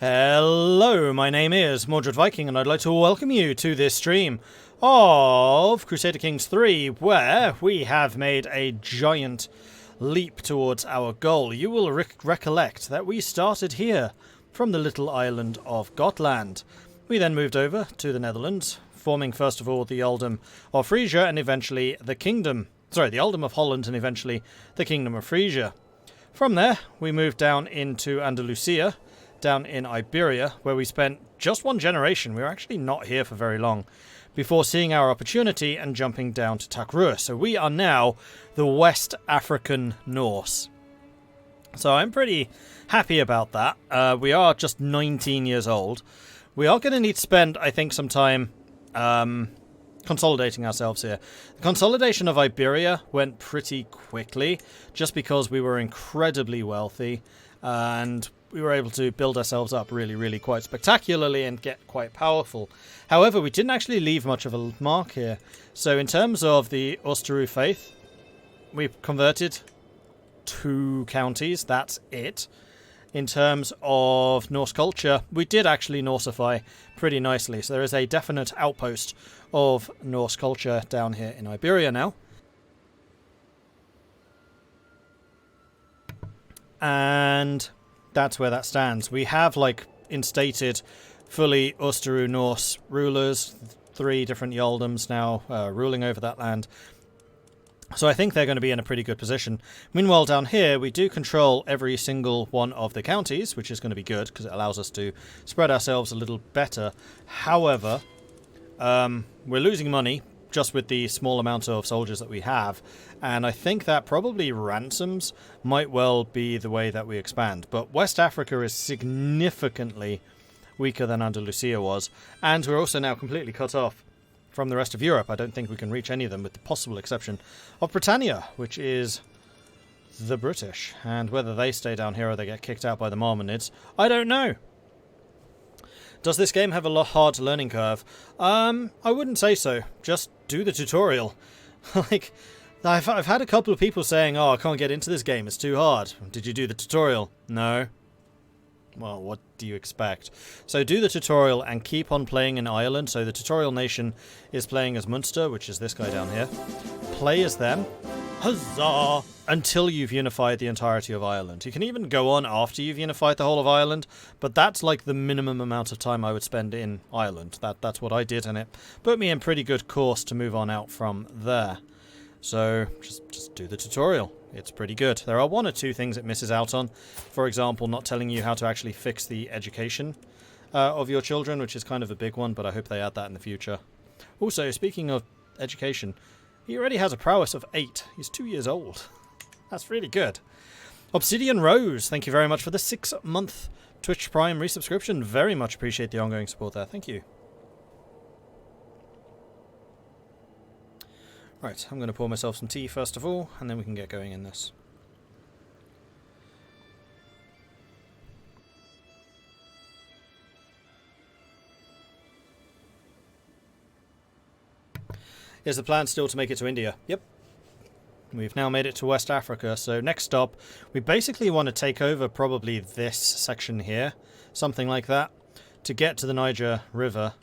Hello, my name is Mordred Viking, and I'd like to welcome you to this stream of Crusader Kings III, where we have made a giant leap towards our goal. You will recollect that we started here from the little island of Gotland. We then moved over to the Netherlands, forming first of all the Earldom of Frisia and eventually the Earldom of Holland and eventually the Kingdom of Frisia. From there, we moved down into Andalusia, down in Iberia, where we spent just one generation. We were actually not here for very long before seeing our opportunity and jumping down to Takrur. So we are now the West African Norse. So I'm pretty happy about that. We are just 19 years old. We are going to need to spend, I think, some time consolidating ourselves here. The consolidation of Iberia went pretty quickly just because we were incredibly wealthy and we were able to build ourselves up really quite spectacularly and get quite powerful. However, we didn't actually leave much of a mark here. So in terms of the Osteru faith, we've converted 2 counties, that's it. In terms of Norse culture, we did actually Norsify pretty nicely. So there is a definite outpost of Norse culture down here in Iberia now. And that's where that stands. We have, instated fully Osteru Norse rulers, 3 different Earldoms now ruling over that land. So I think they're going to be in a pretty good position. Meanwhile, down here, we do control every single one of the counties, which is going to be good, because it allows us to spread ourselves a little better. However, we're losing money just with the small amount of soldiers that we have, and I think that probably ransoms might well be the way that we expand. But West Africa is significantly weaker than Andalusia was, and we're also now completely cut off from the rest of Europe. I don't think we can reach any of them, with the possible exception of Britannia, which is the British. And whether they stay down here or they get kicked out by the Marmonids, I don't know. Does this game have a hard learning curve? I wouldn't say so. Just do the tutorial. I've had a couple of people saying, oh, I can't get into this game, it's too hard. Did you do the tutorial? No. Well, what do you expect? So do the tutorial and keep on playing in Ireland. So the tutorial nation is playing as Munster, which is this guy down here. Play as them. Huzzah! Until you've unified the entirety of Ireland. You can even go on after you've unified the whole of Ireland, but that's like the minimum amount of time I would spend in Ireland. That's what I did, and it put me in pretty good course to move on out from there. So just do the tutorial. It's pretty good. There are 1 or 2 things it misses out on. For example, not telling you how to actually fix the education of your children, which is kind of a big one, but I hope they add that in the future. Also, speaking of education, he already has a prowess of 8. He's 2 years old. That's really good. Obsidian Rose, thank you very much for the 6-month Twitch Prime resubscription. Very much appreciate the ongoing support there. Thank you. Right, I'm going to pour myself some tea first of all, and then we can get going in this. Is the plan still to make it to India? Yep. We've now made it to West Africa, so next stop, we basically want to take over probably this section here, something like that, to get to the Niger River,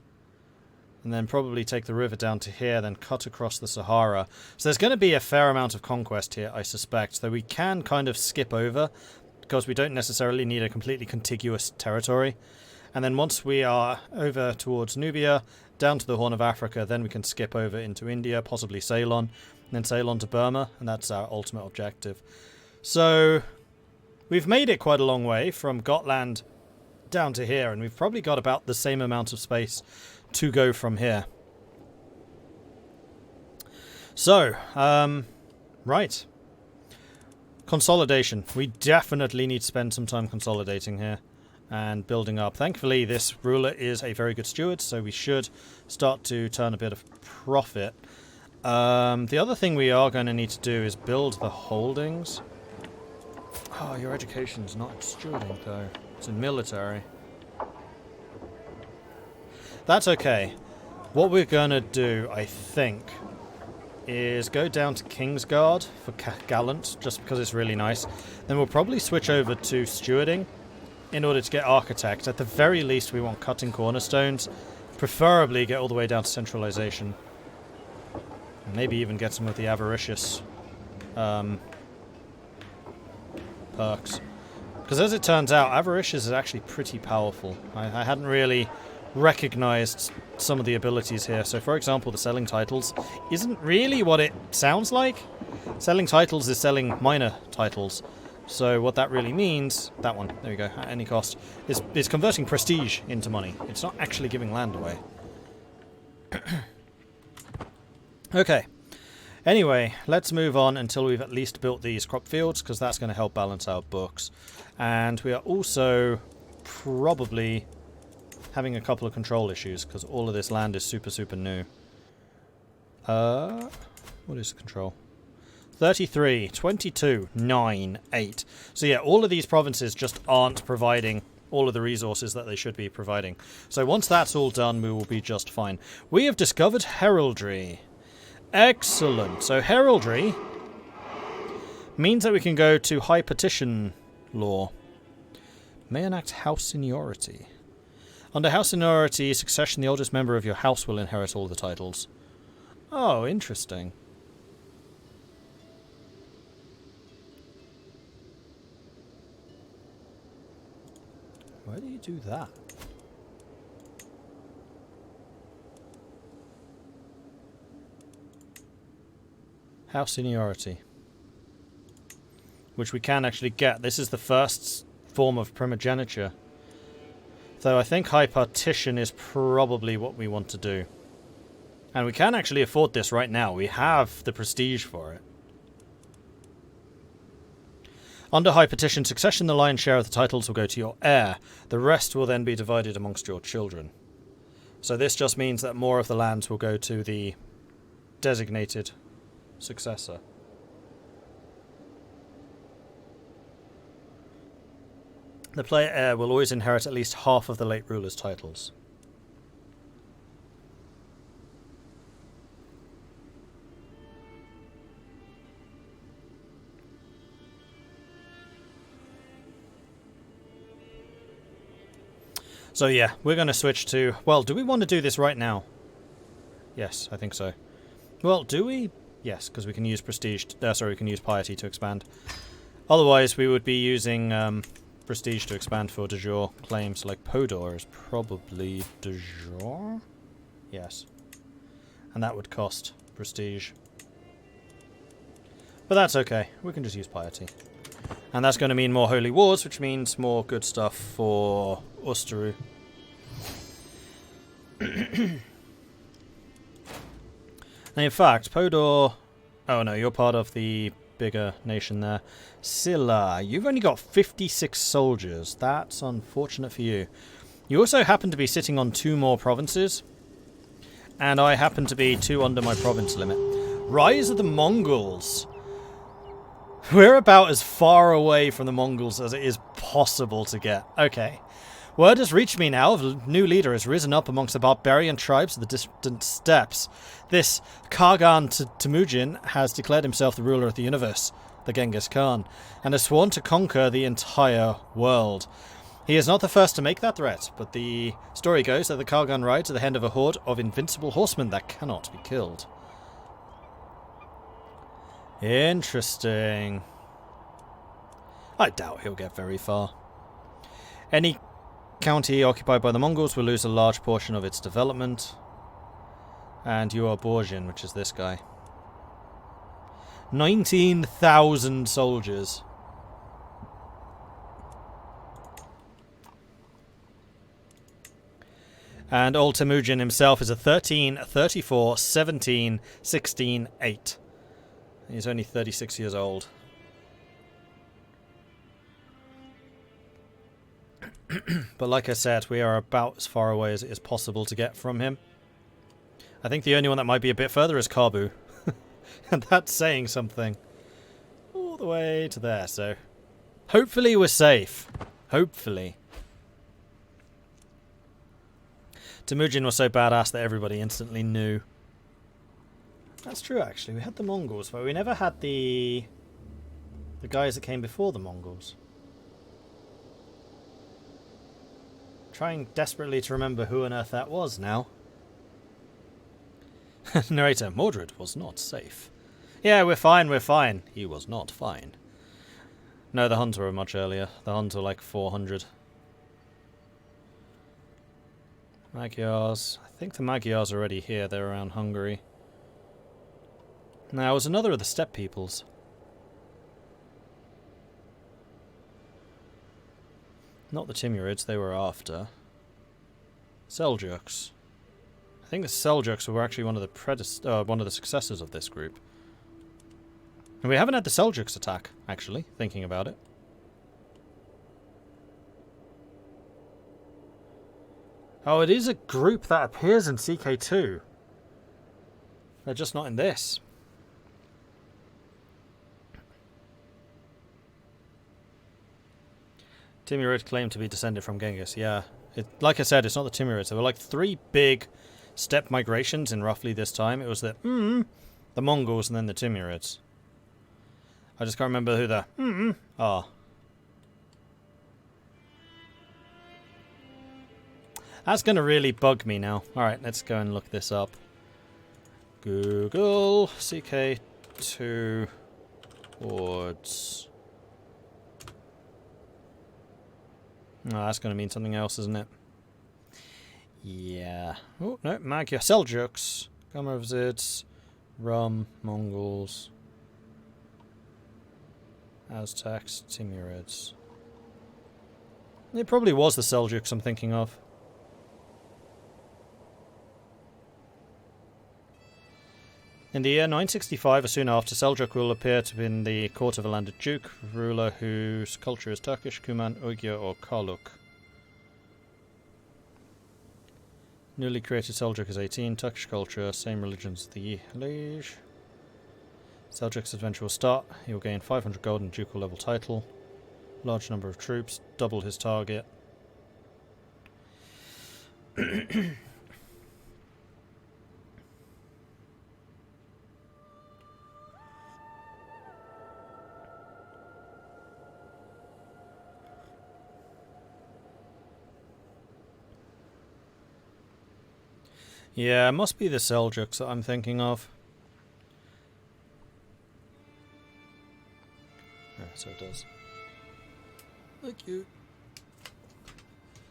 and then probably take the river down to here, then cut across the Sahara. So there's going to be a fair amount of conquest here, I suspect, though we can kind of skip over, because we don't necessarily need a completely contiguous territory. And then once we are over towards Nubia, down to the Horn of Africa, then we can skip over into India, possibly Ceylon, and then Ceylon to Burma, and that's our ultimate objective. So we've made it quite a long way from Gotland down to here, and we've probably got about the same amount of space to go from here. So, right. Consolidation. We definitely need to spend some time consolidating here and building up. Thankfully, this ruler is a very good steward, so we should start to turn a bit of profit. The other thing we are going to need to do is build the holdings. Oh, your education's not in stewarding, though. It's in military. That's okay. What we're going to do, I think, is go down to Kingsguard for Gallant, just because it's really nice. Then we'll probably switch over to Stewarding, in order to get Architect. At the very least, we want Cutting Cornerstones. Preferably get all the way down to Centralization. Maybe even get some of the Avaricious perks. Because as it turns out, Avaricious is actually pretty powerful. I hadn't really recognized some of the abilities here. So for example, the selling titles isn't really what it sounds like. Selling titles is selling minor titles. So what that really means, that one, there you go, at any cost, is converting prestige into money. It's not actually giving land away. Okay. Anyway, let's move on until we've at least built these crop fields, because that's going to help balance our books. And we are also probably having a couple of control issues, because all of this land is super, super new. What is the control? 33, 22, 9, 8. So yeah, all of these provinces just aren't providing all of the resources that they should be providing. So once that's all done, we will be just fine. We have discovered heraldry. Excellent. So heraldry means that we can go to high petition law. May enact house seniority. Under house seniority succession, the oldest member of your house will inherit all the titles. Oh, interesting. Why do you do that? House seniority. Which we can actually get. This is the first form of primogeniture. Though I think high partition is probably what we want to do. And we can actually afford this right now. We have the prestige for it. Under high petition succession, the lion's share of the titles will go to your heir. The rest will then be divided amongst your children. So this just means that more of the lands will go to the designated successor. The player heir will always inherit at least half of the late ruler's titles. So yeah, we're going to switch to... Well, do we want to do this right now? Yes, I think so. Well, do we? Yes, because we can use prestige... we can use piety to expand. Otherwise, we would be using prestige to expand for de jure claims. Like Podor is probably de jure? Yes. And that would cost prestige. But that's okay. We can just use piety. And that's going to mean more holy wars, which means more good stuff for Osteru. And in fact, Podor... Oh no, you're part of the bigger nation there. Silla, you've only got 56 soldiers. That's unfortunate for you. You also happen to be sitting on 2 more provinces. And I happen to be 2 under my province limit. Rise of the Mongols. We're about as far away from the Mongols as it is possible to get. Okay. Word has reached me now of a new leader has risen up amongst the barbarian tribes of the distant steppes. This Khagan Temujin has declared himself the ruler of the universe, the Genghis Khan, and has sworn to conquer the entire world. He is not the first to make that threat, but the story goes that the Khagan rides at the head of a horde of invincible horsemen that cannot be killed. Interesting. I doubt he'll get very far. Any county occupied by the Mongols will lose a large portion of its development. And you are Borgian, which is this guy. 19,000 soldiers. And old Temujin himself is a 13, 34, 17, 16, 8. He's only 36 years old. But like I said, we are about as far away as it is possible to get from him. I think the only one that might be a bit further is Kabu. And that's saying something. All the way to there, so... Hopefully we're safe. Hopefully. Temujin was so badass that everybody instantly knew. That's true, actually. We had the Mongols, but we never had the guys that came before the Mongols. Trying desperately to remember who on earth that was now. Narrator, Mordred was not safe. Yeah, we're fine, we're fine. He was not fine. No, the Huns were much earlier. The Huns were like 400. Magyars. I think the Magyars are already here. They're around Hungary. Now, it was another of the steppe peoples. Not the Timurids, they were after. Seljuks. I think the Seljuks were actually one of the successors of this group. And we haven't had the Seljuks attack, actually, thinking about it. Oh, it is a group that appears in CK2. They're just not in this. Timurid claimed to be descended from Genghis, yeah. Like I said, it's not the Timurids. There were like 3 big steppe migrations in roughly this time. It was the Mongols and then the Timurids. I just can't remember who the are. That's going to really bug me now. Alright, let's go and look this up. Google CK2 hordes. Oh, that's going to mean something else, isn't it? Yeah. Oh, no, Magyar Seljuks. Gumravzids. Rum. Mongols. Aztecs. Timurids. It probably was the Seljuks I'm thinking of. In the year 965, or soon after, Seljuk will appear to be in the court of a landed duke, ruler whose culture is Turkish, Kuman, Uyghur, or Karluk. Newly created Seljuk is 18, Turkish culture, same religion as the allllll. Seljuk's adventure will start. He will gain 500 gold and ducal level title. Large number of troops, double his target. Yeah, it must be the Seljuks that I'm thinking of. Yeah, so it does. Thank you.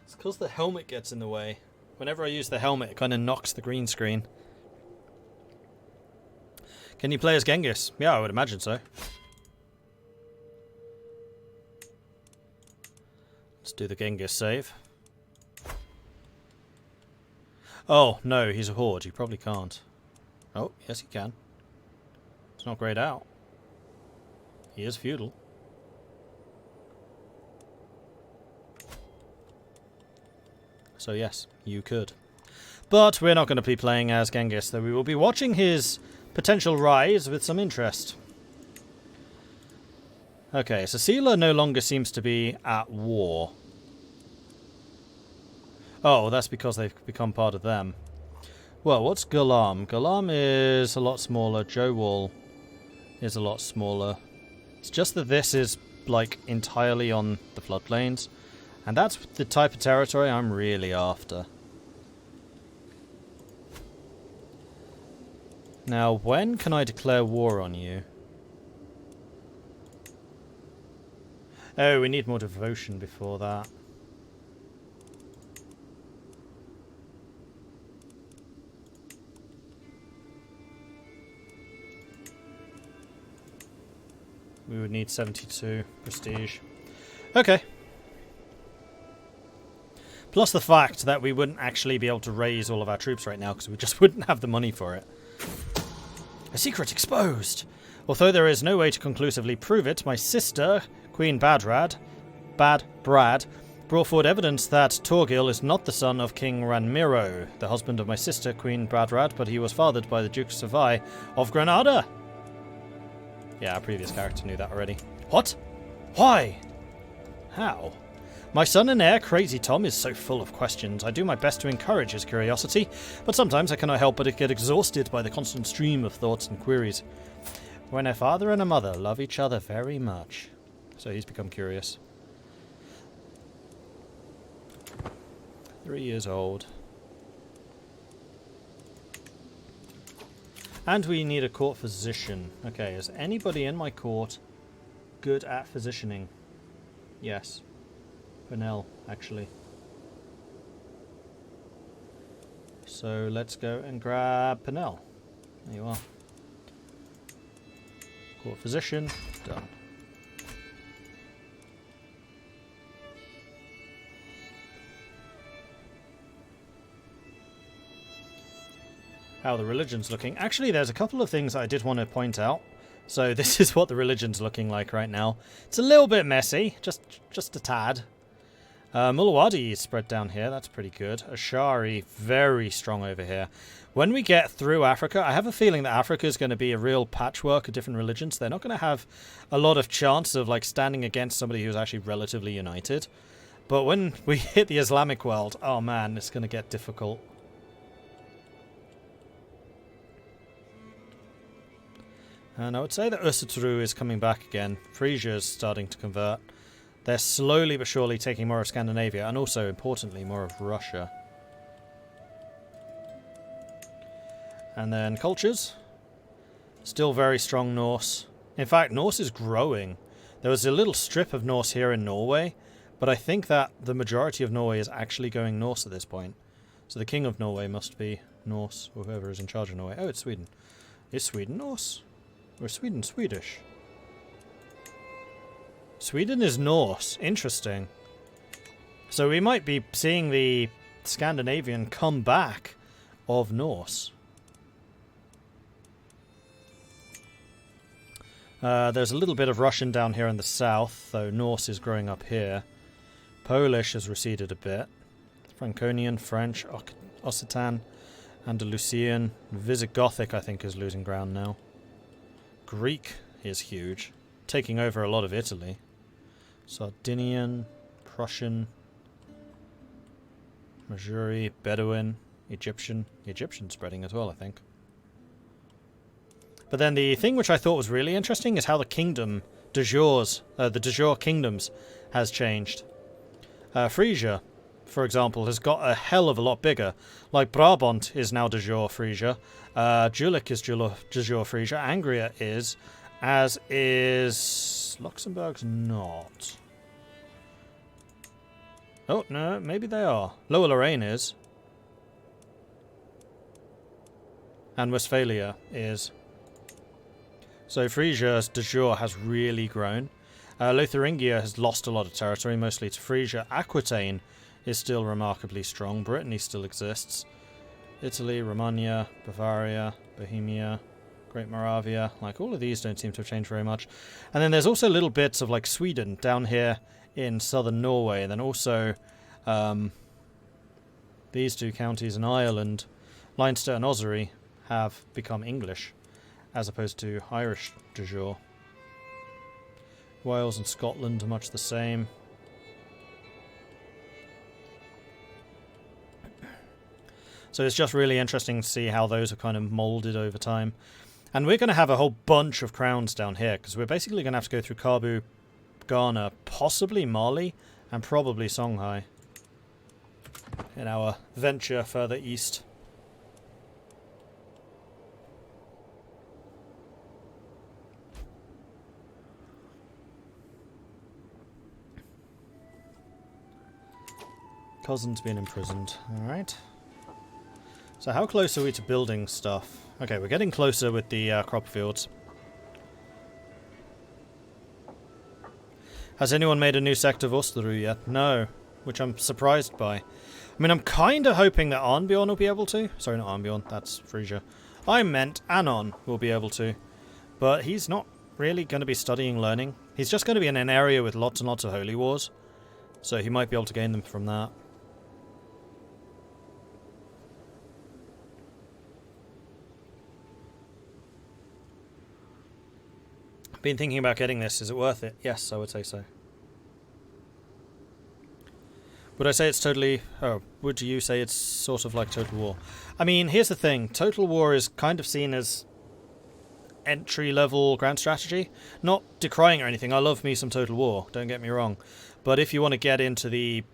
It's because the helmet gets in the way. Whenever I use the helmet, it kind of knocks the green screen. Can you play as Genghis? Yeah, I would imagine so. Let's do the Genghis save. Oh, no, he's a horde. He probably can't. Oh, yes he can. It's not grayed out. He is feudal. So yes, you could. But we're not going to be playing as Genghis, though we will be watching his potential rise with some interest. Okay, so Sela no longer seems to be at war. Oh, that's because they've become part of them. Well, what's Galam? Galam is a lot smaller. Jowal is a lot smaller. It's just that this is, like, entirely on the floodplains. And that's the type of territory I'm really after. Now, when can I declare war on you? Oh, we need more devotion before that. We would need 72 prestige. Okay. Plus the fact that we wouldn't actually be able to raise all of our troops right now because we just wouldn't have the money for it. A secret exposed! Although there is no way to conclusively prove it, my sister, Queen Brad, brought forward evidence that Torgil is not the son of King Ranmiro, the husband of my sister, Queen Bradrad, but he was fathered by the Duke Savai of Granada. Yeah, our previous character knew that already. What? Why? How? My son and heir, Crazy Tom, is so full of questions. I do my best to encourage his curiosity, but sometimes I cannot help but get exhausted by the constant stream of thoughts and queries. When a father and a mother love each other very much. So he's become curious. 3 years old. And we need a court physician. Okay, is anybody in my court good at physicianing? Yes. Pernell, actually. So let's go and grab Pernell. There you are. Court physician, done. How the religion's looking. Actually, there's a couple of things I did want to point out. So this is what the religion's looking like right now. It's a little bit messy, just a tad. Mulawadi is spread down here, that's pretty good. Ashari, very strong over here. When we get through Africa, I have a feeling that Africa is going to be a real patchwork of different religions. They're not going to have a lot of chance of like standing against somebody who's actually relatively united. But when we hit the Islamic world, oh man, it's going to get difficult. And I would say that Usaturu is coming back again. Frisia is starting to convert. They're slowly but surely taking more of Scandinavia, and also, importantly, more of Russia. And then cultures. Still very strong Norse. In fact, Norse is growing. There was a little strip of Norse here in Norway, but I think that the majority of Norway is actually going Norse at this point. So the king of Norway must be Norse, or whoever is in charge of Norway. Oh, it's Sweden. Is Sweden Norse? Or Sweden Swedish? Sweden is Norse. Interesting. So we might be seeing the Scandinavian comeback of Norse. There's a little bit of Russian down here in the south, though Norse is growing up here. Polish has receded a bit. Franconian, French, Occitan, Andalusian. Visigothic, I think, is losing ground now. Greek is huge, taking over a lot of Italy. Sardinian, Prussian, Majuri, Bedouin, Egyptian. Egyptian spreading as well, I think. But then the thing which I thought was really interesting is how the kingdom de jures, the de jure kingdoms has changed. Frisia, for example, has got a hell of a lot bigger. Like Brabant is now de jure Frisia. Jülich is de jure Frisia. Angria is, as is Luxembourg's not. Oh, no, maybe they are. Lower Lorraine is. And Westphalia is. So Frisia's de jure has really grown. Lotharingia has lost a lot of territory, mostly to Frisia. Aquitaine is still remarkably strong. Brittany still exists. Italy, Romagna, Bavaria, Bohemia, Great Moravia. Like, all of these don't seem to have changed very much. And then there's also little bits of, like, Sweden down here in southern Norway. And then also these two counties in Ireland, Leinster and Ossory, have become English as opposed to Irish de jure. Wales and Scotland are much the same. So it's just really interesting to see how those are kind of moulded over time. And we're going to have a whole bunch of crowns down here, because we're basically going to have to go through Kabu, Ghana, possibly Mali, and probably Songhai in our venture further east. Cousin's been imprisoned. Alright. So how close are we to building stuff? Okay, we're getting closer with the crop fields. Has anyone made a new sect of Osterud yet? No, which I'm surprised by. I mean, I'm kind of hoping that Arnbjorn will be able to. Sorry, not Arnbjorn, that's Frisia. I meant Anon will be able to. But he's not really going to be studying learning. He's just going to be in an area with lots and lots of holy wars. So he might be able to gain them from that. Been thinking about getting this. Is it worth it? Yes, I would say so. Would I say it's totally... Oh, would you say it's sort of like Total War? I mean, here's the thing. Total War is kind of seen as entry-level grand strategy. Not decrying or anything. I love me some Total War. Don't get me wrong. But if you want to get into the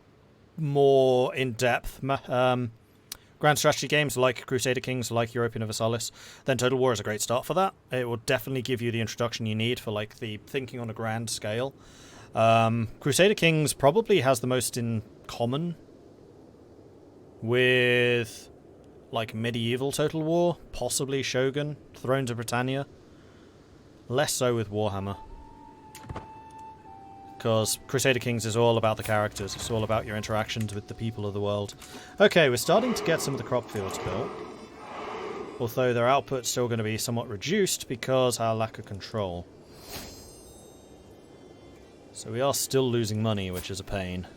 more in-depth grand strategy games like Crusader Kings, like European Universalis, then Total War is a great start for that. It will definitely give you the introduction you need for like the thinking on a grand scale. Crusader Kings probably has the most in common with like medieval Total War, possibly Shogun, Thrones of Britannia. Less so with Warhammer. Because Crusader Kings is all about the characters. It's all about your interactions with the people of the world. Okay, we're starting to get some of the crop fields built. Although their output's still going to be somewhat reduced because our lack of control. So we are still losing money, which is a pain.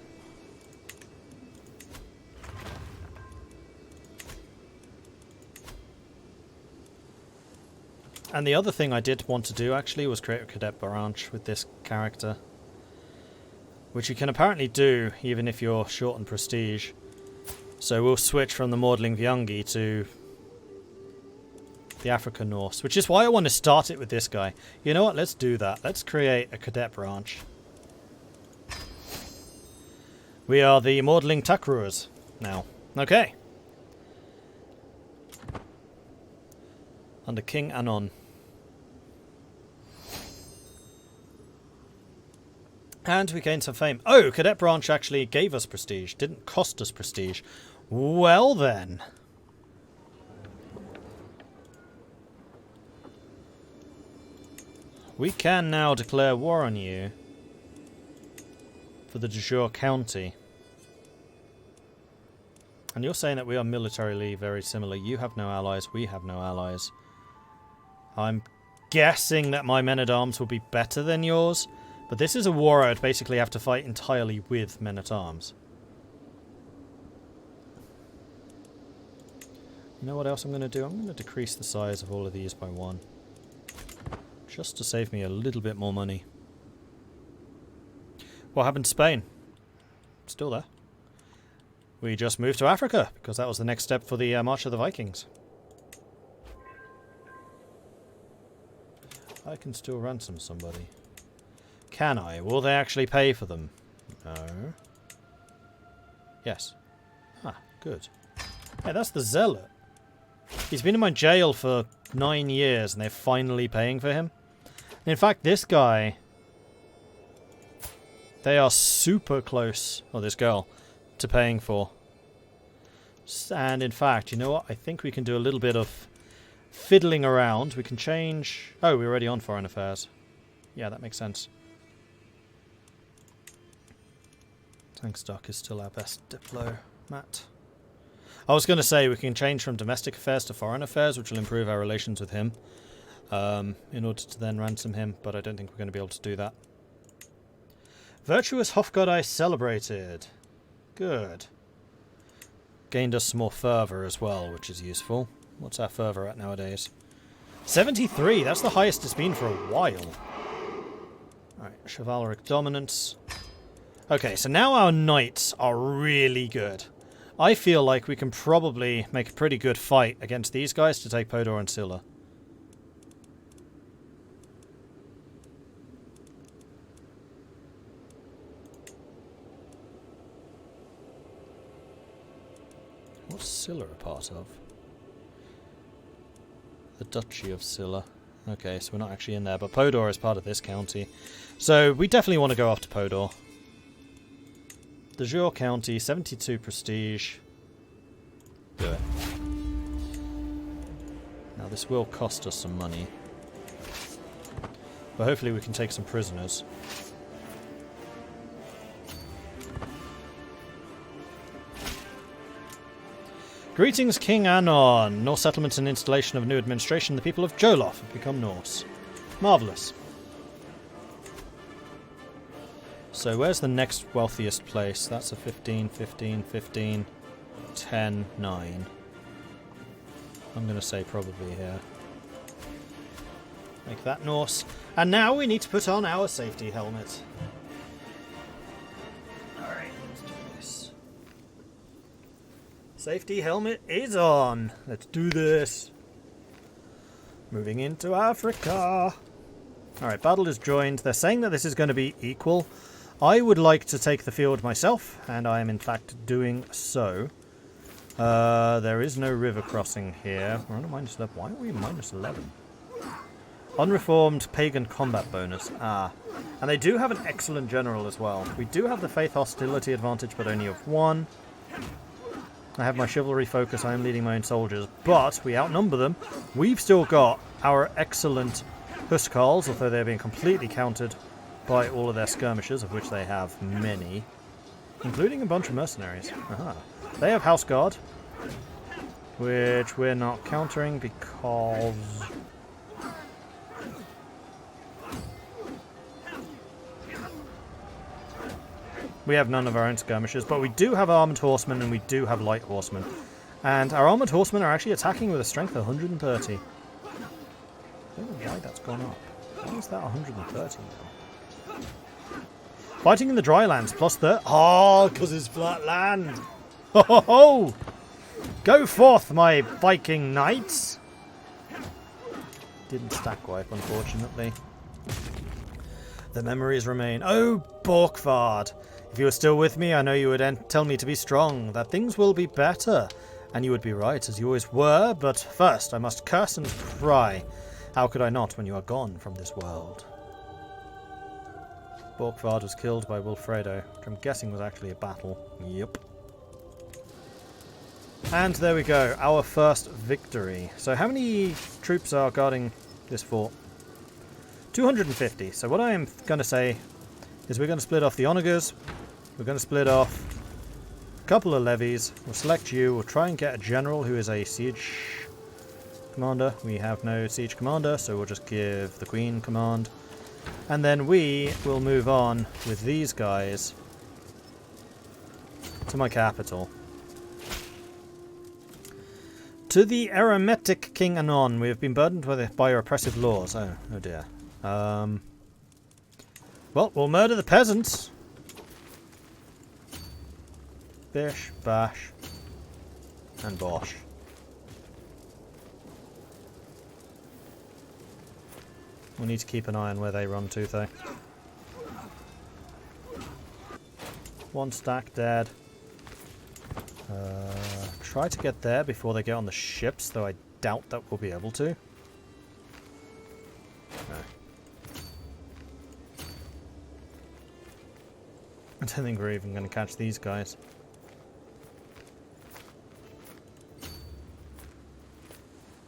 And the other thing I did want to do actually was create a cadet branch with this character. Which you can apparently do even if you're short on prestige. So we'll switch from the Maudling Viangi to the African Norse. Which is why I want to start it with this guy. You know what? Let's do that. Let's create a cadet branch. We are the Maudling Takruas now. Okay. Under King Anon. And we gained some fame. Oh, Cadet Branch actually gave us prestige. Didn't cost us prestige. Well then. We can now declare war on you. For the de jure county. And you're saying that we are militarily very similar. You have no allies. We have no allies. I'm guessing that my men-at-arms will be better than yours. But this is a war I would basically have to fight entirely with men-at-arms. You know what else I'm going to do? I'm going to decrease the size of all of these by 1. Just to save me a little bit more money. What happened to Spain? Still there. We just moved to Africa, because that was the next step for the March of the Vikings. I can still ransom somebody. Can I? Will they actually pay for them? No. Yes. Ah, good. Hey, that's the Zealot. He's been in my jail for 9 years and they're finally paying for him. In fact, this guy... They are super close, or this girl, to paying for. And in fact, you know what? I think we can do a little bit of fiddling around. We can change... Oh, we're already on Foreign Affairs. Yeah, that makes sense. Tankstock is still our best diplomat. I was going to say we can change from domestic affairs to foreign affairs, which will improve our relations with him, in order to then ransom him, but I don't think we're going to be able to do that. Virtuous Hofgoddess celebrated. Good. Gained us some more fervour as well, which is useful. What's our fervour at nowadays? 73! That's the highest it's been for a while. Alright, chivalric dominance. Okay, so now our knights are really good. I feel like we can probably make a pretty good fight against these guys to take Podor and Silla. What's Silla a part of? The Duchy of Silla. Okay, so we're not actually in there, but Podor is part of this county. So we definitely want to go after Podor. De jure county, 72 prestige. Do it. Now this will cost us some money. But hopefully we can take some prisoners. Greetings, King Anon. Norse settlement and installation of new administration. The people of Jolof have become Norse. Marvellous. So where's the next wealthiest place? That's a 15, 15, 15, 10, 9. I'm going to say probably here. Make that Norse. And now we need to put on our safety helmet. Alright, let's do this. Safety helmet is on. Let's do this. Moving into Africa. Alright, battle is joined. They're saying that this is going to be equal. I would like to take the field myself, and I am in fact doing so. There is no river crossing here. We're on a minus 11. Why are we minus 11? Unreformed pagan combat bonus. Ah. And they do have an excellent general as well. We do have the faith hostility advantage, but only of 1. I have my chivalry focus. I am leading my own soldiers, but we outnumber them. We've still got our excellent Huskarls, although they're being completely countered by all of their skirmishers, of which they have many, including a bunch of mercenaries. Aha. They have House Guard, which we're not countering because... we have none of our own skirmishers, but we do have armoured horsemen and we do have light horsemen. And our armoured horsemen are actually attacking with a strength of 130. I don't know why that's gone up. Why is that 130 now? Fighting in the dry lands, plus the... oh, because it's flat land! Ho ho ho! Go forth, my Viking knights! Didn't stack wipe, unfortunately. The memories remain. Oh, Borkvard! If you were still with me, I know you would tell me to be strong, that things will be better. And you would be right, as you always were, but first I must curse and cry. How could I not when you are gone from this world? Borkvard was killed by Wilfredo, which I'm guessing was actually a battle. Yep. And there we go, our first victory. So how many troops are guarding this fort? 250. So what I am going to say is we're going to split off the onagers. We're going to split off a couple of levies. We'll select you. We'll try and get a general who is a siege commander. We have no siege commander, so we'll just give the queen command. And then we will move on with these guys to my capital. To the Eremetic King Anon. We have been burdened by oppressive laws. Oh dear. Well, we'll murder the peasants. Bish, bash, and bosh. We'll need to keep an eye on where they run to, though. One stack dead. Try to get there before they get on the ships, though I doubt that we'll be able to. No. I don't think we're even going to catch these guys.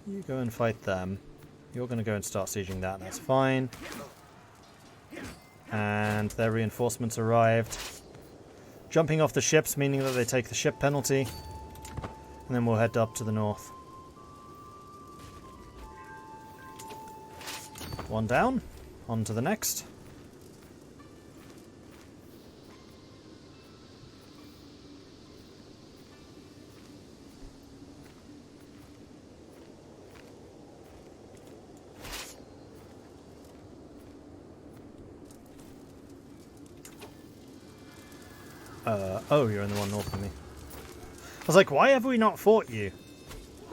You go and fight them. You're going to go and start sieging that, that's fine. And their reinforcements arrived. Jumping off the ships, meaning that they take the ship penalty. And then we'll head up to the north. One down. On to the next. Oh, you're in the one north of me. I was like, why have we not fought you?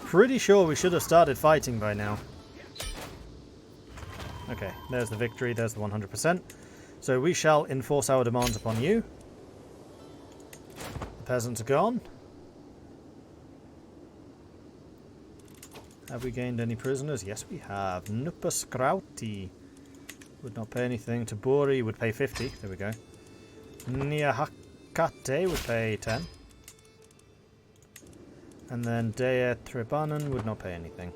Pretty sure we should have started fighting by now. Okay, there's the victory, there's the 100%. So we shall enforce our demands upon you. The peasants are gone. Have we gained any prisoners? Yes, we have. Nupaskrauti would not pay anything. Tabori would pay 50. There we go. Niahakate would pay 10. And then Dea Trebanen would not pay anything.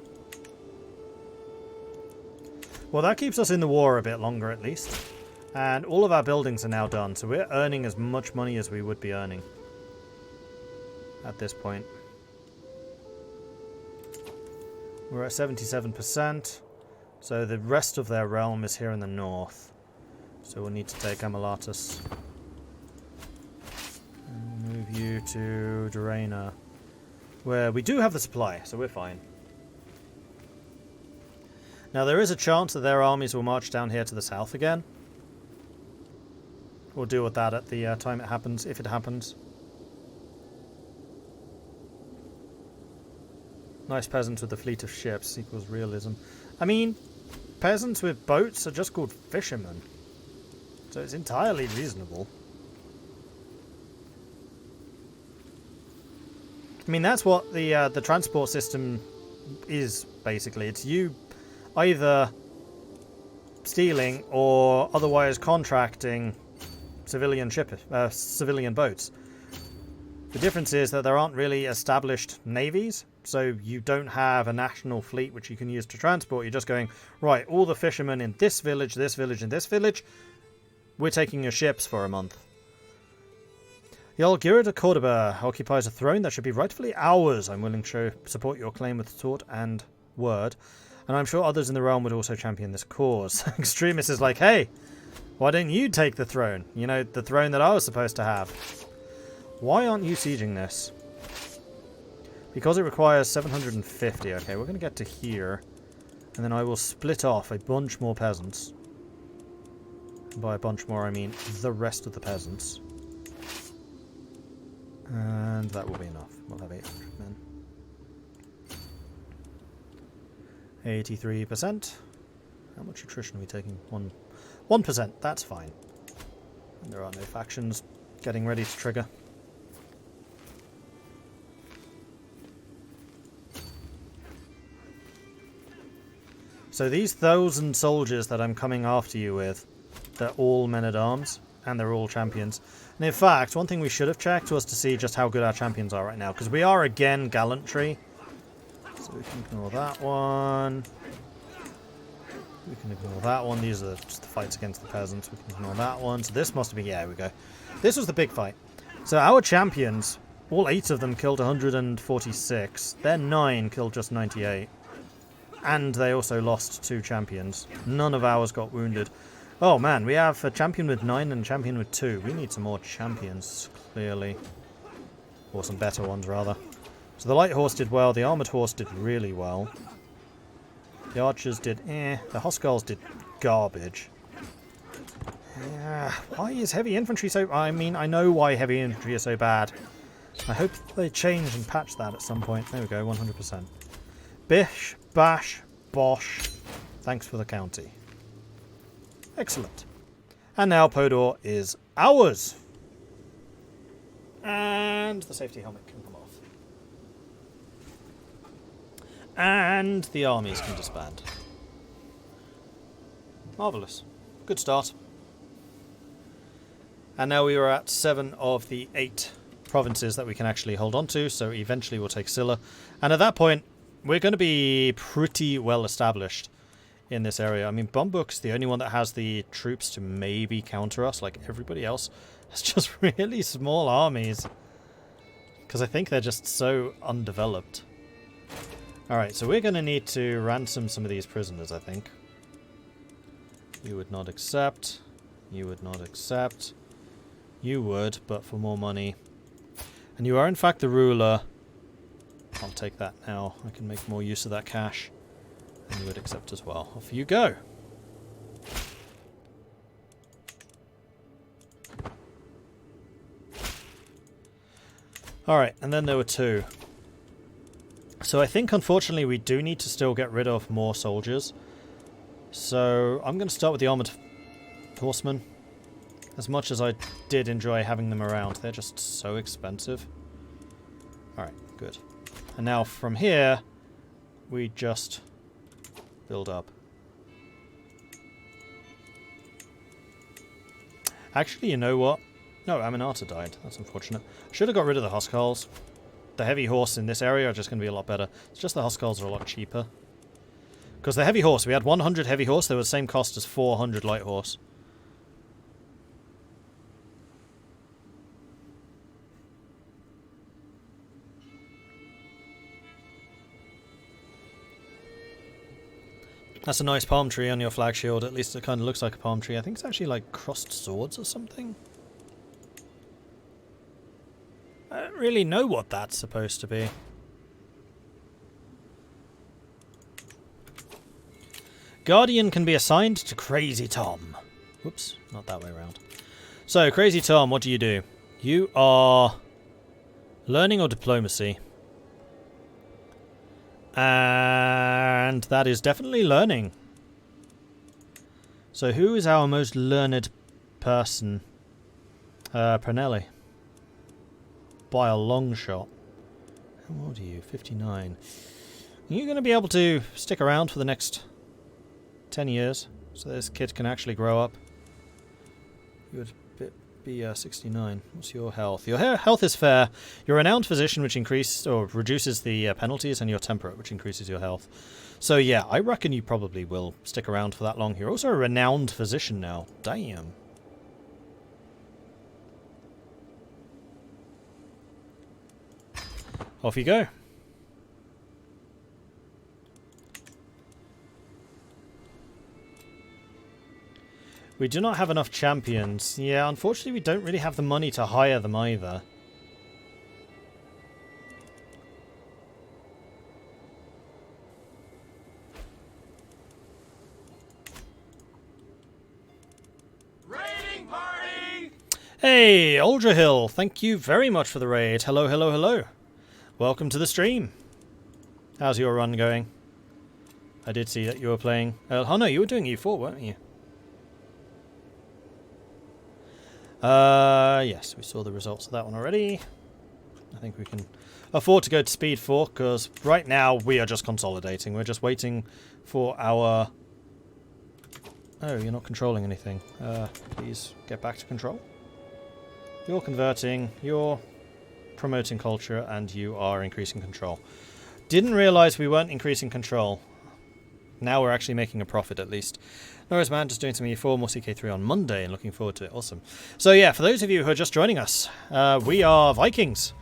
Well, that keeps us in the war a bit longer at least. And all of our buildings are now done, so we're earning as much money as we would be earning at this point. We're at 77%, so the rest of their realm is here in the north. So we'll need to take Amalatus. And move you to Durana, where we do have the supply, so we're fine. Now there is a chance that their armies will march down here to the south again. We'll deal with that at the time it happens, if it happens. Nice peasants with a fleet of ships equals realism. I mean, peasants with boats are just called fishermen. So it's entirely reasonable. I mean, that's what the transport system is, basically. It's you either stealing or otherwise contracting civilian boats. The difference is that there aren't really established navies, so you don't have a national fleet which you can use to transport. You're just going, right, all the fishermen in this village, and this village, we're taking your ships for a month. The allllll de Cordoba occupies a throne that should be rightfully ours. I'm willing to support your claim with thought and word, and I'm sure others in the realm would also champion this cause. Extremist is like, hey, why don't you take the throne? You know, the throne that I was supposed to have. Why aren't you sieging this? Because it requires 750. Okay, we're going to get to here. And then I will split off a bunch more peasants. And by a bunch more, I mean the rest of the peasants. And that will be enough. We'll have 800 men. 83%. How much attrition are we taking? 1%. That's fine. And there are no factions getting ready to trigger. So these 1,000 soldiers that I'm coming after you with, they're all men-at-arms, and they're all champions. And in fact, one thing we should have checked was to see just how good our champions are right now, because we are, again, gallantry. So we can ignore that one. We can ignore that one. These are just the fights against the peasants. We can ignore that one. So this must be... Yeah, here we go. This was the big fight. So our champions, all 8 of them killed 146. Their 9 killed just 98. And they also lost 2 champions. None of ours got wounded. Oh man, we have a champion with 9 and a champion with 2. We need some more champions, clearly. Or some better ones, rather. So the light horse did well. The armoured horse did really well. The archers did The Huskarls did garbage. Why is heavy infantry so... I mean, I know why heavy infantry is so bad. I hope they change and patch that at some point. There we go, 100%. Bish, bash, bosh. Thanks for the county. Excellent. And now Podor is ours. And the safety helmet can come off. And the armies can disband. Marvellous. Good start. And now we are at 7 of the 8 provinces that we can actually hold on to, so eventually we'll take Silla. And at that point, we're going to be pretty well established in this area. I mean, Bambouk's the only one that has the troops to maybe counter us. Like, everybody else has just really small armies. Because I think they're just so undeveloped. Alright, so we're going to need to ransom some of these prisoners, I think. You would not accept. You would not accept. You would, but for more money. And you are in fact the ruler. I'll take that now. I can make more use of that cash. And you would accept as well. Off you go. Alright, and then there were 2. So I think unfortunately we do need to still get rid of more soldiers. So I'm going to start with the armoured horsemen. As much as I did enjoy having them around, they're just so expensive. Alright, good. And now from here, we just build up. Actually, you know what? No, Aminata died. That's unfortunate. Should have got rid of the Huskarls. The heavy horse in this area are just going to be a lot better. It's just the Huskarls are a lot cheaper. Because the heavy horse, we had 100 heavy horse, they were the same cost as 400 light horse. That's a nice palm tree on your flag shield. At least it kind of looks like a palm tree. I think it's actually like crossed swords or something. I don't really know what that's supposed to be. Guardian can be assigned to Crazy Tom. Whoops, not that way around. So, Crazy Tom, what do? You are learning or diplomacy. And that is definitely learning. So who is our most learned person. Pranelli. By a long shot. How old are you? 59. Are you going to be able to stick around for the next 10 years so this kid can actually grow up? You would be 69. What's your health? Your health is fair. You're a renowned physician, which increases or reduces the penalties, and you're temperate, which increases your health. So yeah, I reckon you probably will stick around for that long. You're also a renowned physician now. Damn. Off you go. We do not have enough champions. Yeah, unfortunately we don't really have the money to hire them either. Raiding party! Hey, allllll, thank you very much for the raid. Hello, hello, hello. Welcome to the stream. How's your run going? I did see that you were playing... oh no, you were doing E4, weren't you? Yes, we saw the results of that one already. I think we can afford to go to speed 4, because right now we are just consolidating. We're just waiting for our... Oh, you're not controlling anything. Please get back to control. You're converting, you're promoting culture, and you are increasing control. Didn't realise we weren't increasing control. Now we're actually making a profit, at least. Norris Man, just doing some E4, more CK3 on Monday, and looking forward to it. Awesome. So yeah, for those of you who are just joining us, we are Vikings.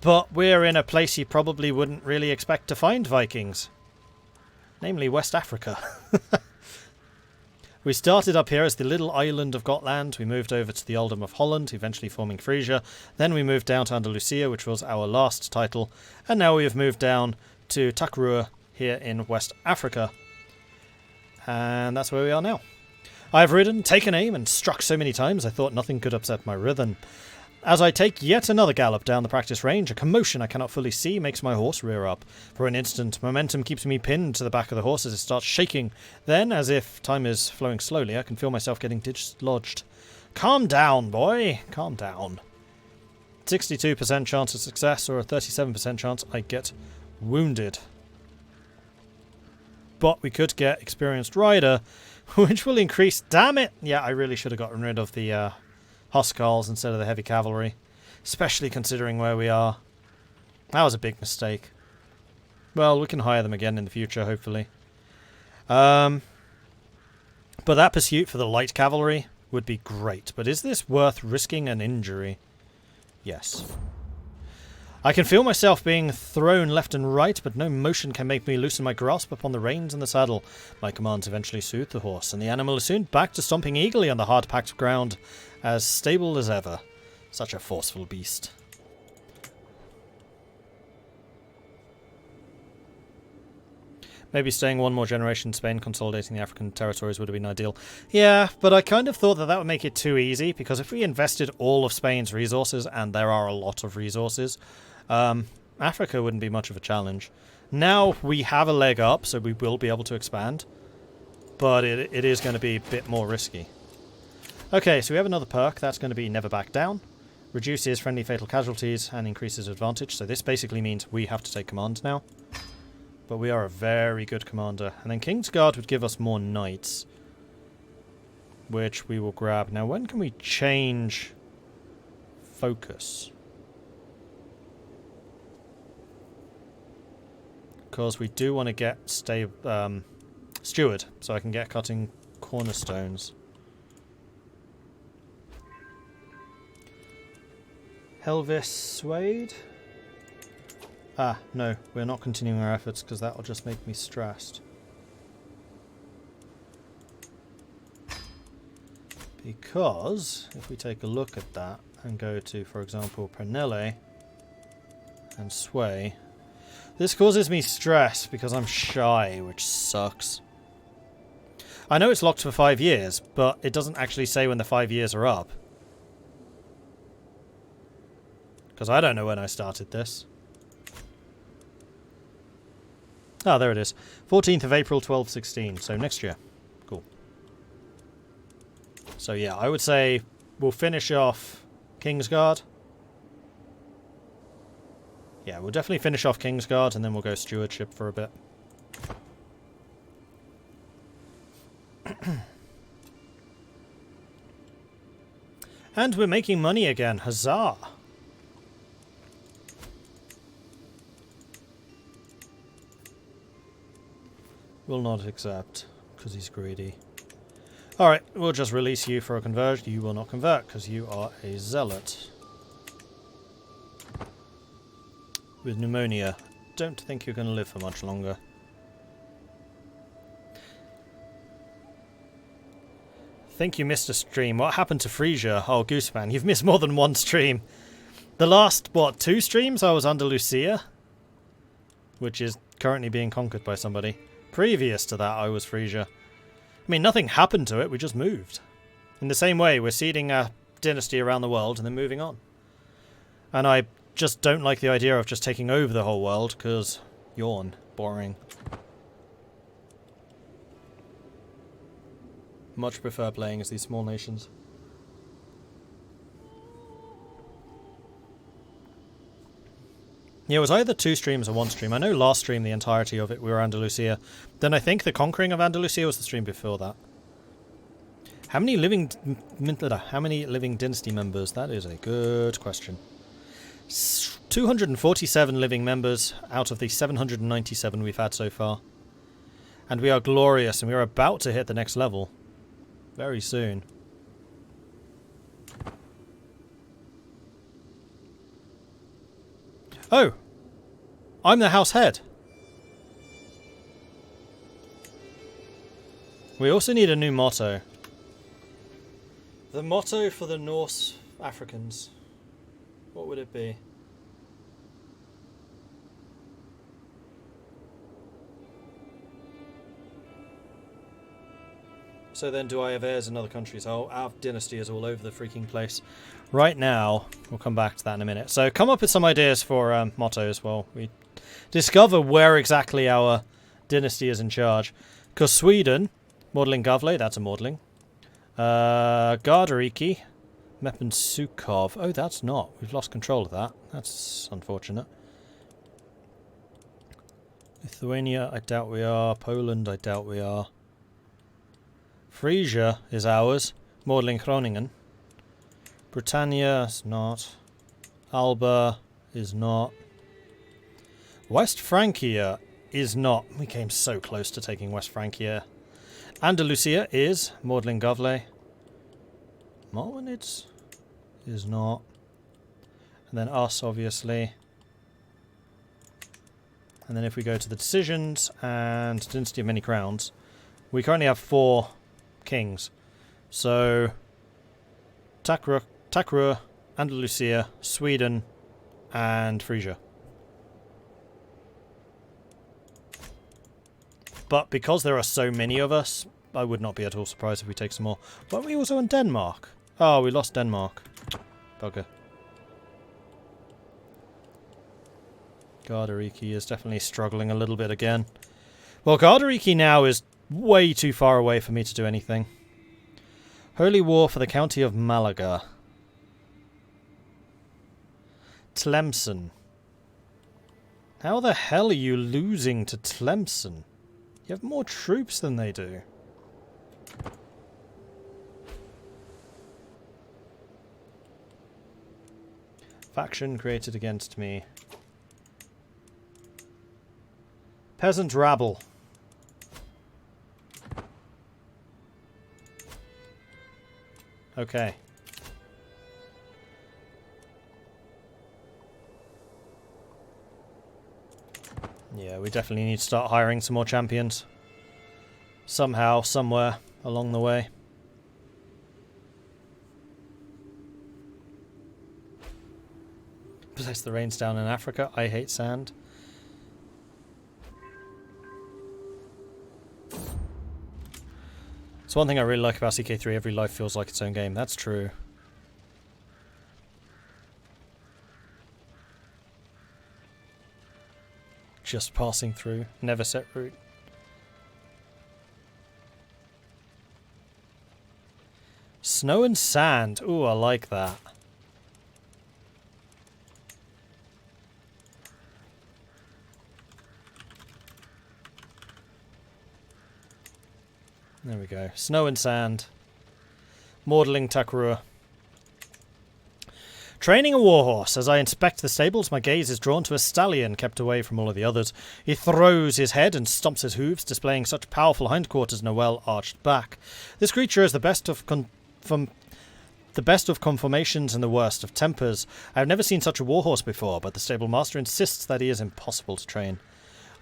But we're in a place you probably wouldn't really expect to find Vikings. Namely West Africa. We started up here as the little island of Gotland. We moved over to the Earldom of Holland, eventually forming Frisia. Then we moved down to Andalusia, which was our last title. And now we have moved down to Takrua here in West Africa. And that's where we are now. I've ridden, taken aim, and struck so many times I thought nothing could upset my rhythm. As I take yet another gallop down the practice range, a commotion I cannot fully see makes my horse rear up. For an instant, momentum keeps me pinned to the back of the horse as it starts shaking. Then, as if time is flowing slowly, I can feel myself getting dislodged. Calm down, boy. Calm down. 62% chance of success, or a 37% chance I get wounded. But we could get experienced rider, which will increase... Damn it! Yeah, I really should have gotten rid of the Huskarls instead of the heavy cavalry. Especially considering where we are. That was a big mistake. Well, we can hire them again in the future, hopefully. But that pursuit for the light cavalry would be great. But is this worth risking an injury? Yes. I can feel myself being thrown left and right, but no motion can make me loosen my grasp upon the reins and the saddle. My commands eventually soothe the horse, and the animal is soon back to stomping eagerly on the hard-packed ground, as stable as ever. Such a forceful beast. Maybe staying one more generation in Spain, consolidating the African territories would have been ideal. Yeah, but I kind of thought that that would make it too easy, because if we invested all of Spain's resources, and there are a lot of resources, Africa wouldn't be much of a challenge. Now we have a leg up, so we will be able to expand, but it is going to be a bit more risky. Okay, so we have another perk. That's going to be Never Back Down. Reduces friendly fatal casualties and increases advantage, so this basically means we have to take command now. But we are a very good commander. And then Kingsguard would give us more knights, which we will grab. Now, when can we change focus? Because we do want to get steward, so I can get cutting cornerstones. Helvis Suede? Ah, no, we're not continuing our efforts because that will just make me stressed. Because, if we take a look at that and go to, for example, Pranelli and Sway, this causes me stress because I'm shy, which sucks. I know it's locked for 5 years, but it doesn't actually say when the 5 years are up. Because I don't know when I started this. Ah, there it is. 14th of April, 1216. So next year. Cool. So yeah, I would say we'll finish off Kingsguard. Yeah, we'll definitely finish off Kingsguard and then we'll go Stewardship for a bit. And we're making money again. Huzzah! Will not accept, because he's greedy. Alright, we'll just release you for a conversion. You will not convert, because you are a zealot. With pneumonia. Don't think you're going to live for much longer. Think you missed a stream. What happened to Frisia? Oh, Gooseman, you've missed more than one stream. The last, what, 2 streams I was under Lucia? Which is currently being conquered by somebody. Previous to that, I was Frisia. I mean, nothing happened to it, we just moved. In the same way, we're seeding a dynasty around the world and then moving on. And I just don't like the idea of just taking over the whole world, because yawn. Boring. Much prefer playing as these small nations. Yeah, it was either 2 streams or 1 stream. I know last stream, the entirety of it, we were Andalusia. Then I think the conquering of Andalusia was the stream before that. How many living dynasty members? That is a good question. 247 living members out of the 797 we've had so far. And we are glorious, and we are about to hit the next level. Very soon. Oh! I'm the house head. We also need a new motto. The motto for the Norse Africans. What would it be? So then, do I have heirs in other countries? Oh, our dynasty is all over the freaking place. Right now, we'll come back to that in a minute. So come up with some ideas for mottos while we discover where exactly our dynasty is in charge. Because Sweden, Mordling Gavle, that's a Mordling. Gardariki, Meppen Sukov. Oh, that's not. We've lost control of that. That's unfortunate. Lithuania, I doubt we are. Poland, I doubt we are. Frisia is ours. Mordling Groningen. Britannia is not. Alba is not. West Francia is not. We came so close to taking West Francia. Andalusia is Mordling Gavle. Marwanitz is not. And then us, obviously. And then if we go to the decisions and Dynasty of Many Crowns, we currently have 4 kings. So Takrur, Andalusia, Sweden, and Frisia. But because there are so many of us, I would not be at all surprised if we take some more. But we also in Denmark. Oh, we lost Denmark. Bugger. Gardariki is definitely struggling a little bit again. Well, Gardariki now is way too far away for me to do anything. Holy War for the County of Malaga. Tlemcen. How the hell are you losing to Tlemcen? You have more troops than they do. Faction created against me. Peasant rabble. Okay. Yeah, we definitely need to start hiring some more champions. Somehow, somewhere along the way. Besides the rains down in Africa, I hate sand. It's one thing I really like about CK3, every life feels like its own game. That's true. Just passing through, never set route. Snow and sand. Ooh, I like that. There we go. Snow and sand. Mordling Takrua. Training a warhorse. As I inspect the stables, my gaze is drawn to a stallion kept away from all of the others. He throws his head and stomps his hooves, displaying such powerful hindquarters and a well-arched back. This creature is the best of conformations and the worst of tempers. I have never seen such a warhorse before, but the stable master insists that he is impossible to train.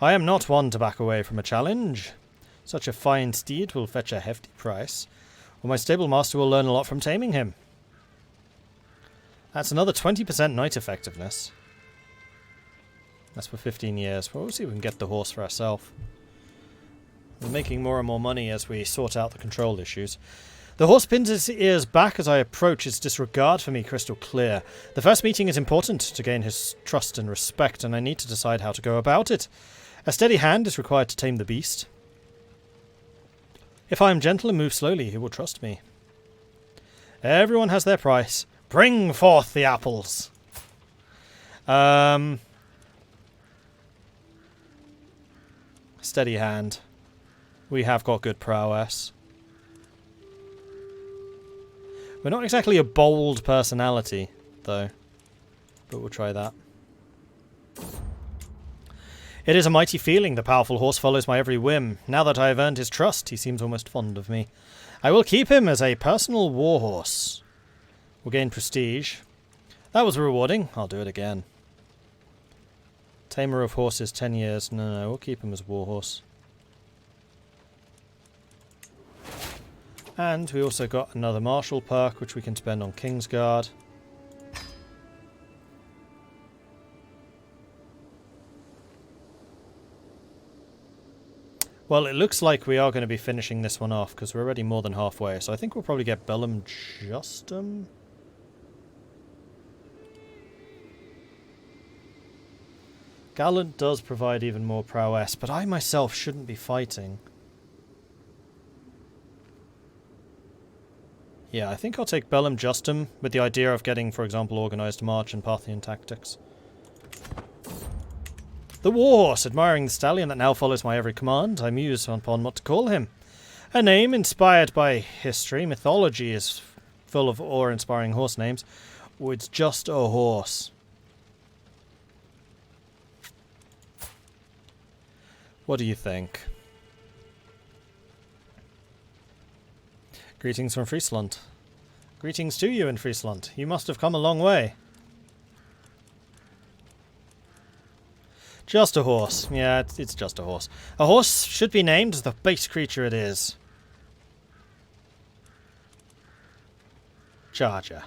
I am not one to back away from a challenge. Such a fine steed will fetch a hefty price, or my stable master will learn a lot from taming him. That's another 20% knight effectiveness. That's for 15 years. Well, we'll see if we can get the horse for ourselves. We're making more and more money as we sort out the control issues. The horse pins its ears back as I approach, its disregard for me crystal clear. The first meeting is important to gain his trust and respect, and I need to decide how to go about it. A steady hand is required to tame the beast. If I am gentle and move slowly, he will trust me. Everyone has their price. Bring forth the apples. Steady hand. We have got good prowess. We're not exactly a bold personality, though. But we'll try that. It is a mighty feeling. The powerful horse follows my every whim. Now that I have earned his trust, he seems almost fond of me. I will keep him as a personal warhorse. We'll gain prestige. That was rewarding. I'll do it again. Tamer of horses, 10 years. No, we'll keep him as a warhorse. And we also got another martial perk, which we can spend on Kingsguard. Well, it looks like we are going to be finishing this one off, because we're already more than halfway. So I think we'll probably get Bellum Justum. Gallant does provide even more prowess, but I myself shouldn't be fighting. Yeah, I think I'll take Bellum Justum, with the idea of getting, for example, Organised March and Parthian Tactics. The warhorse, admiring the stallion that now follows my every command, I muse upon what to call him. A name inspired by history. Mythology is full of awe-inspiring horse names. Oh, it's just a horse. What do you think? Greetings from Friesland. Greetings to you in Friesland. You must have come a long way. Just a horse. Yeah, it's just a horse. A horse should be named the base creature it is. Charger.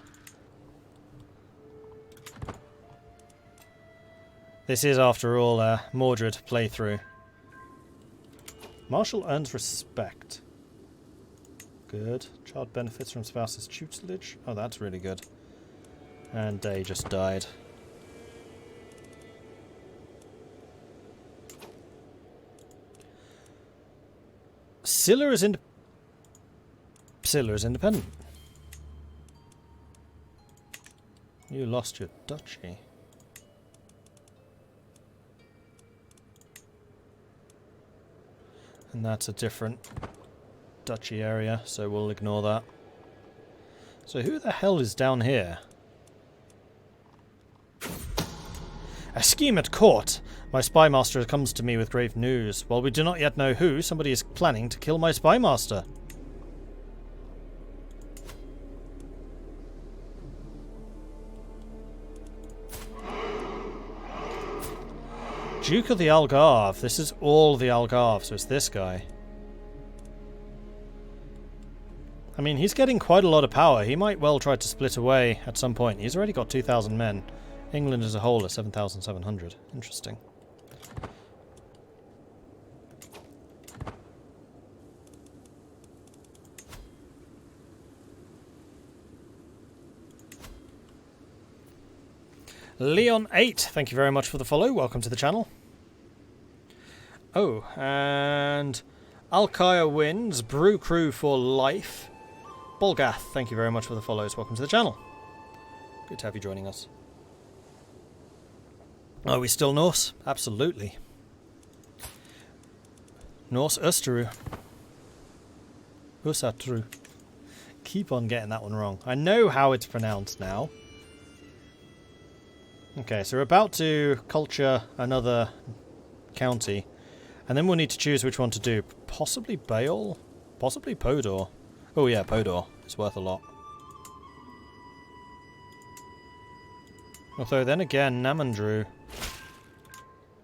This is, after all, a Mordred playthrough. Marshal earns respect. Good. Child benefits from spouse's tutelage. Oh, that's really good. And Day just died. Scylla is independent. You lost your duchy. And that's a different duchy area, so we'll ignore that. So who the hell is down here? A scheme at court! My spymaster comes to me with grave news. While we do not yet know who, somebody is planning to kill my spymaster. Duke of the Algarve. This is all the Algarve, so it's this guy. I mean, he's getting quite a lot of power. He might well try to split away at some point. He's already got 2,000 men. England as a whole is 7,700. Interesting. Leon8, thank you very much for the follow. Welcome to the channel. Oh, and Alkaya wins. Brew Crew for life. Bolgath, thank you very much for the follows. Welcome to the channel. Good to have you joining us. Are we still Norse? Absolutely. Norse Österu. Usatru. Keep on getting that one wrong. I know how it's pronounced now. Okay, so we're about to culture another county. And then we'll need to choose which one to do. Possibly Beowulf? Possibly Podor. Oh yeah, Podor. It's worth a lot. Although then again, Namandru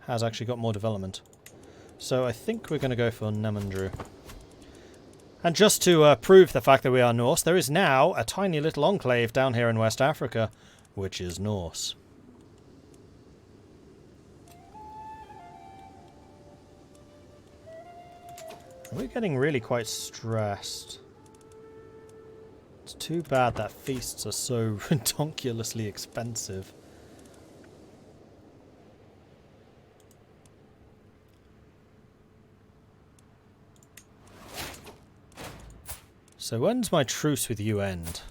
has actually got more development. So I think we're going to go for Namandru. And just to prove the fact that we are Norse, there is now a tiny little enclave down here in West Africa, which is Norse. We're getting really quite stressed. It's too bad that feasts are so ridiculously expensive. So when's my truce with you end?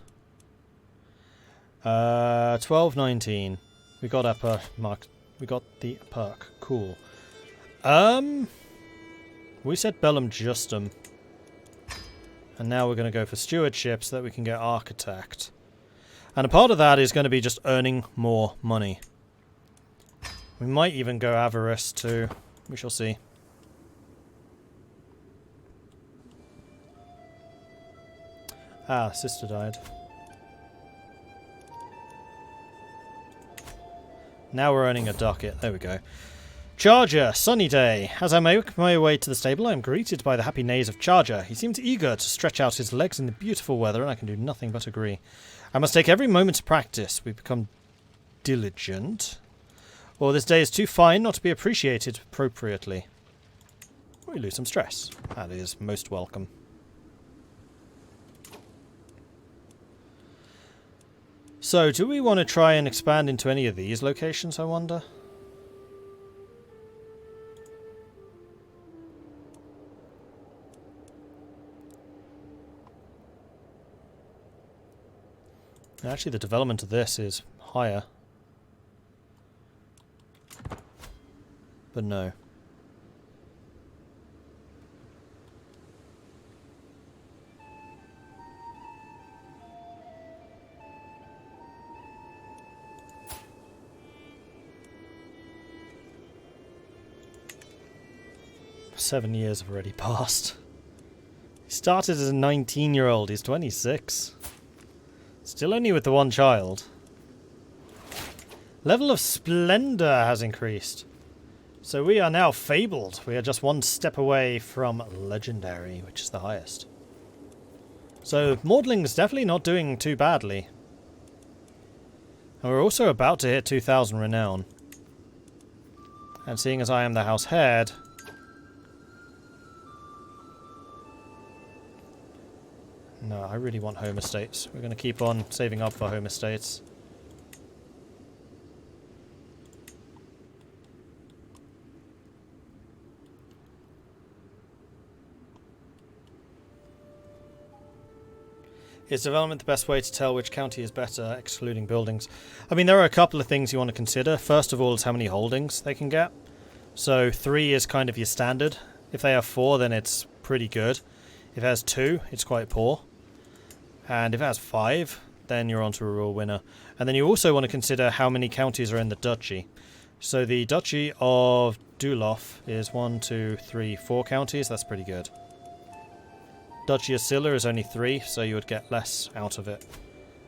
1219. We got our mark. We got the perk. Cool. We said Bellum Justum. And now we're going to go for stewardship so that we can get architect. And a part of that is going to be just earning more money. We might even go avarice too. We shall see. Ah, sister died. Now we're earning a ducat. There we go. Charger, sunny day. As I make my way to the stable, I am greeted by the happy neighs of Charger. He seems eager to stretch out his legs in the beautiful weather, and I can do nothing but agree. I must take every moment to practice. We become diligent. Or this day is too fine not to be appreciated appropriately. We lose some stress. That is most welcome. So, do we want to try and expand into any of these locations, I wonder? Actually, the development of this is higher. But no. "7 years have already passed. He started as a 19-year-old, he's 26. Still only with the one child. Level of Splendor has increased. So we are now fabled. We are just one step away from legendary, which is the highest. So Mordling's definitely not doing too badly. And we're also about to hit 2000 renown. And seeing as I am the house head, no, I really want home estates. We're going to keep on saving up for home estates. Is development the best way to tell which county is better, excluding buildings? I mean, there are a couple of things you want to consider. First of all is how many holdings they can get. So 3 is kind of your standard. If they have 4, then it's pretty good. If it has 2, it's quite poor. And if it has 5, then you're onto a real winner. And then you also want to consider how many counties are in the duchy. So the duchy of Dulof is 1, 2, 3, 4 counties. That's pretty good. Duchy of Silla is only 3, so you would get less out of it.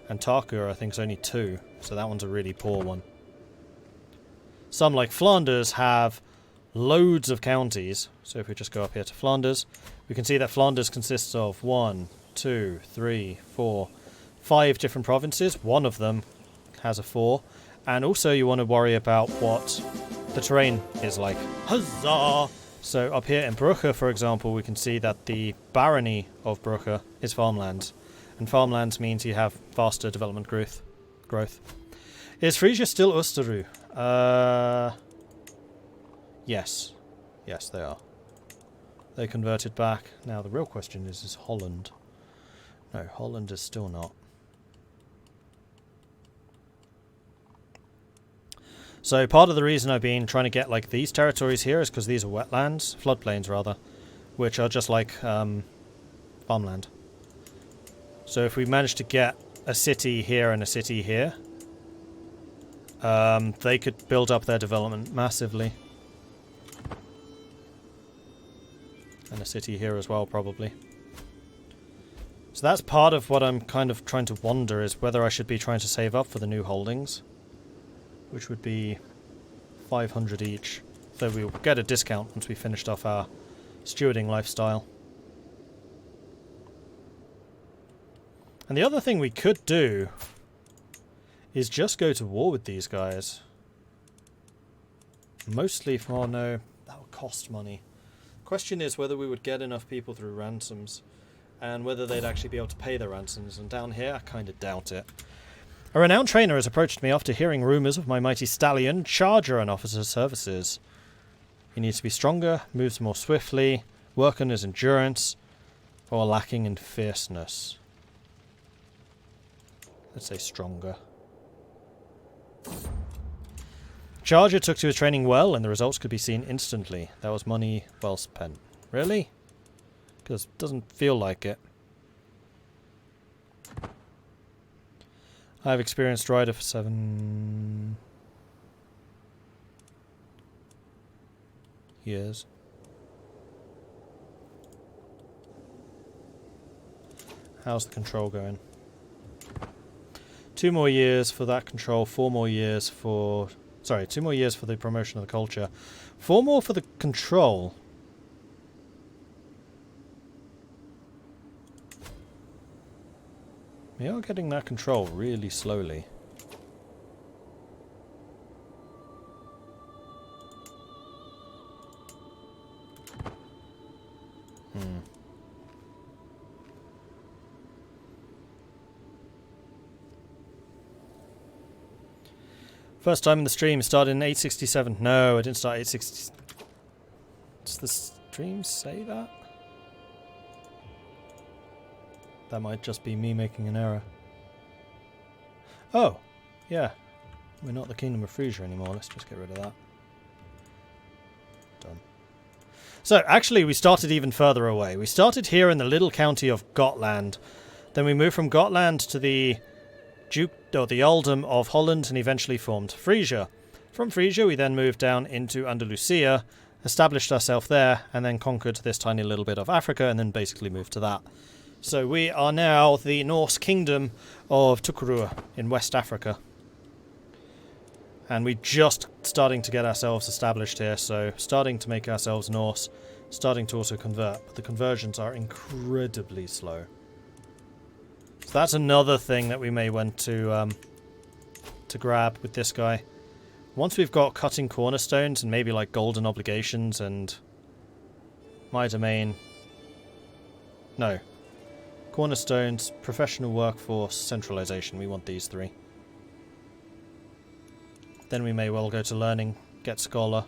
And Tarkur, I think, is only 2, so that one's a really poor one. Some, like Flanders, have loads of counties. So if we just go up here to Flanders, we can see that Flanders consists of 1, 2, 3, 4, 5 different provinces. One of them has a 4. And also you want to worry about what the terrain is like. Huzzah! So up here in Brugge, for example, we can see that the barony of Brugge is farmlands. And farmlands means you have faster development growth. Is Frisia still Österu? Yes. Yes, they are. They converted back. Now the real question is Holland? No, Holland is still not. So part of the reason I've been trying to get like these territories here is because these are wetlands, floodplains rather, which are just like farmland. So if we manage to get a city here and a city here, they could build up their development massively. And a city here as well, probably. So that's part of what I'm kind of trying to wonder, is whether I should be trying to save up for the new holdings, which would be 500 each. So we'll get a discount once we finished off our stewarding lifestyle. And the other thing we could do is just go to war with these guys. Mostly for... oh no, that would cost money. Question is whether we would get enough people through ransoms, and whether they'd actually be able to pay their ransoms. And down here, I kind of doubt it. A renowned trainer has approached me after hearing rumours of my mighty stallion, Charger, and offers his services. He needs to be stronger, moves more swiftly, work on his endurance, or lacking in fierceness. Let's say stronger. Charger took to his training well, and the results could be seen instantly. That was money well spent. Really? Because it doesn't feel like it. I've experienced rider for 7 years. How's the control going? 2 more years for that control, 4 more years for... sorry, 2 more years for the promotion of the culture. 4 more for the control. We are getting that control really slowly. First time in the stream, started in 867. No, I didn't start 860. Does the stream say that? That might just be me making an error. Oh, yeah. We're not the Kingdom of Frisia anymore. Let's just get rid of that. Done. So, actually, we started even further away. We started here in the little county of Gotland. Then we moved from Gotland to the the earldom of Holland, and eventually formed Frisia. From Frisia, we then moved down into Andalusia, established ourselves there, and then conquered this tiny little bit of Africa, and then basically moved to that. So we are now the Norse kingdom of Tukurua in West Africa. And we're just starting to get ourselves established here, so starting to make ourselves Norse, starting to also convert, but the conversions are incredibly slow. So that's another thing that we may want to grab with this guy. Once we've got cutting cornerstones and maybe like golden obligations and my domain. No. Cornerstones, professional workforce, centralization. We want these 3. Then we may well go to learning, get scholar.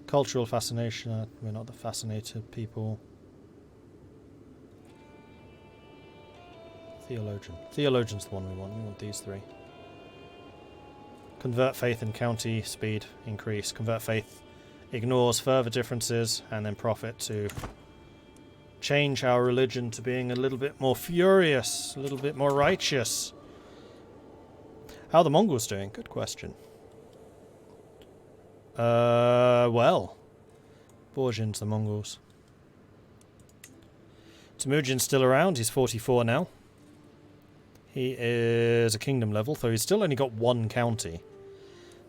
Cultural fascination. We're not the fascinated people. Theologian. Theologian's the one we want. We want these 3. Convert faith and county speed increase. Convert faith ignores further differences, and then profit to change our religion to being a little bit more furious, a little bit more righteous. How are the Mongols doing? Good question. Well. Borjin's the Mongols. Temujin's still around. He's 44 now. He is a kingdom level, though he's still only got 1 county.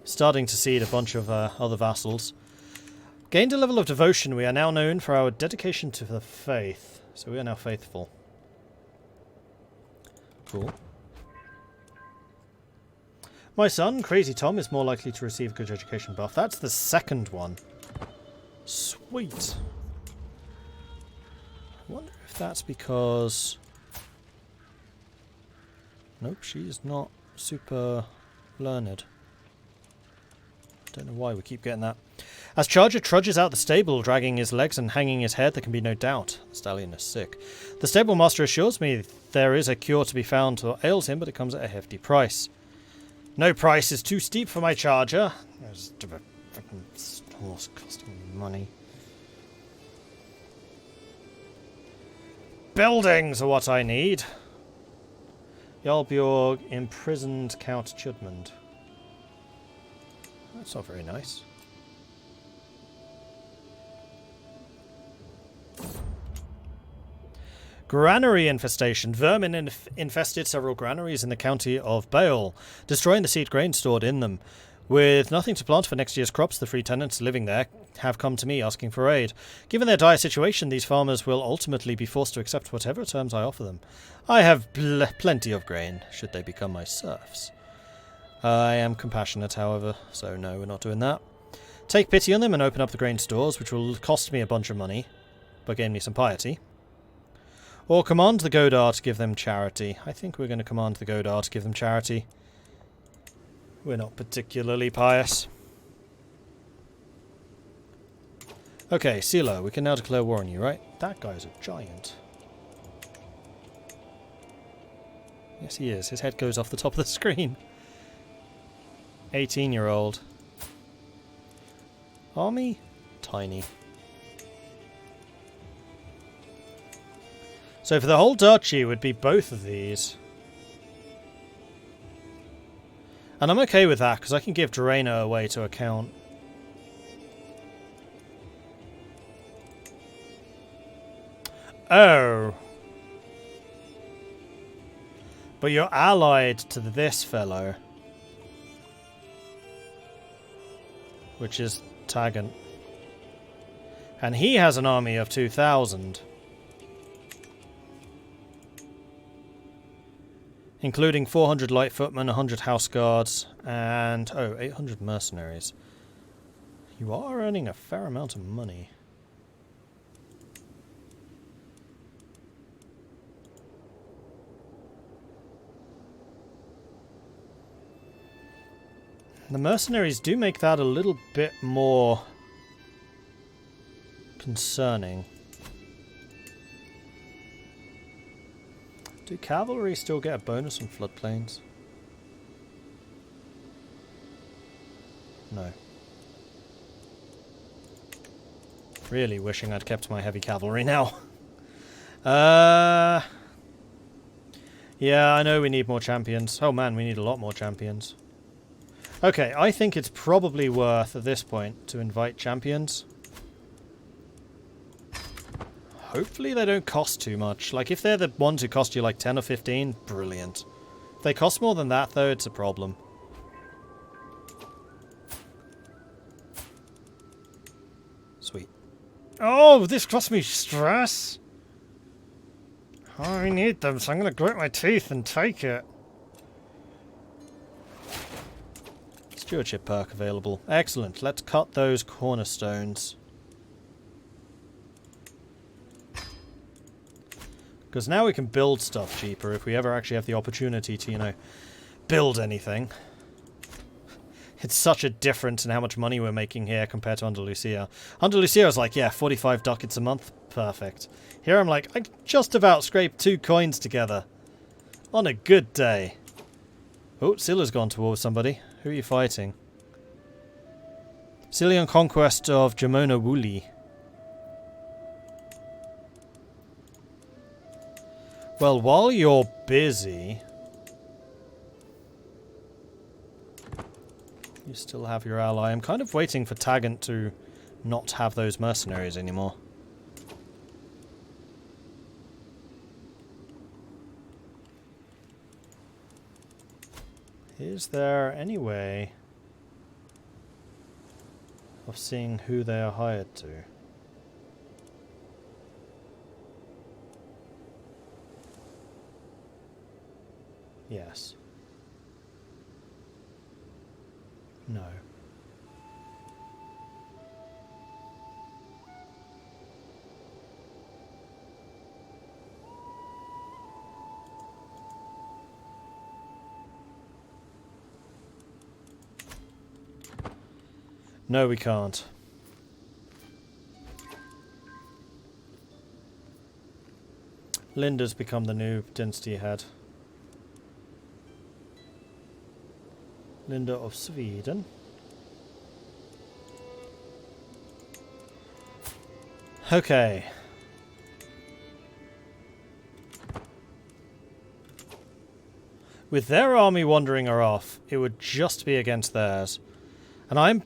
Starting to seed a bunch of other vassals. Gained a level of devotion. We are now known for our dedication to the faith. So we are now faithful. Cool. My son, Crazy Tom, is more likely to receive a good education buff. That's the 2nd one. Sweet. I wonder if that's because... Nope, she's not super learned. Don't know why we keep getting that. As Charger trudges out the stable, dragging his legs and hanging his head, there can be no doubt the stallion is sick. The stable master assures me there is a cure to be found for what ails him, but it comes at a hefty price. No price is too steep for my Charger. There's a freaking horse costing me money. Buildings are what I need. Jarlbjorg imprisoned Count Chudmund. That's not very nice. Granary infestation. Vermin infested several granaries in the county of Beowulf, destroying the seed grain stored in them. With nothing to plant for next year's crops, the free tenants living there have come to me asking for aid. Given their dire situation, these farmers will ultimately be forced to accept whatever terms I offer them. I have plenty of grain, should they become my serfs. I am compassionate, however, so no, we're not doing that. Take pity on them and open up the grain stores, which will cost me a bunch of money, but gain me some piety. Or command the Godar to give them charity. I think we're going to command the Godar to give them charity. We're not particularly pious. Okay, Silo, we can now declare war on you, right? That guy's a giant. Yes, he is. His head goes off the top of the screen. 18-year-old. Army? Tiny. So for the whole duchy, it would be both of these. And I'm okay with that, because I can give Drano away to a count. Oh. But you're allied to this fellow. Which is Tagant. And he has an army of 2,000. Including 400 light footmen, 100 house guards, and 800 mercenaries. You are earning a fair amount of money. The mercenaries do make that a little bit more concerning. Do cavalry still get a bonus on floodplains? No. Really wishing I'd kept my heavy cavalry now. Yeah, I know we need more champions. Oh man, we need a lot more champions. Okay, I think it's probably worth, at this point, to invite champions. Hopefully they don't cost too much. Like, if they're the ones who cost you like 10 or 15, brilliant. If they cost more than that, though, it's a problem. Sweet. Oh, this cost me stress! Oh, I need them, so I'm gonna grit my teeth and take it. Stewardship perk available. Excellent. Let's cut those cornerstones. Because now we can build stuff cheaper if we ever actually have the opportunity to, you know, build anything. It's such a difference in how much money we're making here compared to Andalusia. Andalusia is like, yeah, 45 ducats a month. Perfect. Here I'm like, I just about scraped 2 coins together. On a good day. Oh, Silla's gone towards somebody. Who are you fighting? Silian conquest of Jamona Woolley. Well, while you're busy, you still have your ally. I'm kind of waiting for Tagant to not have those mercenaries anymore. Is there any way of seeing who they are hired to? Yes. No. No, we can't. Linda's become the new dynasty head. Linda of Sweden. Okay. With their army wandering her off, it would just be against theirs. And I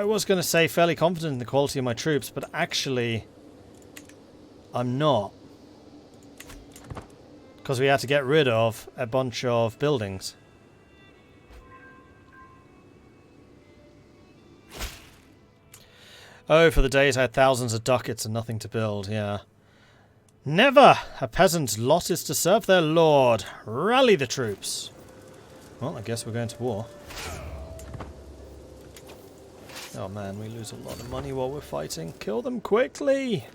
was going to say fairly confident in the quality of my troops, but actually I'm not. Because we had to get rid of a bunch of buildings. Oh, for the days I had thousands of ducats and nothing to build, yeah. Never! A peasant's lot is to serve their lord. Rally the troops. Well, I guess we're going to war. Oh man, we lose a lot of money while we're fighting. Kill them quickly!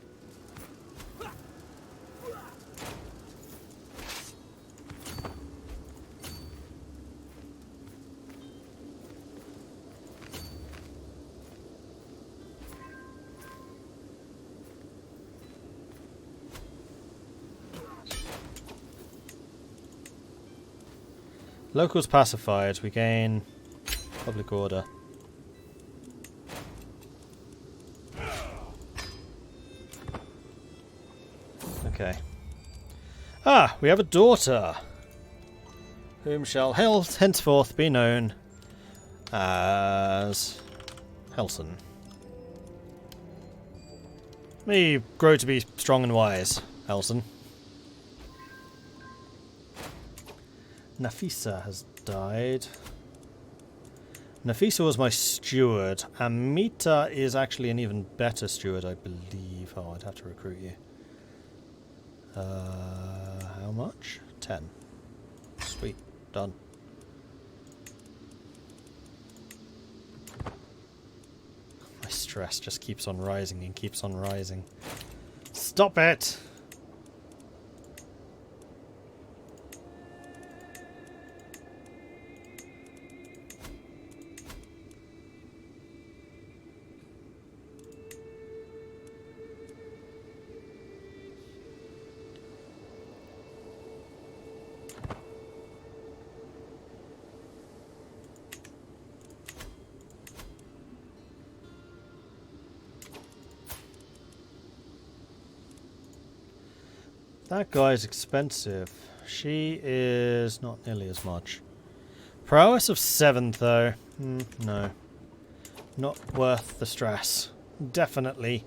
Locals pacified. We gain public order. Okay. Ah, we have a daughter, whom shall henceforth be known as Helson. May you grow to be strong and wise, Helson. Nafisa has died. Nafisa was my steward. Amita is actually an even better steward, I believe. Oh, I'd have to recruit you. How much? 10. Sweet. Done. My stress just keeps on rising and keeps on rising. Stop it! That guy's expensive. She is not nearly as much. Prowess of 7, though. No. Not worth the stress. Definitely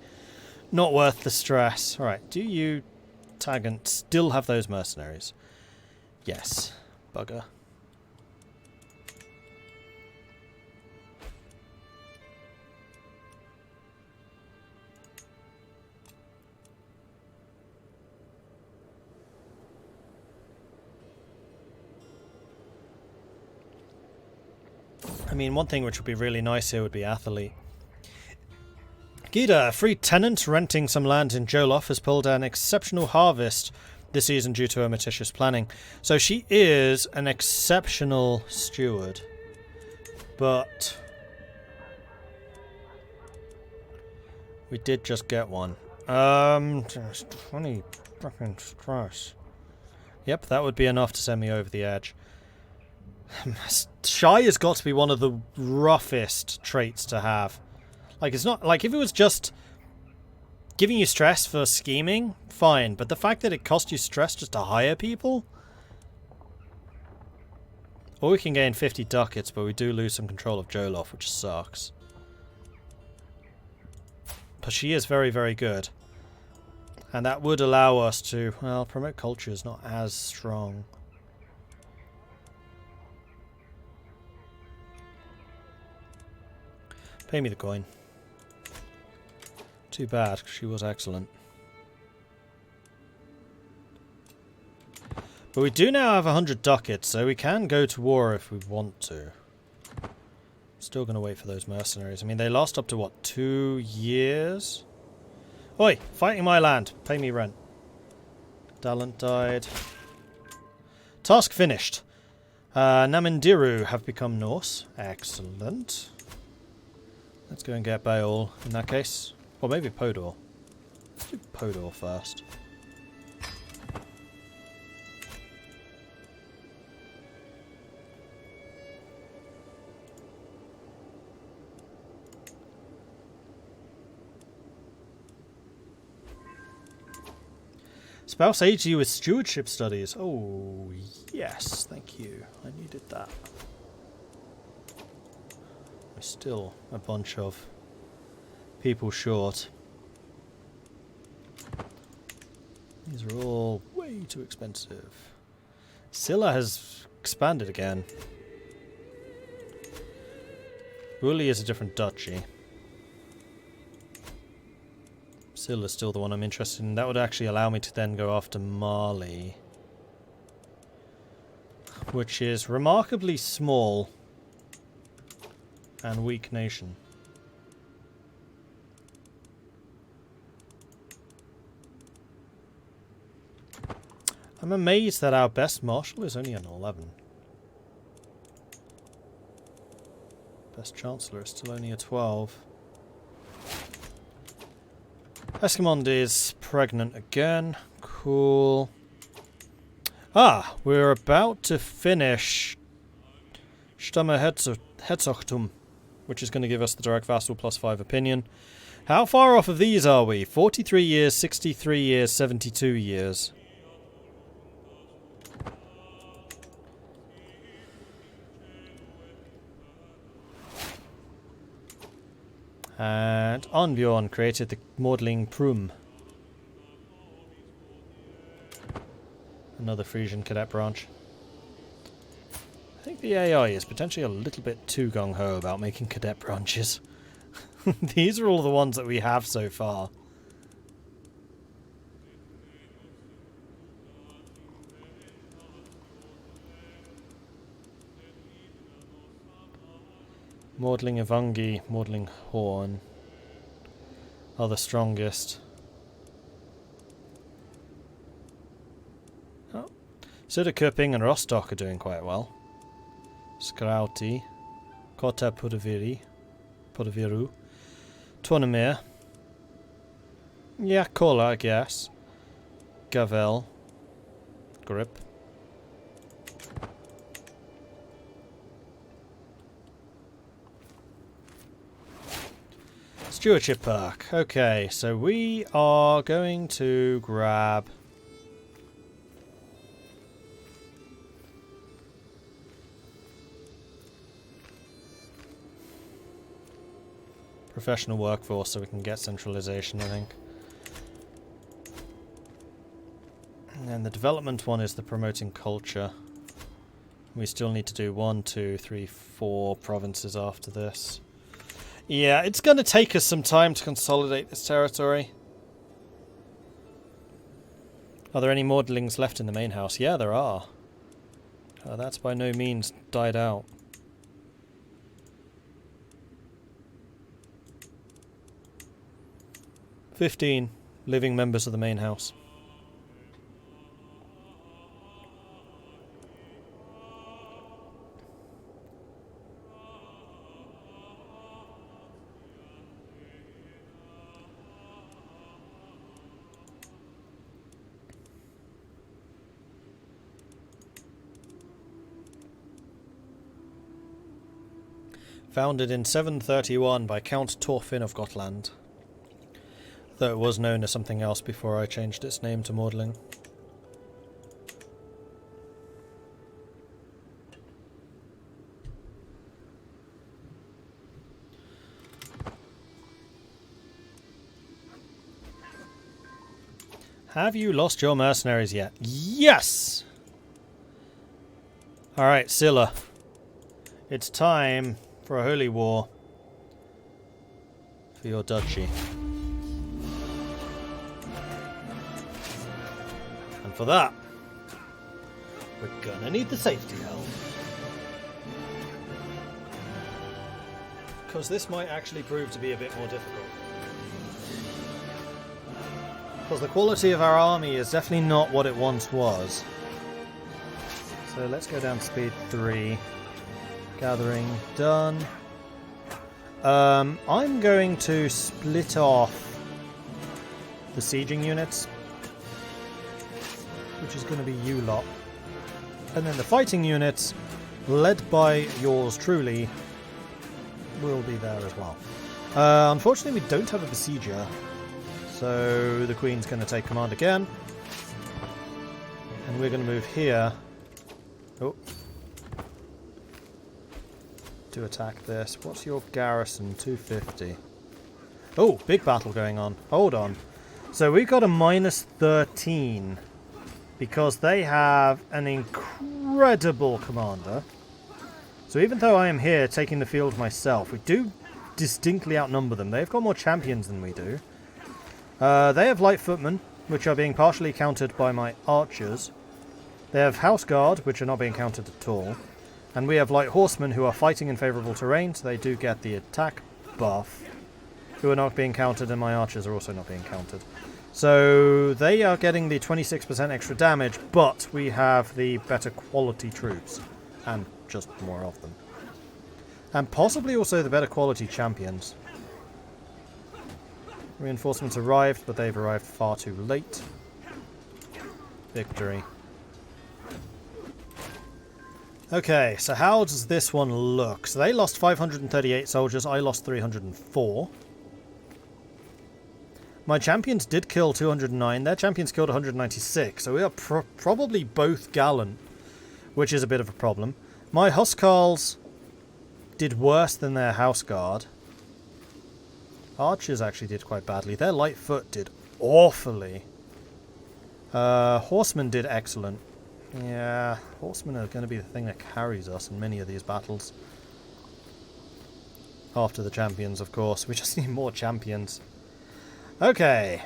not worth the stress. Alright, do you, Tagant, still have those mercenaries? Yes. Bugger. I mean, one thing which would be really nice here would be Atherley. Gida, a free tenant renting some land in Jolof, has pulled an exceptional harvest this season due to her meticulous planning. So she is an exceptional steward. But we did just get one. Just 20 fucking stress. Yep, that would be enough to send me over the edge. Shy has got to be one of the roughest traits to have. Like, it's not like if it was just giving you stress for scheming, fine, but the fact that it cost you stress just to hire people. Or we can gain 50 ducats, but we do lose some control of Jolof, which sucks. But she is very, very good. And that would allow us to, well, promote culture is not as strong. Pay me the coin. Too bad, 'cause she was excellent. But we do now have 100 ducats, so we can go to war if we want to. Still going to wait for those mercenaries. I mean, they last up to, what, 2 years? Oi! Fighting my land. Pay me rent. Dallant died. Task finished. Namandiru have become Norse. Excellent. Let's go and get Beowulf in that case. Or maybe Podor. Let's do Podor first. Spouse aids you with stewardship studies. Oh, yes, thank you. I needed that. We're still a bunch of people short. These are all way too expensive. Scylla has expanded again. Uli is a different duchy. Scylla's still the one I'm interested in. That would actually allow me to then go after Mali, which is remarkably small and weak nation. I'm amazed that our best marshal is only an 11. Best chancellor is still only a 12. Escamond is pregnant again. Cool. Ah, we're about to finish Stamme Herzogtum, which is going to give us the direct vassal +5 opinion. How far off of these are we? 43 years, 63 years, 72 years. And Arnbjorn created the Mordling Prum. Another Frisian cadet branch. I think the AI is potentially a little bit too gung-ho about making cadet branches. These are all the ones that we have so far. Mordling Ivangi, Mordling Horn are the strongest. Oh. Söderköping and Rostock are doing quite well. Skrauti, Kota Pudaviru, Tornemir, Kola, I guess, Gavel, Grip. Stewardship perk. Okay, so we are going to grab professional workforce so we can get centralization, I think. And then the development one is the promoting culture. We still need to do 1, 2, 3, 4 provinces after this. Yeah, it's going to take us some time to consolidate this territory. Are there any Mordlings left in the main house? Yeah, there are. That's by no means died out. "15 living members of the main house. Founded in 731 by Count Thorfinn of Gotland. Though it was known as something else before I changed its name to Mordling. Have you lost your mercenaries yet? Yes! Alright, Scylla. It's time for a holy war for your duchy. And for that, we're gonna need the safety helm. Because this might actually prove to be a bit more difficult. Because the quality of our army is definitely not what it once was. So let's go down to speed 3. Gathering done. I'm going to split off the sieging units, which is going to be you lot. And then the fighting units, led by yours truly, will be there as well. Unfortunately, we don't have a besieger, so the Queen's going to take command again. And we're going to move here. Oh. To attack this. What's your garrison? 250. Oh, big battle going on. Hold on. So we've got a -13 because they have an incredible commander. So even though I am here taking the field myself, we do distinctly outnumber them. They've got more champions than we do. They have light footmen, which are being partially countered by my archers. They have house guard, which are not being countered at all. And we have light horsemen who are fighting in favourable terrain, so they do get the attack buff, who are not being countered, and my archers are also not being countered. So they are getting the 26% extra damage, but we have the better quality troops, and just more of them. And possibly also the better quality champions. Reinforcements arrived, but they've arrived far too late. Victory. Okay, so how does this one look? So they lost 538 soldiers, I lost 304. My champions did kill 209, their champions killed 196, so we are probably both gallant, which is a bit of a problem. My Huskarls did worse than their house guard. Archers actually did quite badly. Their light foot did awfully. Horsemen did excellent. Yeah, horsemen are going to be the thing that carries us in many of these battles. After the champions, of course. We just need more champions. Okay.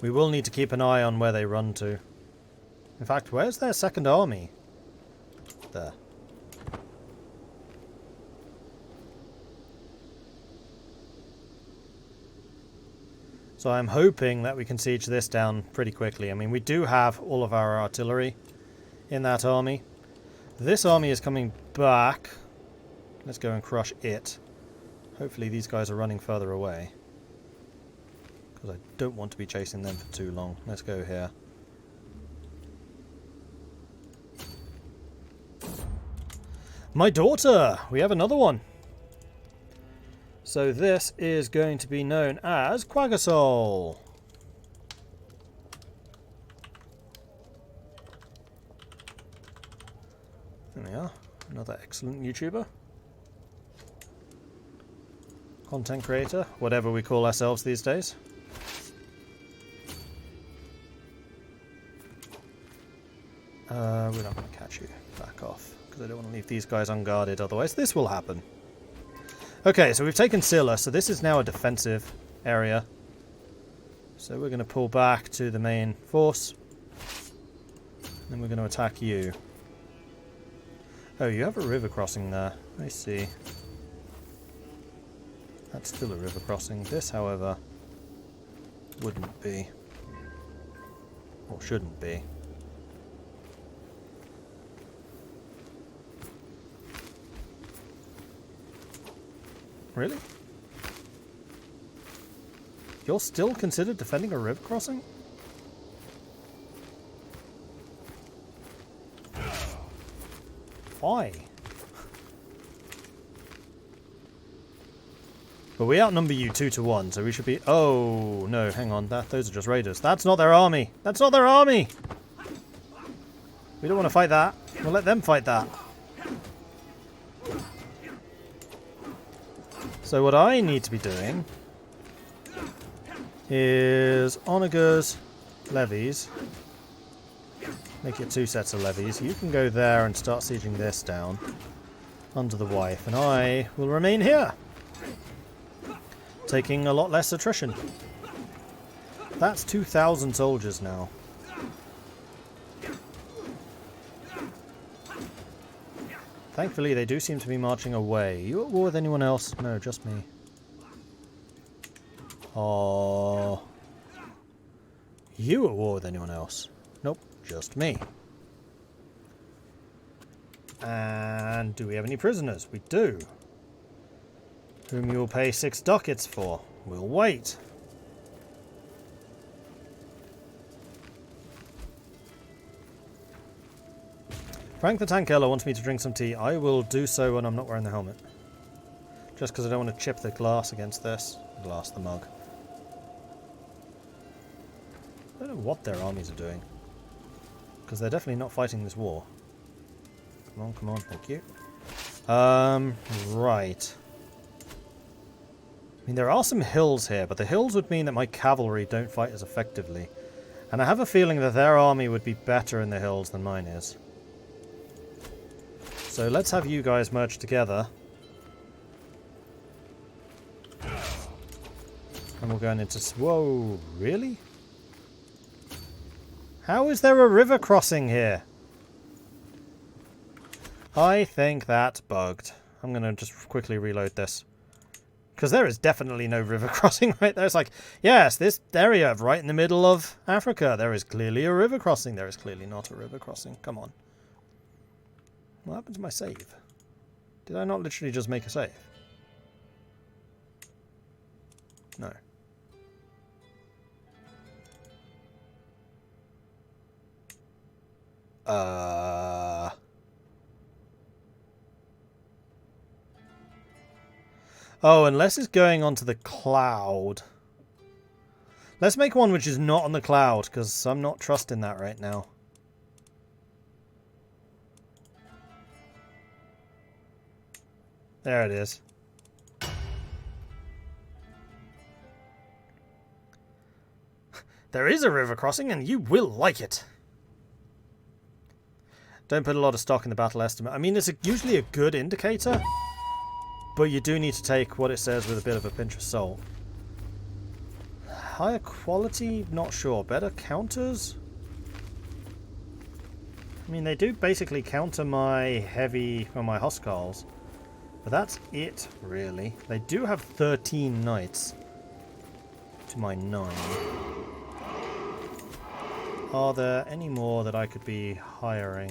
We will need to keep an eye on where they run to. In fact, where's their second army? There. So I'm hoping that we can siege this down pretty quickly. I mean, we do have all of our artillery in that army. This army is coming back. Let's go and crush it. Hopefully these guys are running further away, because I don't want to be chasing them for too long. Let's go here. My daughter! We have another one. So this is going to be known as Quagasol. There we are. Another excellent YouTuber. Content creator, whatever we call ourselves these days. We're not going to catch you. Back off. Because I don't want to leave these guys unguarded, otherwise this will happen. Okay, so we've taken Silla, so this is now a defensive area. So we're going to pull back to the main force. Then we're going to attack you. Oh, you have a river crossing there. I see. That's still a river crossing. This, however, wouldn't be. Or shouldn't be. Really? You're still considered defending a river crossing? Why? But we outnumber you 2-1, so we should be... Oh, no, hang on. Those are just raiders. That's not their army! That's not their army! We don't want to fight that. We'll let them fight that. So what I need to be doing is Onagur's levies. Make it 2 sets of levies. You can go there and start sieging this down under the wife, and I will remain here, taking a lot less attrition. That's 2,000 soldiers now. Thankfully, they do seem to be marching away. You at war with anyone else? No, just me. Oh. You at war with anyone else? Nope, just me. And do we have any prisoners? We do. Whom you will pay 6 ducats for. We'll wait. Frank the Tankeller wants me to drink some tea. I will do so when I'm not wearing the helmet. Just because I don't want to chip the glass against this. The mug. I don't know what their armies are doing. Because they're definitely not fighting this war. Come on, thank you. Right. I mean, there are some hills here, but the hills would mean that my cavalry don't fight as effectively. And I have a feeling that their army would be better in the hills than mine is. So let's have you guys merge together. And we're going into... Whoa, really? How is there a river crossing here? I think that's bugged. I'm going to just quickly reload this. Because there is definitely no river crossing right there. It's like, yes, this area right in the middle of Africa, there is clearly a river crossing. There is clearly not a river crossing. Come on. What happened to my save? Did I not literally just make a save? No. Oh, unless it's going onto the cloud. Let's make one which is not on the cloud, because I'm not trusting that right now. There it is. There is a river crossing, and you will like it. Don't put a lot of stock in the battle estimate. I mean, it's usually a good indicator, but you do need to take what it says with a bit of a pinch of salt. Higher quality? Not sure. Better counters? I mean, they do basically counter my heavy, or my Huskarls. But that's it, really. They do have 13 knights to my 9. Are there any more that I could be hiring?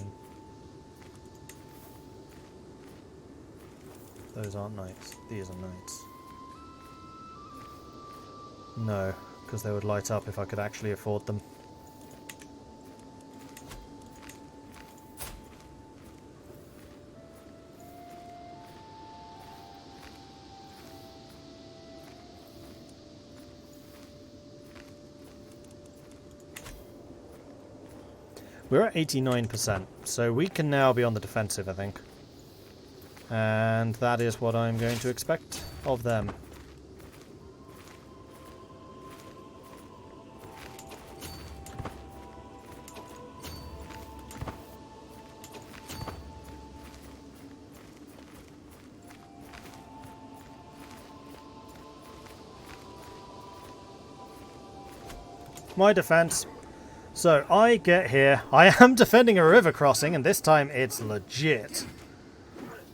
Those aren't knights. These are knights. No, because they would light up if I could actually afford them. We're at 89%, so we can now be on the defensive, I think. And that is what I'm going to expect of them. My defense. So I get here. I am defending a river crossing, and this time it's legit.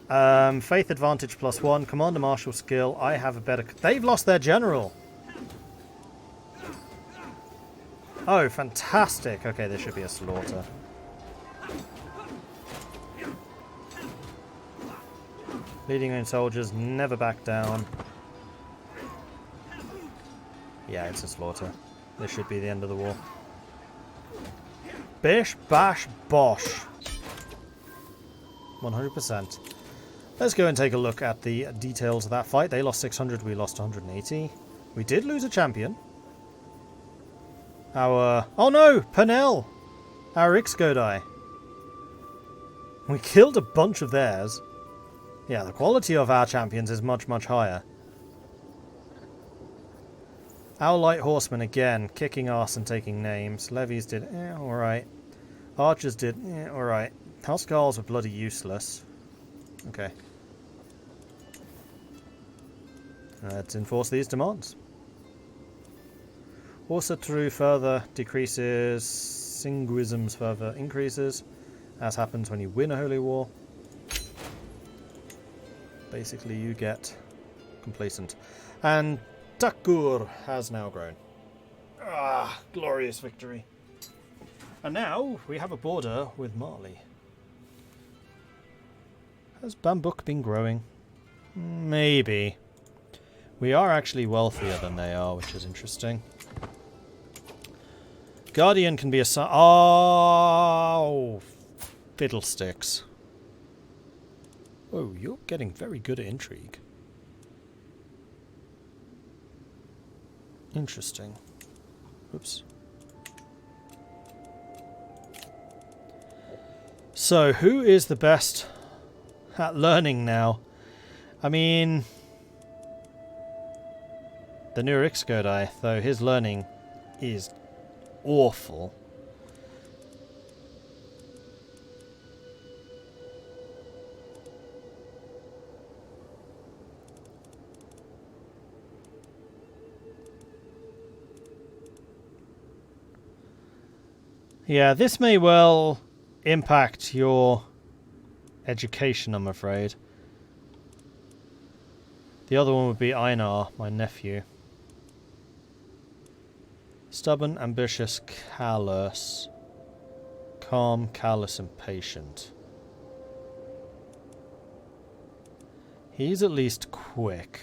Faith advantage +1. Commander martial skill. I have a better... They've lost their general. Oh, fantastic. Okay, there should be a slaughter. Leading own soldiers. Never back down. Yeah, it's a slaughter. This should be the end of the war. Bish, bash, bosh. 100%. Let's go and take a look at the details of that fight. They lost 600, we lost 180. We did lose a champion. Our... Oh no! Pernell! Our Ixgodai. We killed a bunch of theirs. Yeah, the quality of our champions is much, much higher. Our light horsemen again, kicking ass and taking names. Levies did alright. Archers did alright. Housecarls were bloody useless. Okay. Let's enforce these demands. Horsatru further decreases, Singuisms further increases, as happens when you win a holy war. Basically you get complacent. And Takur has now grown. Ah, glorious victory. And now we have a border with Mali. Has Bambuk been growing? Maybe. We are actually wealthier than they are, which is interesting. Guardian can be a son. Oh, fiddlesticks. Whoa, you're getting very good at intrigue. Interesting. Oops. So, who is the best at learning now? I mean, the new Ixgodai, though his learning is awful. Yeah, this may well impact your education, I'm afraid. The other one would be Einar, my nephew. Stubborn, ambitious, callous. Calm, callous, and patient. He's at least quick.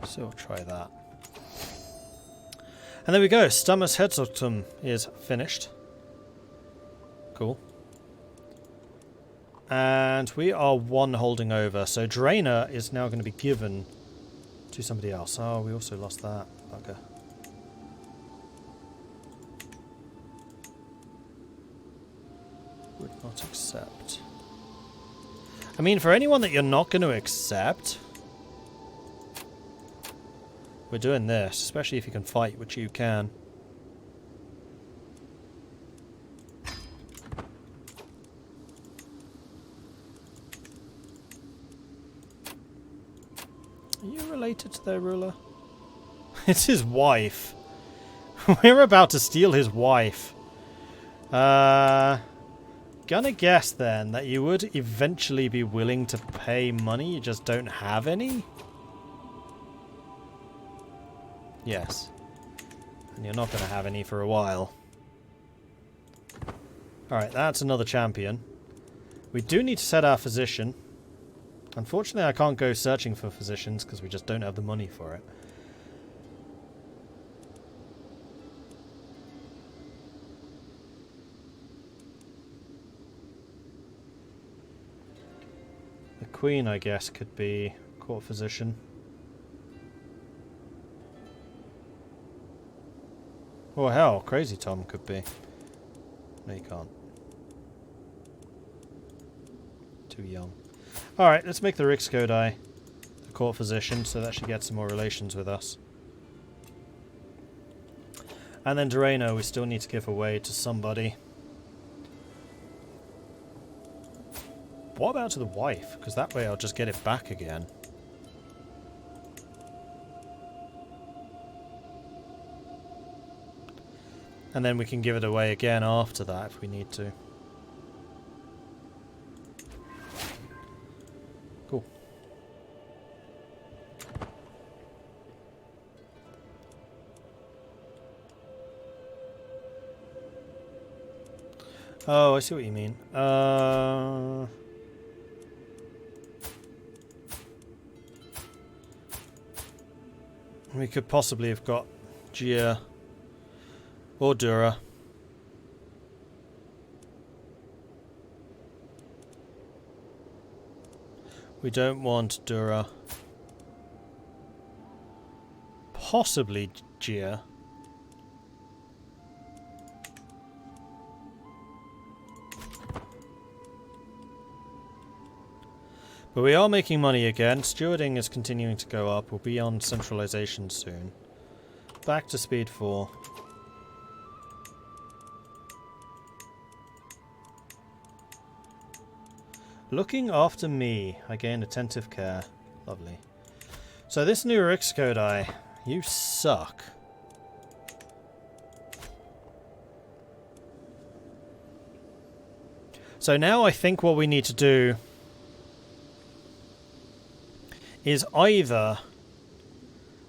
So we'll try that. And there we go. Stammes Herzogtum is finished. Cool. And we are one holding over. So Draenor is now going to be given to somebody else. Oh, we also lost that. Bugger. Would not accept. I mean, for anyone that you're not going to accept, we're doing this, especially if you can fight, which you can. Are you related to their ruler? It's his wife. We're about to steal his wife. Gonna guess then that you would eventually be willing to pay money, you just don't have any? Yes. And you're not going to have any for a while. Alright, that's another champion. We do need to set our physician. Unfortunately, I can't go searching for physicians because we just don't have the money for it. The Queen, I guess, could be court physician. Oh hell, Crazy Tom could be. No, you can't. Too young. Alright, let's make the Ixgodai the court physician so that she gets some more relations with us. And then Draenor we still need to give away to somebody. What about to the wife? Because that way I'll just get it back again. And then we can give it away again after that if we need to. Cool. Oh, I see what you mean. We could possibly have got Gia or Dura. We don't want Dura. Possibly Gia. But we are making money again. Stewarding is continuing to go up. We'll be on centralization soon. Back to speed 4. Looking after me. I gain attentive care. Lovely. So this new Ixgodai, you suck. So now I think what we need to do is either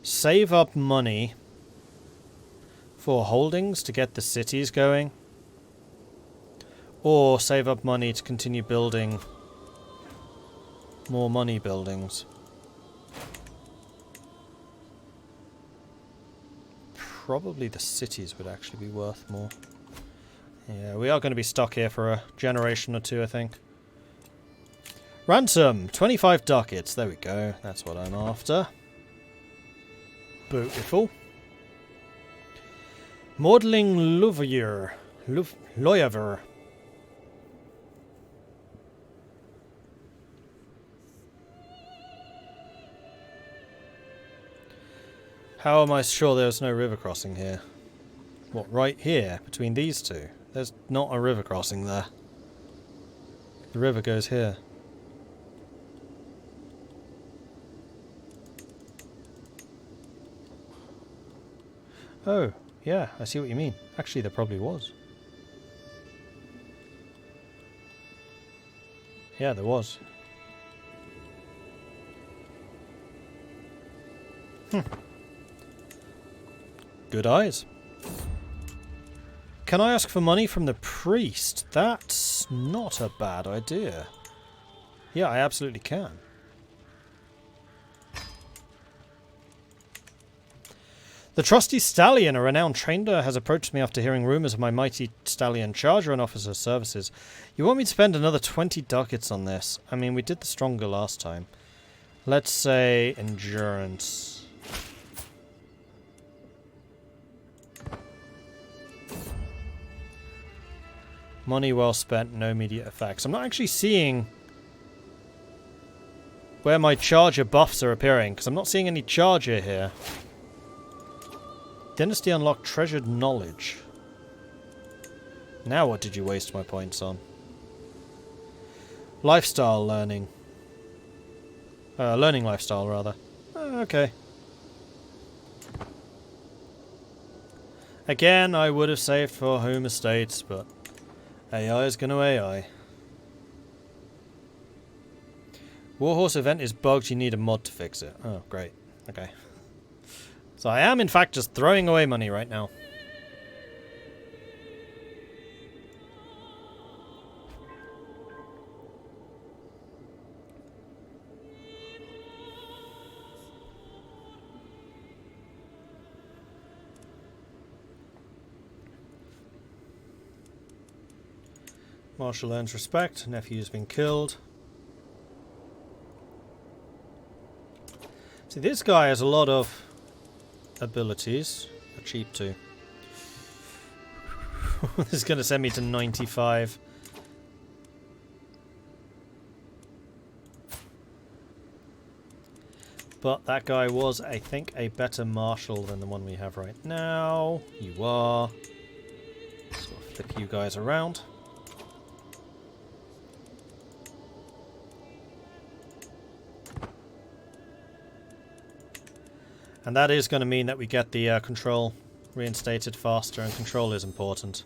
save up money for holdings to get the cities going, or save up money to continue building more money buildings. Probably the cities would actually be worth more. Yeah, we are going to be stuck here for a generation or two, I think. Ransom! 25 ducats. There we go. That's what I'm after. Beautiful. Mordling Loyaver. How am I sure there's no river crossing here? What, right here, between these two? There's not a river crossing there. The river goes here. Oh, yeah, I see what you mean. Actually, there probably was. Yeah, there was. Good eyes. Can I ask for money from the priest? That's not a bad idea. Yeah, I absolutely can. The trusty stallion, a renowned trainer, has approached me after hearing rumours of my mighty stallion charger and offers her services. You want me to spend another 20 ducats on this? I mean, we did the stronger last time. Let's say endurance. Money well spent, no immediate effects. I'm not actually seeing where my charger buffs are appearing, because I'm not seeing any charger here. Dynasty unlocked treasured knowledge. Now what did you waste my points on? Lifestyle learning. Learning lifestyle, rather. Okay. Again, I would have saved for home estates, but AI is gonna AI. Warhorse event is bugged, you need a mod to fix it. Oh, great. Okay. So I am, in fact, just throwing away money right now. Marshal earns respect. Nephew's been killed. See, this guy has a lot of abilities. Are cheap too. This is going to send me to 95. But that guy was, I think, a better marshal than the one we have right now. You are. So I'll flip you guys around. And that is going to mean that we get the control reinstated faster, and control is important.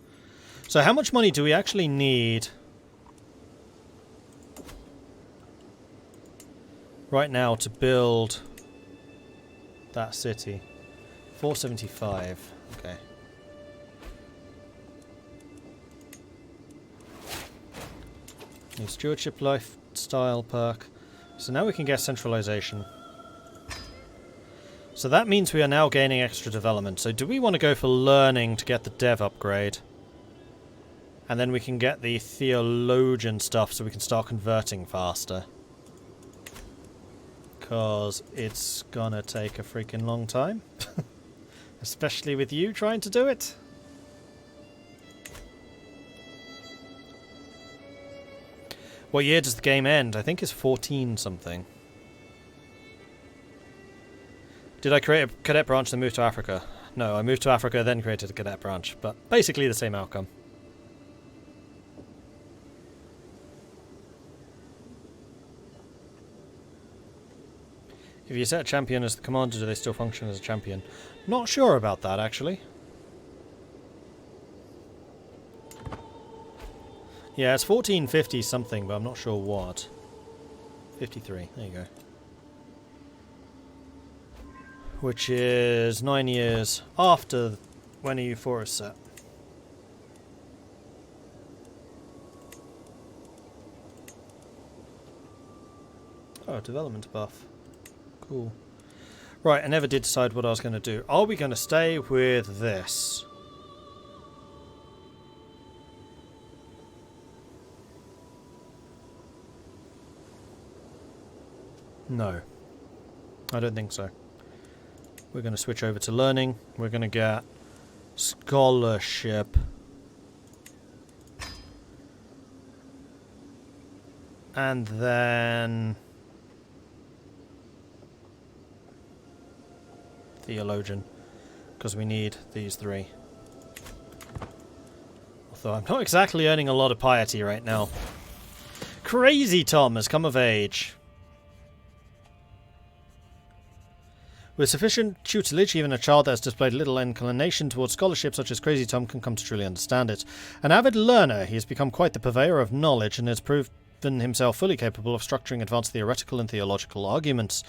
So how much money do we actually need right now to build that city? 475. Okay. New stewardship lifestyle perk. So now we can get centralization. So that means we are now gaining extra development. So do we want to go for learning to get the dev upgrade? And then we can get the theologian stuff so we can start converting faster. Because it's gonna take a freaking long time. Especially with you trying to do it. What year does the game end? I think it's 14 something. Did I create a cadet branch and move to Africa? No, I moved to Africa, then created a cadet branch. But basically the same outcome. If you set a champion as the commander, do they still function as a champion? Not sure about that, actually. Yeah, it's 1450 something, but I'm not sure what. 53, there you go. Which is 9 years after when EU4 is set. Oh, development buff. Cool. Right, I never did decide what I was going to do. Are we going to stay with this? No. I don't think so. We're going to switch over to learning. We're going to get scholarship. And then theologian, because we need these three. Although I'm not exactly earning a lot of piety right now. Crazy Tom has come of age. With sufficient tutelage, even a child that has displayed little inclination towards scholarship such as Crazy Tom can come to truly understand it. An avid learner, he has become quite the purveyor of knowledge and has proven himself fully capable of structuring advanced theoretical and theological arguments.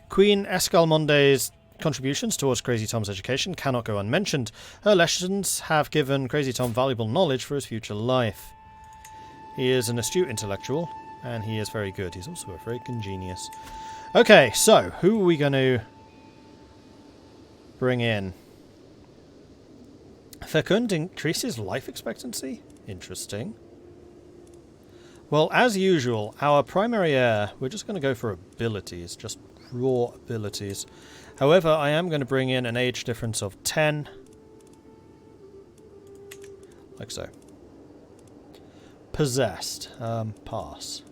Queen Escalmonde's contributions towards Crazy Tom's education cannot go unmentioned. Her lessons have given Crazy Tom valuable knowledge for his future life. He is an astute intellectual, and he is very good. He's also a freaking genius. Okay, so, who are we going to bring in? Fecund increases life expectancy? Interesting. Well, as usual, our primary heir, we're just going to go for abilities, just raw abilities. However, I am going to bring in an age difference of 10. Like so. Possessed. Pass.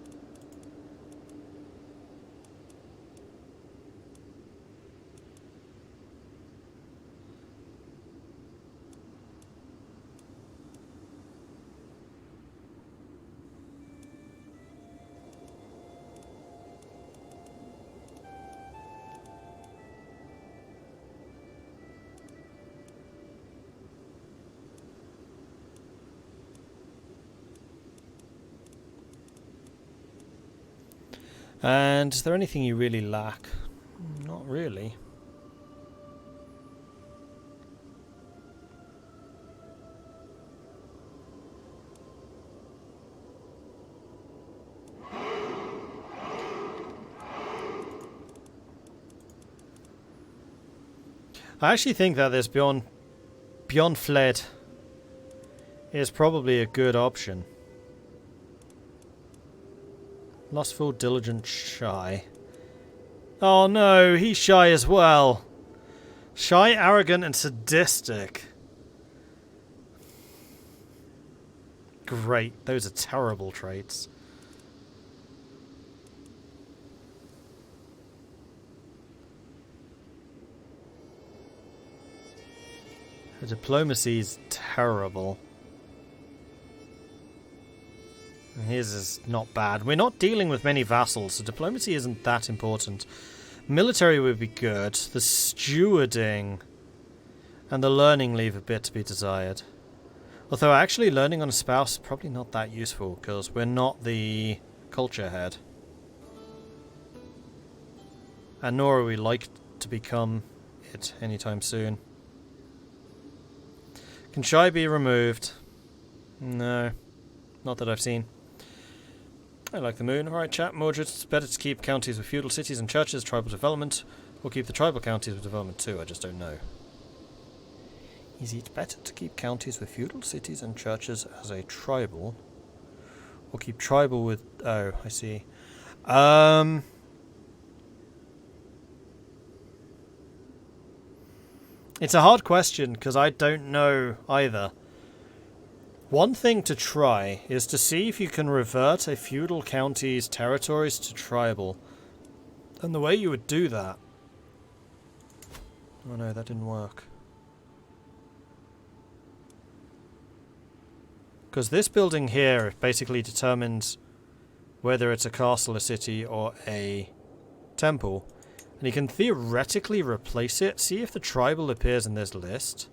And is there anything you really lack? Not really. I actually think that this Beyond Fled is probably a good option. Lustful, diligent, shy. Oh no, he's shy as well. Shy, arrogant, and sadistic. Great, those are terrible traits. Her diplomacy is terrible. His is not bad. We're not dealing with many vassals, so diplomacy isn't that important. Military would be good. The stewarding and the learning leave a bit to be desired. Although actually learning on a spouse is probably not that useful, because we're not the culture head. And nor are we like to become it anytime soon. Can shy be removed? No. Not that I've seen. I like the moon. Alright chat, Mordred, it's better to keep counties with feudal cities and churches, tribal development, or keep the tribal counties with development too, I just don't know. Is it better to keep counties with feudal cities and churches as a tribal, or keep tribal with... oh, I see. It's a hard question, because I don't know either. One thing to try is to see if you can revert a feudal county's territories to tribal. And the way you would do that... oh no, that didn't work. Because this building here basically determines whether it's a castle, a city, or a temple. And you can theoretically replace it. See if the tribal appears in this list.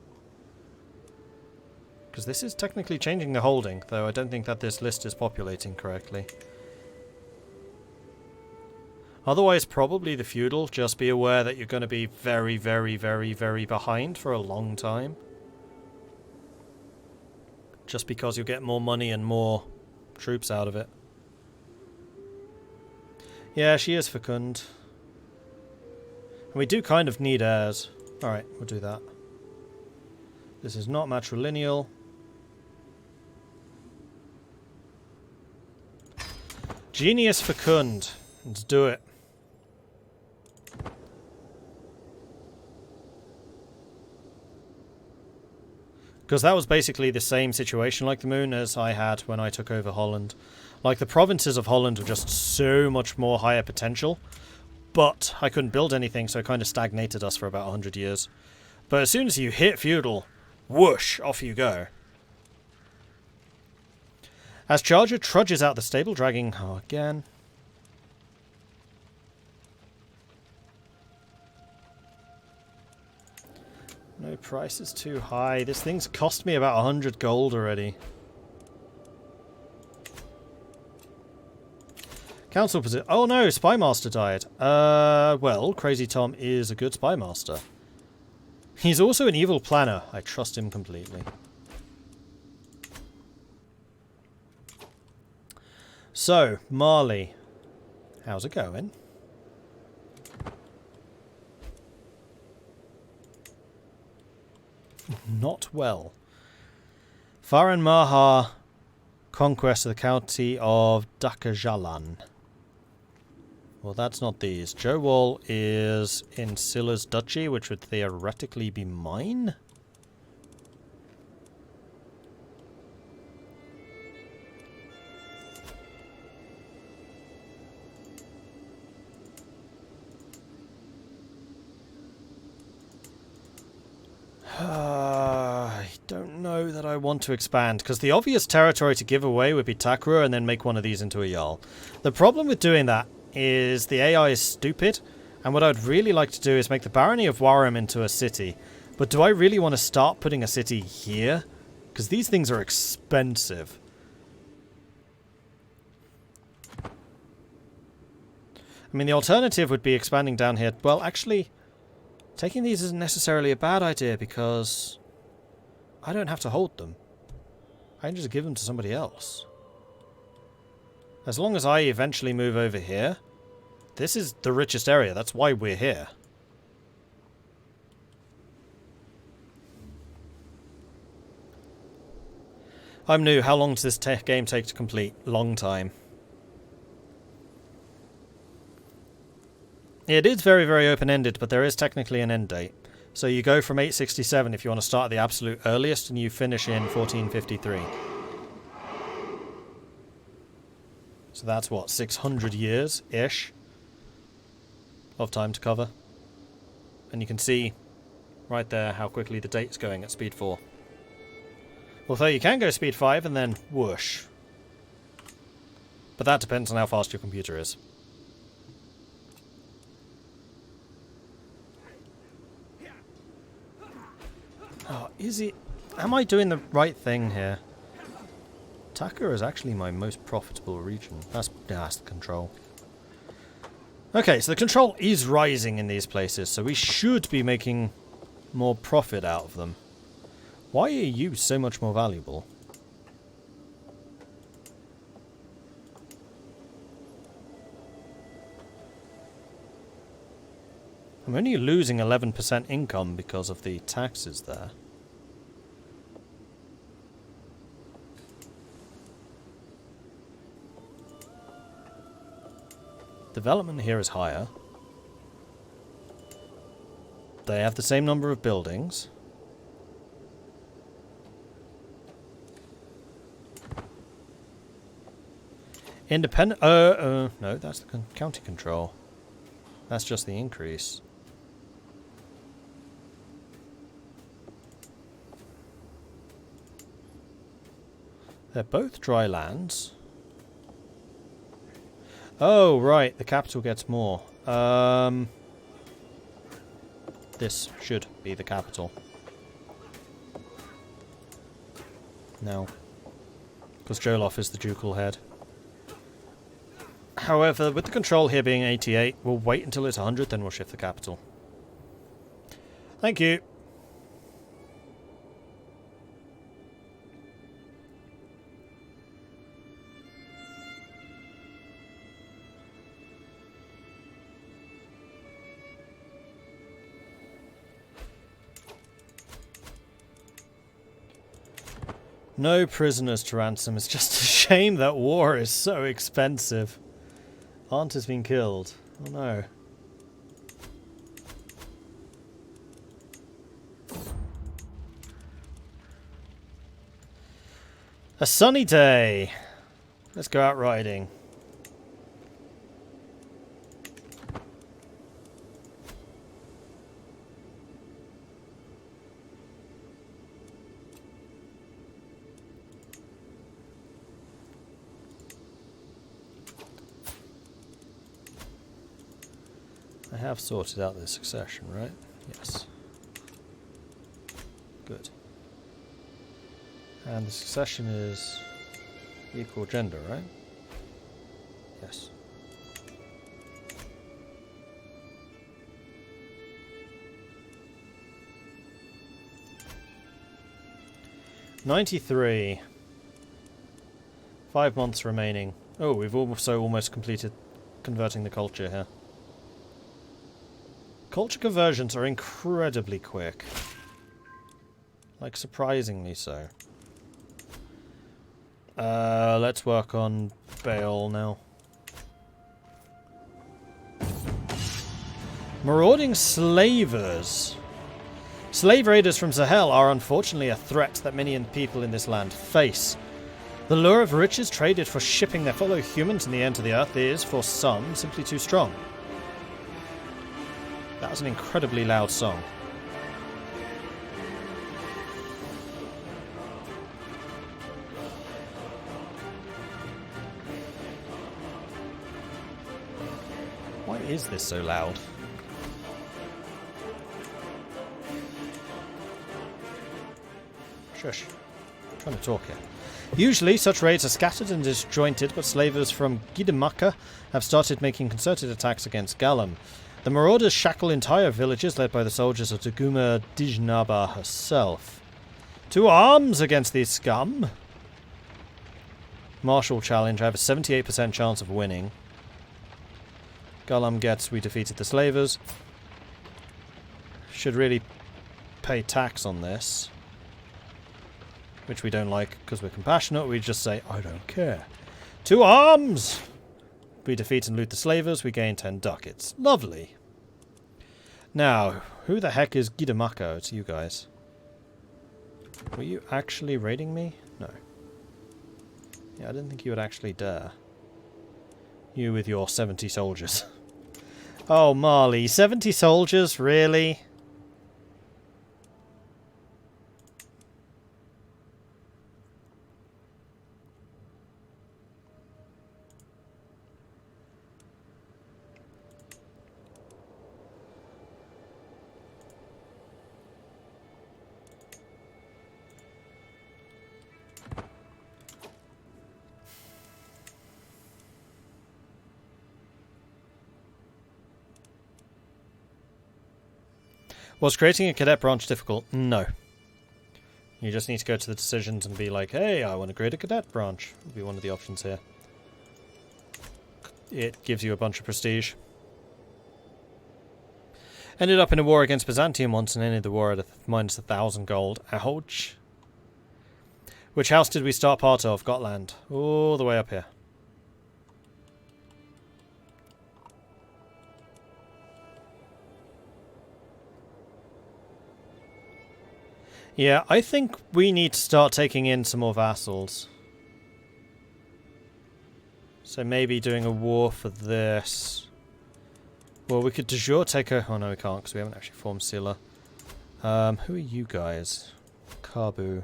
Because this is technically changing the holding, though I don't think that this list is populating correctly. Otherwise, probably the feudal. Just be aware that you're going to be very, very, very, very behind for a long time. Just because you'll get more money and more troops out of it. Yeah, she is fecund. And we do kind of need heirs. Alright, we'll do that. This is not matrilineal. Genius fecund. Let's do it. Because that was basically the same situation like the Moon as I had when I took over Holland. Like, the provinces of Holland were just so much more higher potential, but I couldn't build anything, so it kind of stagnated us for about 100 years. But as soon as you hit feudal, whoosh, off you go. As Charger trudges out the stable, dragging... Oh, again. No, price is too high. This thing's cost me about 100 gold already. Council position. Oh no, Spymaster died. Well, Crazy Tom is a good Spymaster. He's also an evil planner. I trust him completely. So, Marley. How's it going? Not well. Faran Maha, conquest of the county of Dakajalan. Well, that's not these. Jowal is in Silla's duchy, which would theoretically be mine. I don't know that I want to expand, because the obvious territory to give away would be Takrur and then make one of these into a Jarl. The problem with doing that is the AI is stupid, and what I'd really like to do is make the Barony of Warham into a city. But do I really want to start putting a city here? Because these things are expensive. I mean, the alternative would be expanding down here. Well, actually, taking these isn't necessarily a bad idea, because I don't have to hold them. I can just give them to somebody else. As long as I eventually move over here, this is the richest area. That's why we're here. I'm new. How long does this game take to complete? Long time. It is very, very open-ended, but there is technically an end date. So you go from 867 if you want to start at the absolute earliest, and you finish in 1453. So that's what, 600 years-ish of time to cover. And you can see right there how quickly the date's going at speed 4. Although you can go speed 5 and then whoosh. But that depends on how fast your computer is. Oh, is it? Am I doing the right thing here? Taka is actually my most profitable region. That's the control. Okay, so the control is rising in these places, so we should be making more profit out of them. Why are you so much more valuable? I'm only losing 11% income because of the taxes there. Development here is higher. They have the same number of buildings. Independent... no, that's the county control. That's just the increase. They're both dry lands. Oh, right. The capital gets more. This should be the capital. No. Because Jolof is the ducal head. However, with the control here being 88, we'll wait until it's 100, then we'll shift the capital. Thank you. No prisoners to ransom. It's just a shame that war is so expensive. Aunt has been killed. Oh no. A sunny day. Let's go out riding. I have sorted out the succession, right? Yes. Good. And the succession is equal gender, right? Yes. "93. 5 months remaining. Oh, we've also almost completed converting the culture here. Culture conversions are incredibly quick. Like, surprisingly so. Let's work on Baal now. Marauding slavers. Slave raiders from Sahel are unfortunately a threat that many people in this land face. The lure of riches traded for shipping their fellow humans in the end to the earth is, for some, simply too strong. That was an incredibly loud song. Why is this so loud? Shush. I'm trying to talk here. Usually, such raids are scattered and disjointed, but slavers from Gidamaka have started making concerted attacks against Galam. The marauders shackle entire villages led by the soldiers of Daguma Dijnaba herself. To arms against these scum! Martial challenge. I have a 78% chance of winning. Galam gets, we defeated the slavers. Should really pay tax on this. Which we don't like because we're compassionate. We just say, I don't care. To arms! We defeat and loot the slavers. We gain 10 ducats. Lovely. Now, who the heck is Gidamaka? It's you guys. Were you actually raiding me? No. Yeah, I didn't think you would actually dare. You with your 70 soldiers. Oh, Marley. 70 soldiers? Really? Was creating a cadet branch difficult? No. You just need to go to the decisions and be like, hey, I want to create a cadet branch. Would be one of the options here. It gives you a bunch of prestige. Ended up in a war against Byzantium once and ended the war at minus 1,000 gold. Ouch. Which house did we start part of? Gotland. All the way up here. Yeah, I think we need to start taking in some more vassals. So maybe doing a war for this. Well, we could de jure take a... Oh no, we can't because we haven't actually formed Silla. Who are you guys? Kabu.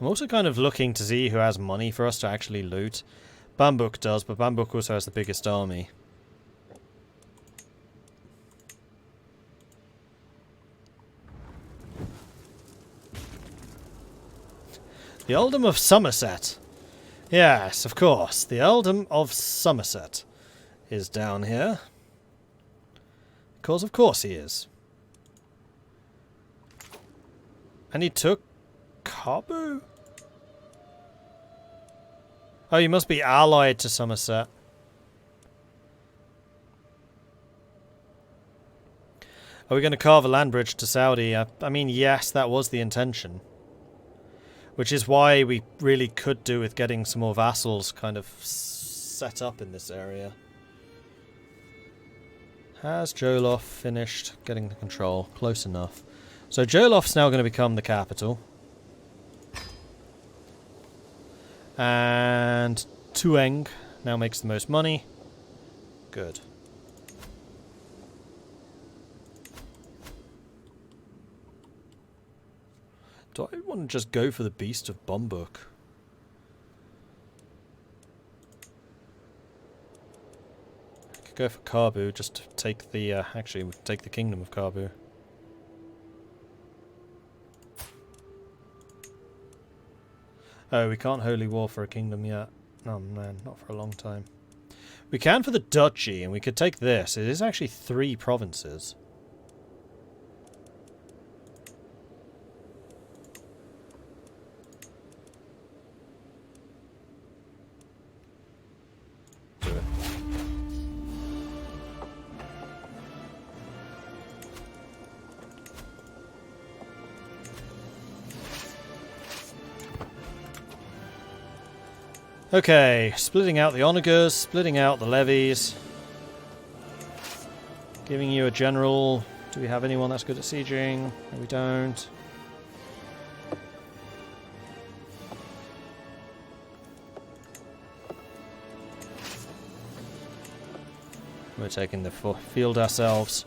I'm also kind of looking to see who has money for us to actually loot. Bambuk does, but Bambuk also has the biggest army. The Earldom of Somerset. Yes, of course. The Earldom of Somerset is down here. Because of course he is. And he took Kabu? Oh, you must be allied to Somerset. Are we going to carve a land bridge to Saudi? I mean, yes, that was the intention. Which is why we really could do with getting some more vassals kind of set up in this area. Has Joloff finished getting the control? Close enough. So Jolof's now going to become the capital. And Tueng now makes the most money. Good. Do I want to just go for the Beast of Bombuk? I could go for Karbu just to take the, actually, take the Kingdom of Karbu. Oh, we can't holy war for a kingdom yet. Oh man, not for a long time. We can for the duchy, and we could take this. It is actually 3 provinces. Do it. Okay, splitting out the onagers, splitting out the levies. Giving you a general. Do we have anyone that's good at sieging? No, we don't. We're taking the field ourselves.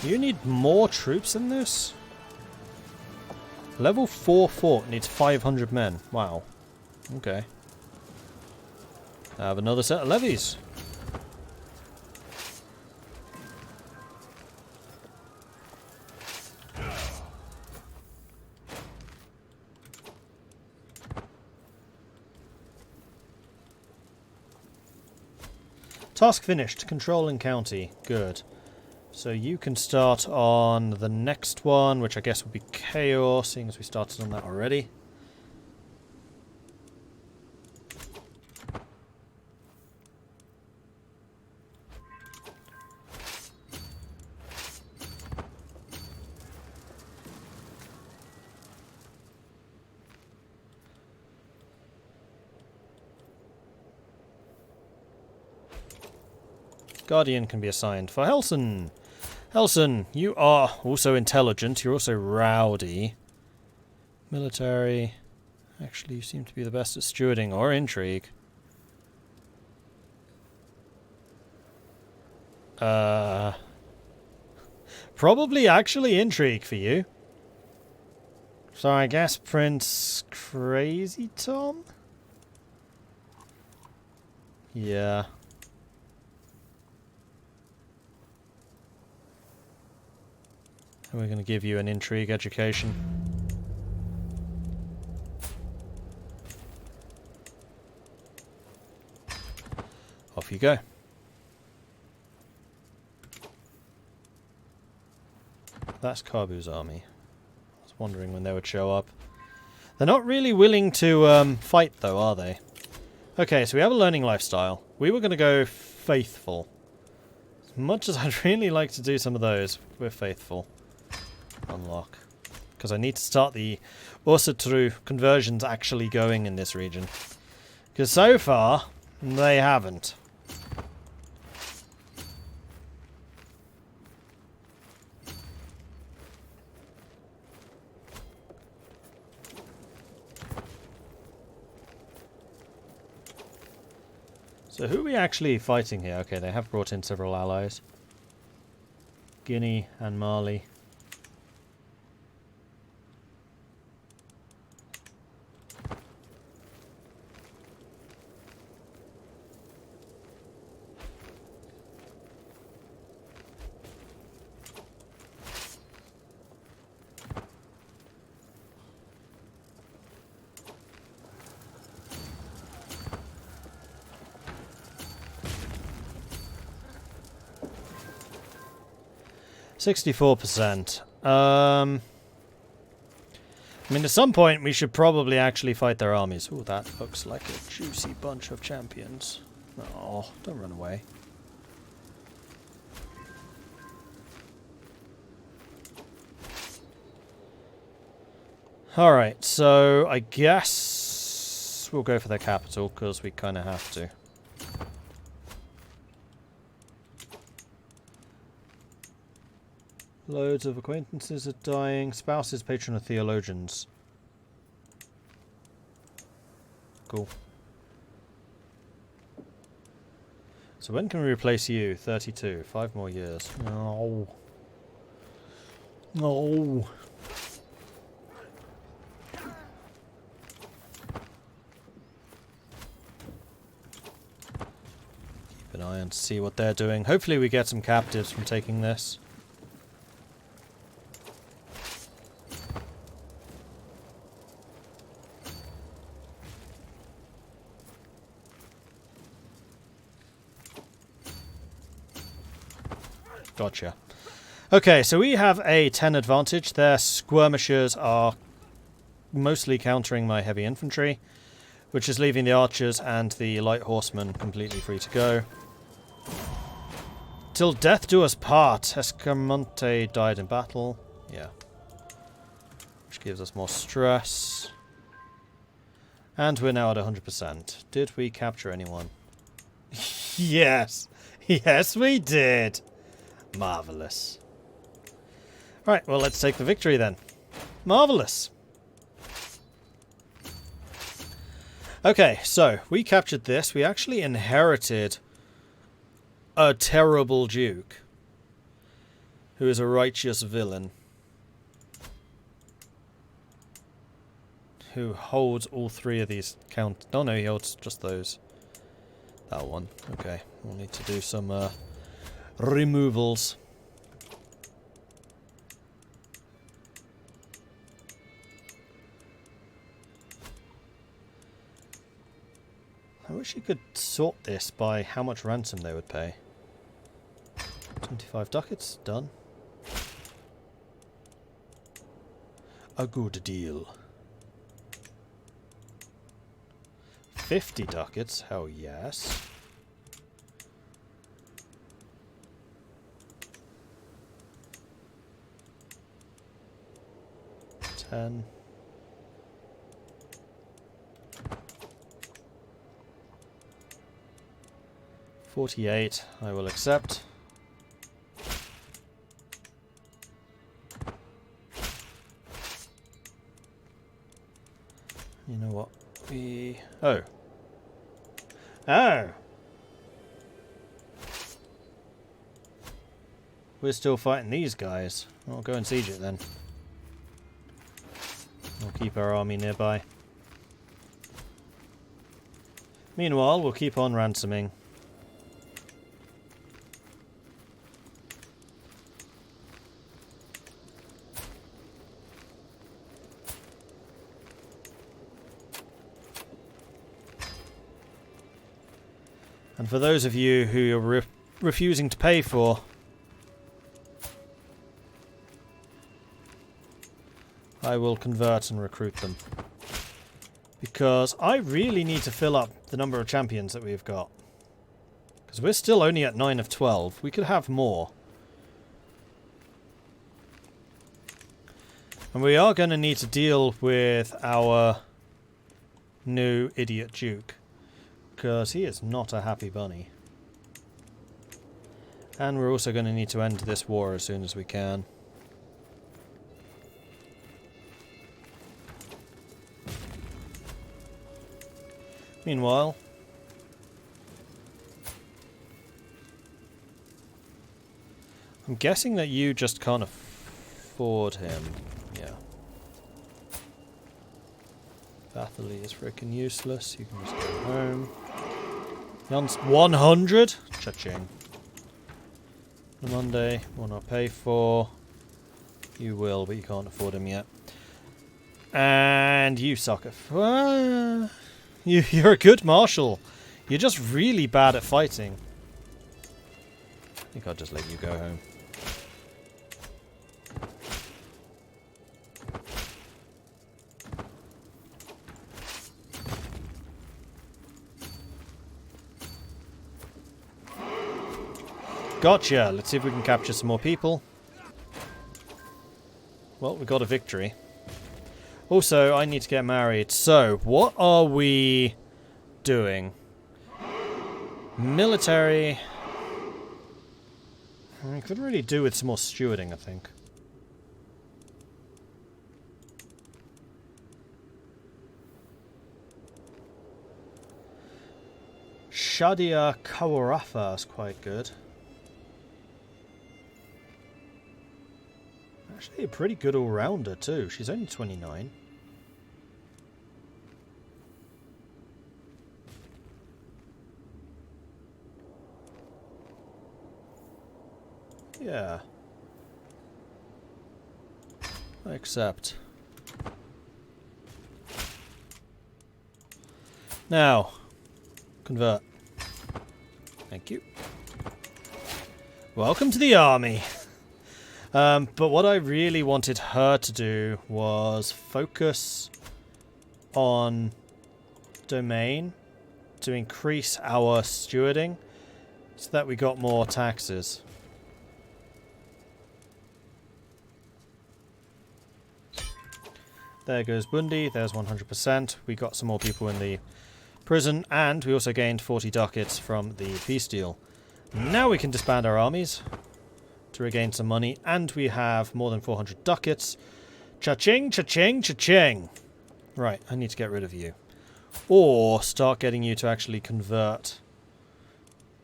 You need more troops in this? Level 4 fort needs 500 men. Wow. Okay. I have another set of levies. Task finished. Controlling county. Good. So you can start on the next one, which I guess would be Chaos, seeing as we started on that already. Guardian can be assigned for Helson. Helson, you are also intelligent, you're also rowdy. Military. Actually, you seem to be the best at stewarding or intrigue. Probably actually intrigue for you. So I guess Prince Crazy Tom? Yeah. And we're going to give you an intrigue education. Off you go. That's Karbu's army. I was wondering when they would show up. They're not really willing to fight though, are they? Okay, so we have a learning lifestyle. We were going to go faithful. As much as I'd really like to do some of those, we're faithful. Unlock. Because I need to start the Ursatru conversions actually going in this region. Because so far, they haven't. So who are we actually fighting here? Okay, they have brought in several allies. Guinea and Mali. %. I mean, at some point we should probably actually fight their armies. Ooh, that looks like a juicy bunch of champions. Oh, don't run away. Alright, so I guess we'll go for their capital, because we kind of have to. Loads of acquaintances are dying. Spouse is patron of theologians. Cool. So when can we replace you? 32. 5 more years. No. No. Keep an eye on to see what they're doing. Hopefully we get some captives from taking this. Gotcha. Okay, so we have a 10 advantage. Their skirmishers are mostly countering my heavy infantry, which is leaving the archers and the light horsemen completely free to go. Till death do us part. Escamonte died in battle. Yeah. Which gives us more stress. And we're now at 100%. Did we capture anyone? Yes! Yes, we did! Marvellous. Right, well, let's take the victory then. Marvellous. Okay, so we captured this. We actually inherited a terrible duke who is a righteous villain who holds all 3 of these count. Oh no, he holds just those. That one. Okay, we'll need to do some removals. I wish you could sort this by how much ransom they would pay. 25 ducats, done. A good deal. 50 ducats, hell yes. 10. $48, I will accept. You know what? Oh. Oh! We're still fighting these guys. I'll go and siege it then. We'll keep our army nearby. Meanwhile, we'll keep on ransoming. And for those of you who are refusing to pay for, I will convert and recruit them. Because I really need to fill up the number of champions that we've got. Because we're still only at 9 of 12. We could have more. And we are going to need to deal with our new idiot duke. Because he is not a happy bunny. And we're also going to need to end this war as soon as we can. Meanwhile, I'm guessing that you just can't afford him. Yeah. Batherley is freaking useless. You can just go home. 100? Cha-ching. The Monday will not pay for. You will, but you can't afford him yet. And you suck at... You're a good marshal. You're just really bad at fighting. I think I'll just let you go home. Gotcha! Let's see if we can capture some more people. Well, we got a victory. Also, I need to get married. So, what are we doing? Military. We could really do with some more stewarding, I think. Shadia Kawarafa is quite good. Actually a pretty good all-rounder too. She's only 29. Yeah. I accept. Now, convert. Thank you. Welcome to the army. But what I really wanted her to do was focus on domain to increase our stewarding so that we got more taxes. There goes Bundi, there's 100%. We got some more people in the prison, and we also gained 40 ducats from the peace deal. Now we can disband our armies to regain some money, and we have more than 400 ducats. Cha-ching, cha-ching, cha-ching! Right, I need to get rid of you. Or start getting you to actually convert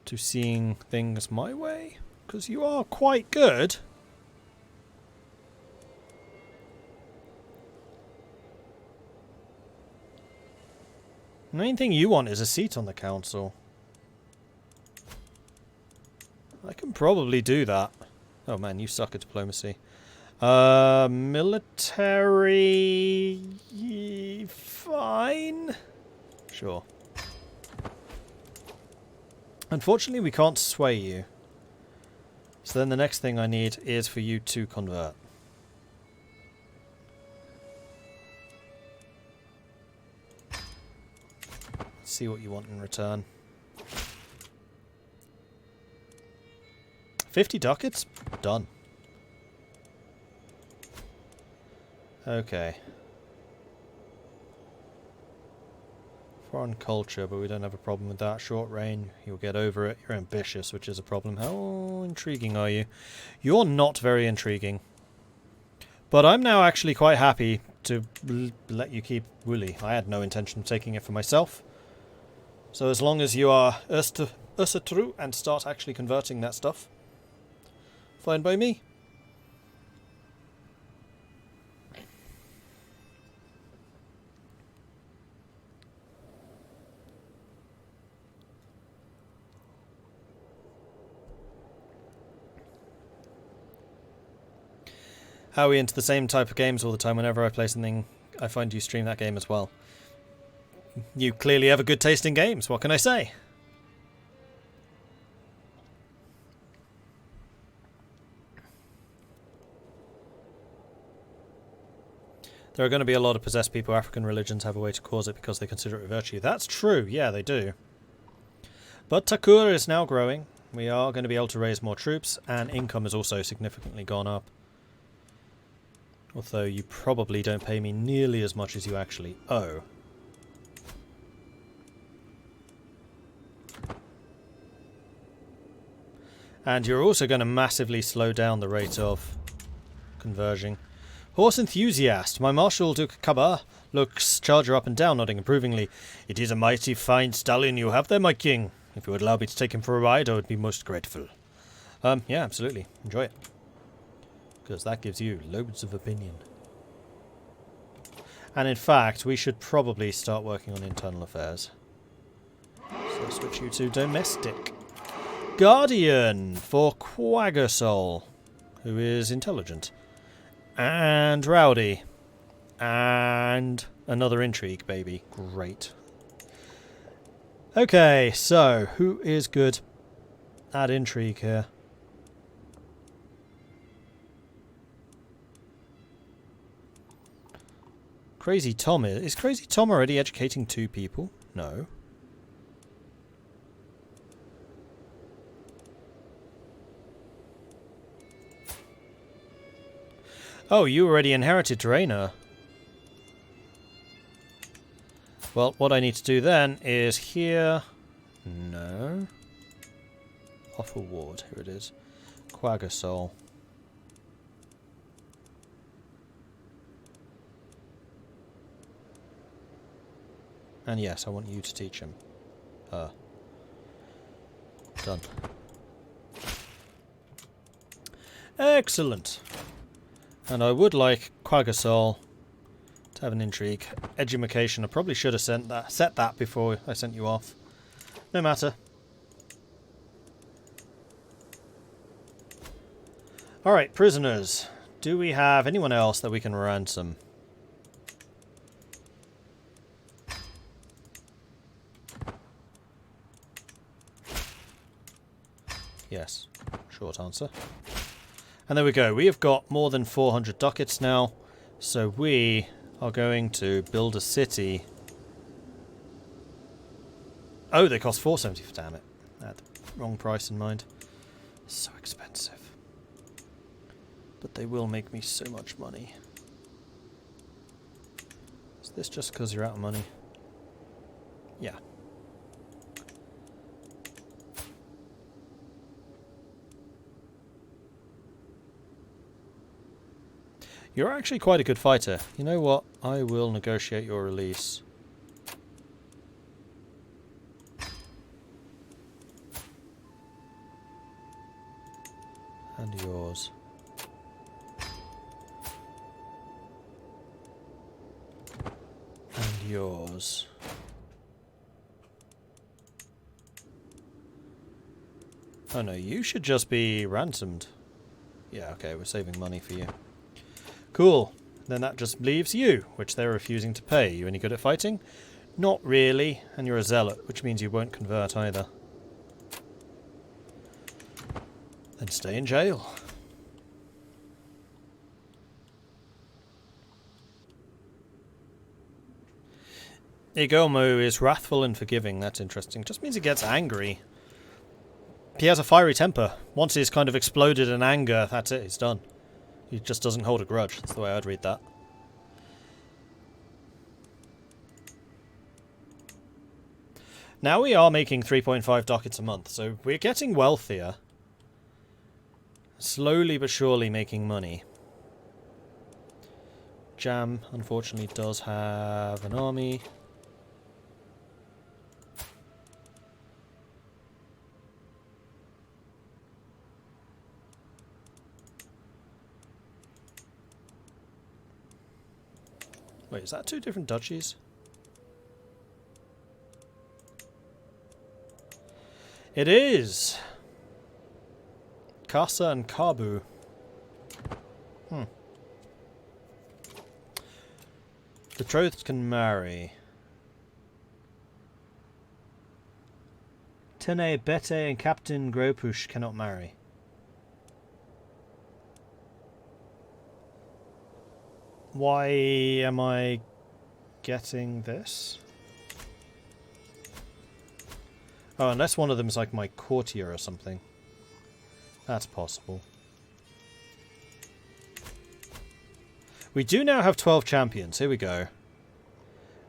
to seeing things my way, because you are quite good. The main thing you want is a seat on the council. I can probably do that. Oh man, you suck at diplomacy. Military... fine. Sure. Unfortunately, we can't sway you. So then the next thing I need is for you to convert. See what you want in return. 50 ducats? Done. Okay. Foreign culture, but we don't have a problem with that. Short reign, you'll get over it. You're ambitious, which is a problem. How intriguing are you? You're not very intriguing. But I'm now actually quite happy to let you keep Wooly. I had no intention of taking it for myself. So as long as you are true and start actually converting that stuff, fine by me. How are we into the same type of games all the time? Whenever I play something, I find you stream that game as well. You clearly have a good taste in games, what can I say? There are going to be a lot of possessed people. African religions have a way to cause it because they consider it a virtue. That's true, yeah, they do. But Takur is now growing. We are going to be able to raise more troops, and income has also significantly gone up. Although you probably don't pay me nearly as much as you actually owe. And you're also going to massively slow down the rate of conversion. Horse enthusiast. My Marshal Duke Kaba looks Charger up and down, nodding approvingly. It is a mighty fine stallion you have there, my king. If you would allow me to take him for a ride, I would be most grateful. Yeah, absolutely. Enjoy it. Because that gives you loads of opinion. And in fact, we should probably start working on internal affairs. So switch you to domestic. Guardian for Quaggersol, who is intelligent. And rowdy. And another intrigue, baby. Great. Okay, so who is good at intrigue here? Crazy Tom is Crazy Tom already educating 2 people? No. Oh, you already inherited Draenor. Well, what I need to do then is here... No. Offer ward. Here it is. Quagasol. And yes, I want you to teach him. Done. Excellent. And I would like Quagasol to have an intrigue. Edumacation. I probably should have set that before I sent you off. No matter. Alright, prisoners. Do we have anyone else that we can ransom? Yes. Short answer. And there we go. We have got more than 400 ducats now. So we are going to build a city. Oh, they cost 470. Damn it. I had the wrong price in mind. So expensive. But they will make me so much money. Is this just because you're out of money? Yeah. You're actually quite a good fighter. You know what? I will negotiate your release. And yours. And yours. Oh no, you should just be ransomed. Yeah, okay, we're saving money for you. Cool. Then that just leaves you, which they're refusing to pay. You any good at fighting? Not really. And you're a zealot, which means you won't convert either. Then stay in jail. Igomu is wrathful and forgiving. That's interesting. Just means he gets angry. He has a fiery temper. Once he's kind of exploded in anger, that's it. He's done. He just doesn't hold a grudge. That's the way I'd read that. Now we are making 3.5 ducats a month, so we're getting wealthier. Slowly but surely making money. Jam, unfortunately, does have an army. Wait, is that two different duchies? It is! Kasa and Kabu. Betrothed can marry. Tene Bete and Captain Gropush cannot marry. Why am I getting this? Oh, unless one of them is like my courtier or something. That's possible. We do now have 12 champions. Here we go.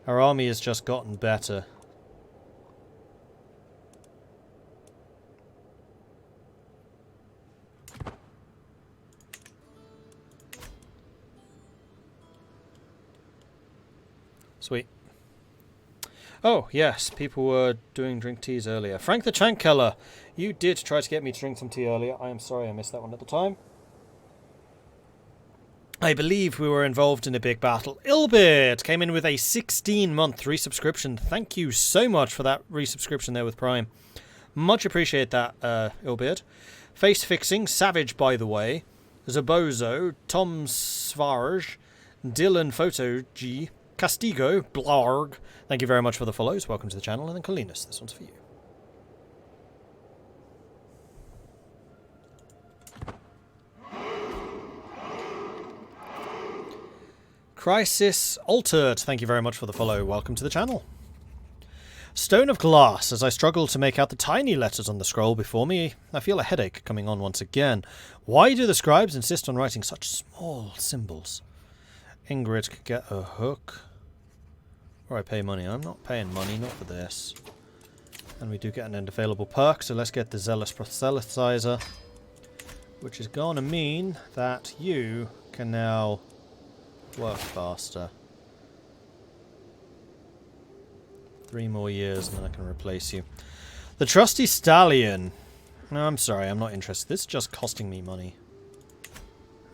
Our army has just gotten better. Sweet. Oh, yes, people were doing drink teas earlier. Frank the Chankkeller, you did try to get me to drink some tea earlier. I am sorry I missed that one at the time. I believe we were involved in a big battle. Ilbeard came in with a 16-month resubscription. Thank you so much for that resubscription there with Prime. Much appreciate that, Ilbeard. Face Fixing, Savage by the way. Zabozo, Tom Svarge, Dylan Photo G, Castigo, Blarg. Thank you very much for the follows. Welcome to the channel. And then Colinus, this one's for you. Crisis Altered, thank you very much for the follow. Welcome to the channel. Stone of Glass, as I struggle to make out the tiny letters on the scroll before me, I feel a headache coming on once again. Why do the scribes insist on writing such small symbols? Ingrid could get a hook. Or I pay money. I'm not paying money, not for this. And we do get an unavailable perk, so let's get the Zealous Proselytizer. Which is going to mean that you can now work faster. 3 more years and then I can replace you. The Trusty Stallion. No, I'm sorry, I'm not interested. This is just costing me money.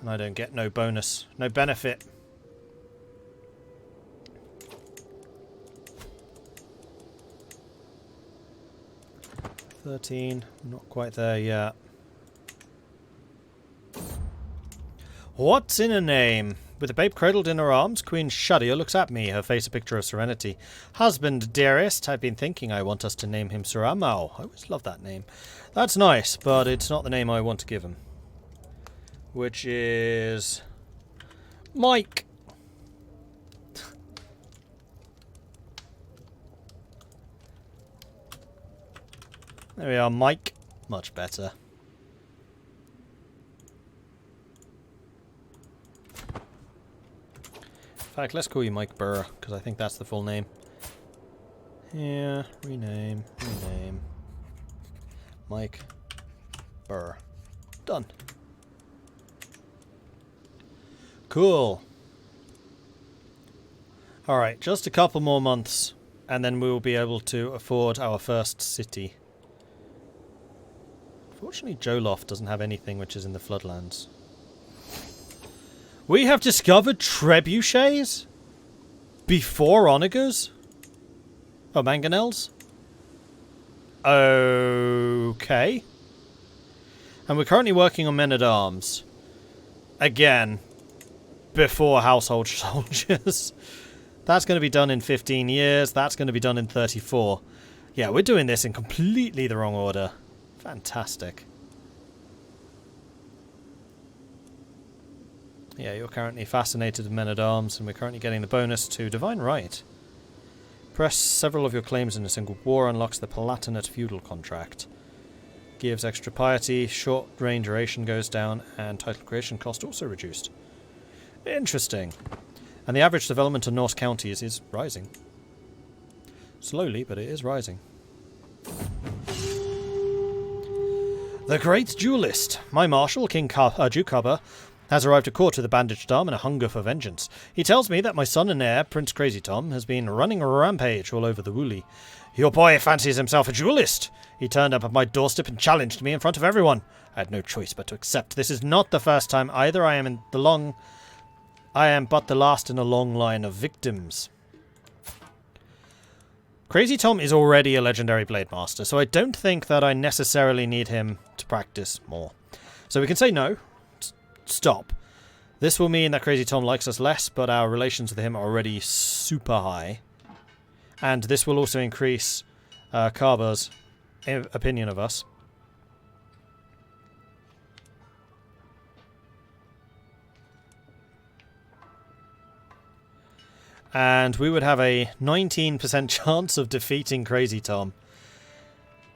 And I don't get no bonus, no benefit. $13, not quite there yet. What's in a name? With the babe cradled in her arms, Queen Shadia looks at me, her face a picture of serenity. Husband, dearest, I've been thinking I want us to name him Suramau. I always love that name. That's nice, but it's not the name I want to give him. Which is... Mike. There we are, Mike. Much better. In fact, let's call you Mike Burr, because I think that's the full name. Yeah, rename. Mike Burr. Done. Cool. Alright, just a couple more months, and then we will be able to afford our first city. Fortunately, Joloff doesn't have anything which is in the Floodlands. We have discovered trebuchets? Before onagers? Oh, mangonels? Okay. And we're currently working on men-at-arms. Again, before household soldiers. That's going to be done in 15 years. That's going to be done in 34. Yeah, we're doing this in completely the wrong order. Fantastic. Yeah, you're currently fascinated with men-at-arms, and we're currently getting the bonus to Divine Right. Press several of your claims in a single war, unlocks the Palatinate feudal contract. Gives extra piety, short range duration goes down, and title creation cost also reduced. Interesting. And the average development of Norse counties is rising. Slowly, but it is rising. The Great Duelist. My marshal, King Duke Hubba, has arrived at court with a bandaged arm and a hunger for vengeance. He tells me that my son and heir, Prince Crazy Tom, has been running a rampage all over the Woolly. Your boy fancies himself a duelist. He turned up at my doorstep and challenged me in front of everyone. I had no choice but to accept. This is not the first time either. I am but the last in a long line of victims. Crazy Tom is already a legendary blade master, so I don't think that I necessarily need him to practice more. So we can say no. Stop. This will mean that Crazy Tom likes us less, but our relations with him are already super high. And this will also increase Karba's opinion of us. And we would have a 19% chance of defeating Crazy Tom.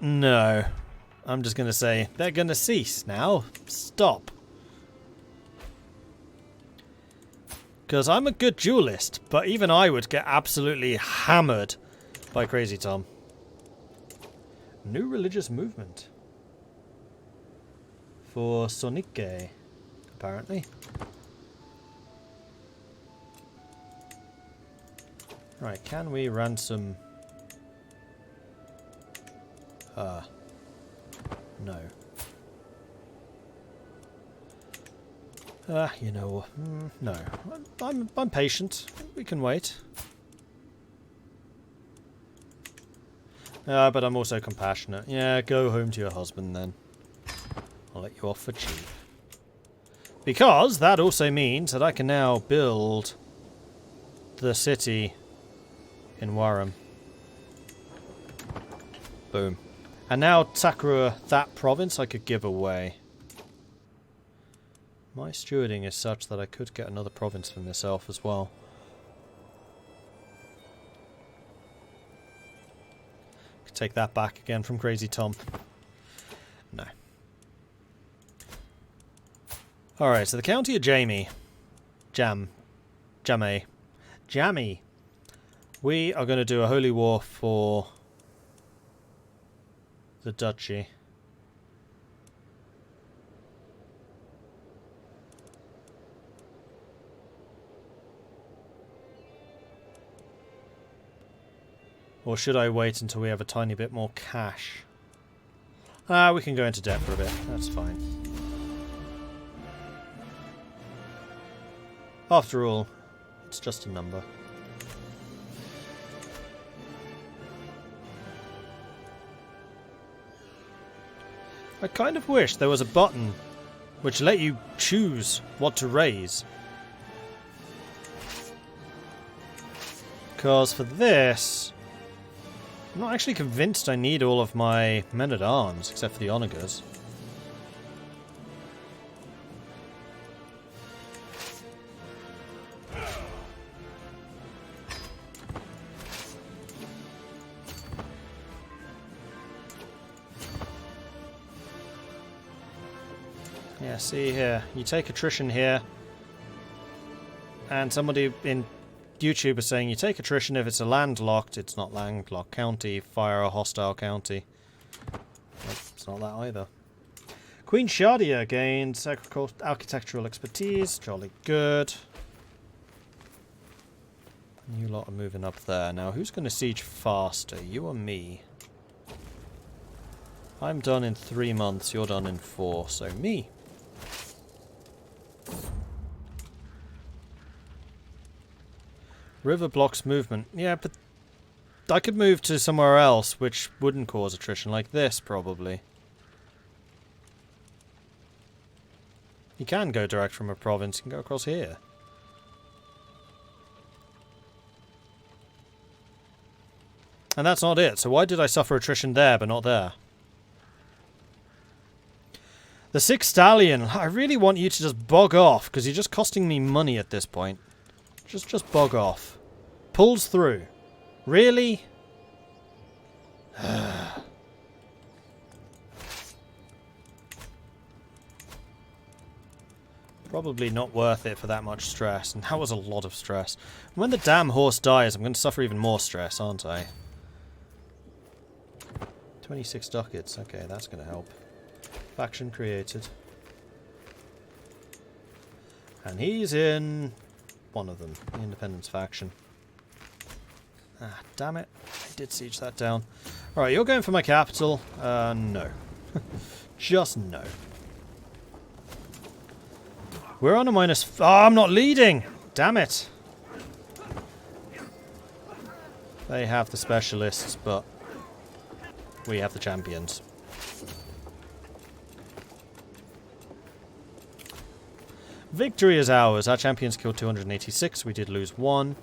No. I'm just going to say, they're going to cease now. Stop. Because I'm a good duelist, but even I would get absolutely hammered by Crazy Tom. New religious movement. For Sonike, apparently. Right, can we ransom... no. You know, no. I'm patient. We can wait. But I'm also compassionate. Yeah, go home to your husband then. I'll let you off for cheap. Because that also means that I can now build the city in Warham. Boom. And now Sakura, that province I could give away. My stewarding is such that I could get another province for myself as well. Could take that back again from Crazy Tom. No. Alright, so the county of Jamie. Jammy. We are going to do a holy war for the duchy. Or should I wait until we have a tiny bit more cash? We can go into debt for a bit. That's fine. After all, it's just a number. I kind of wish there was a button which let you choose what to raise. Because for this, I'm not actually convinced I need all of my men-at-arms, except for the onagers. Yeah, see here. You take attrition here. And somebody in YouTube is saying you take attrition if it's a landlocked. It's not landlocked county. Fire a hostile county. Nope, it's not that either. Queen Shadia gained architectural expertise. Jolly good. You lot are moving up there. Now, who's going to siege faster? You or me? I'm done in 3 months. You're done in 4. So, me. River blocks movement. Yeah, but I could move to somewhere else which wouldn't cause attrition, like this, probably. You can go direct from a province. You can go across here. And that's not it. So why did I suffer attrition there, but not there? The 6 Stallion. I really want you to just bog off, because you're just costing me money at this point. Just bog off. Pulls through. Really? Probably not worth it for that much stress, and that was a lot of stress. When the damn horse dies, I'm going to suffer even more stress, aren't I? 26 ducats. Okay, that's going to help. Faction created. And he's in one of them, the Independence faction. Ah, damn it. I did siege that down. Alright, you're going for my capital. No. Just no. We're on a minus... Oh, I'm not leading! Damn it. They have the specialists, but we have the champions. Victory is ours. Our champions killed 286. We did lose 1.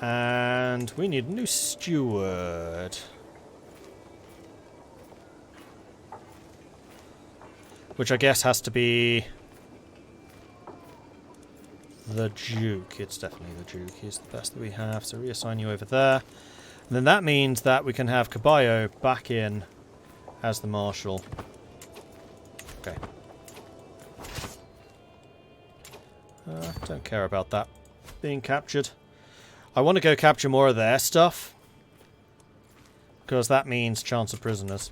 And we need a new steward. Which I guess has to be the Duke. It's definitely the Duke. He's the best that we have. So reassign you over there. And then that means that we can have Caballo back in as the Marshal. Okay. Don't care about that being captured. I want to go capture more of their stuff. Because that means chance of prisoners.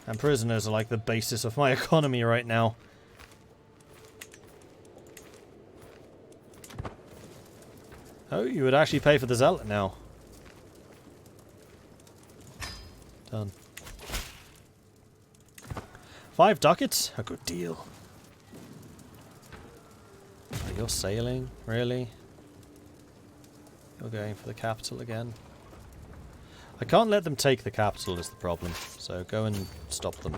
And prisoners are like the basis of my economy right now. Oh, you would actually pay for the zealot now. Done. 5 ducats? A good deal. Oh, you're sailing? Really? You're going for the capital again? I can't let them take the capital is the problem. So go and stop them.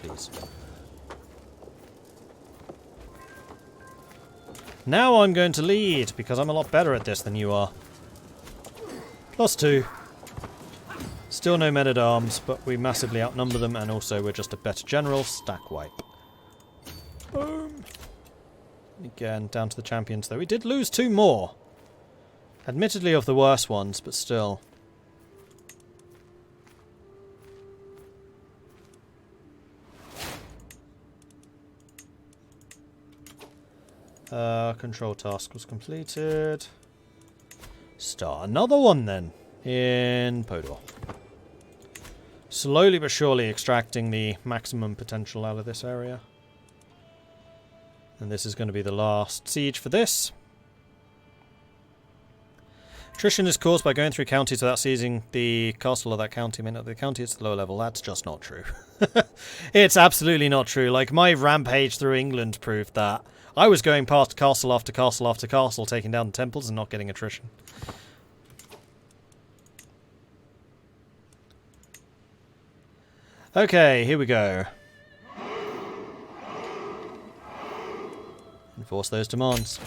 Please. Now I'm going to lead, because I'm a lot better at this than you are. +2. Still no men-at-arms, but we massively outnumber them, and also we're just a better general. Stack wipe. Boom. Again, down to the champions, though. We did lose 2 more. Admittedly of the worst ones, but still. Control task was completed. Start another one then in Podor. Slowly but surely extracting the maximum potential out of this area. And this is going to be the last siege for this. Attrition is caused by going through counties without seizing the castle of that county. I mean, the county is the lower level. That's just not true. It's absolutely not true. Like, my rampage through England proved that. I was going past castle after castle after castle, taking down the temples and not getting attrition. Okay, here we go. Enforce those demands.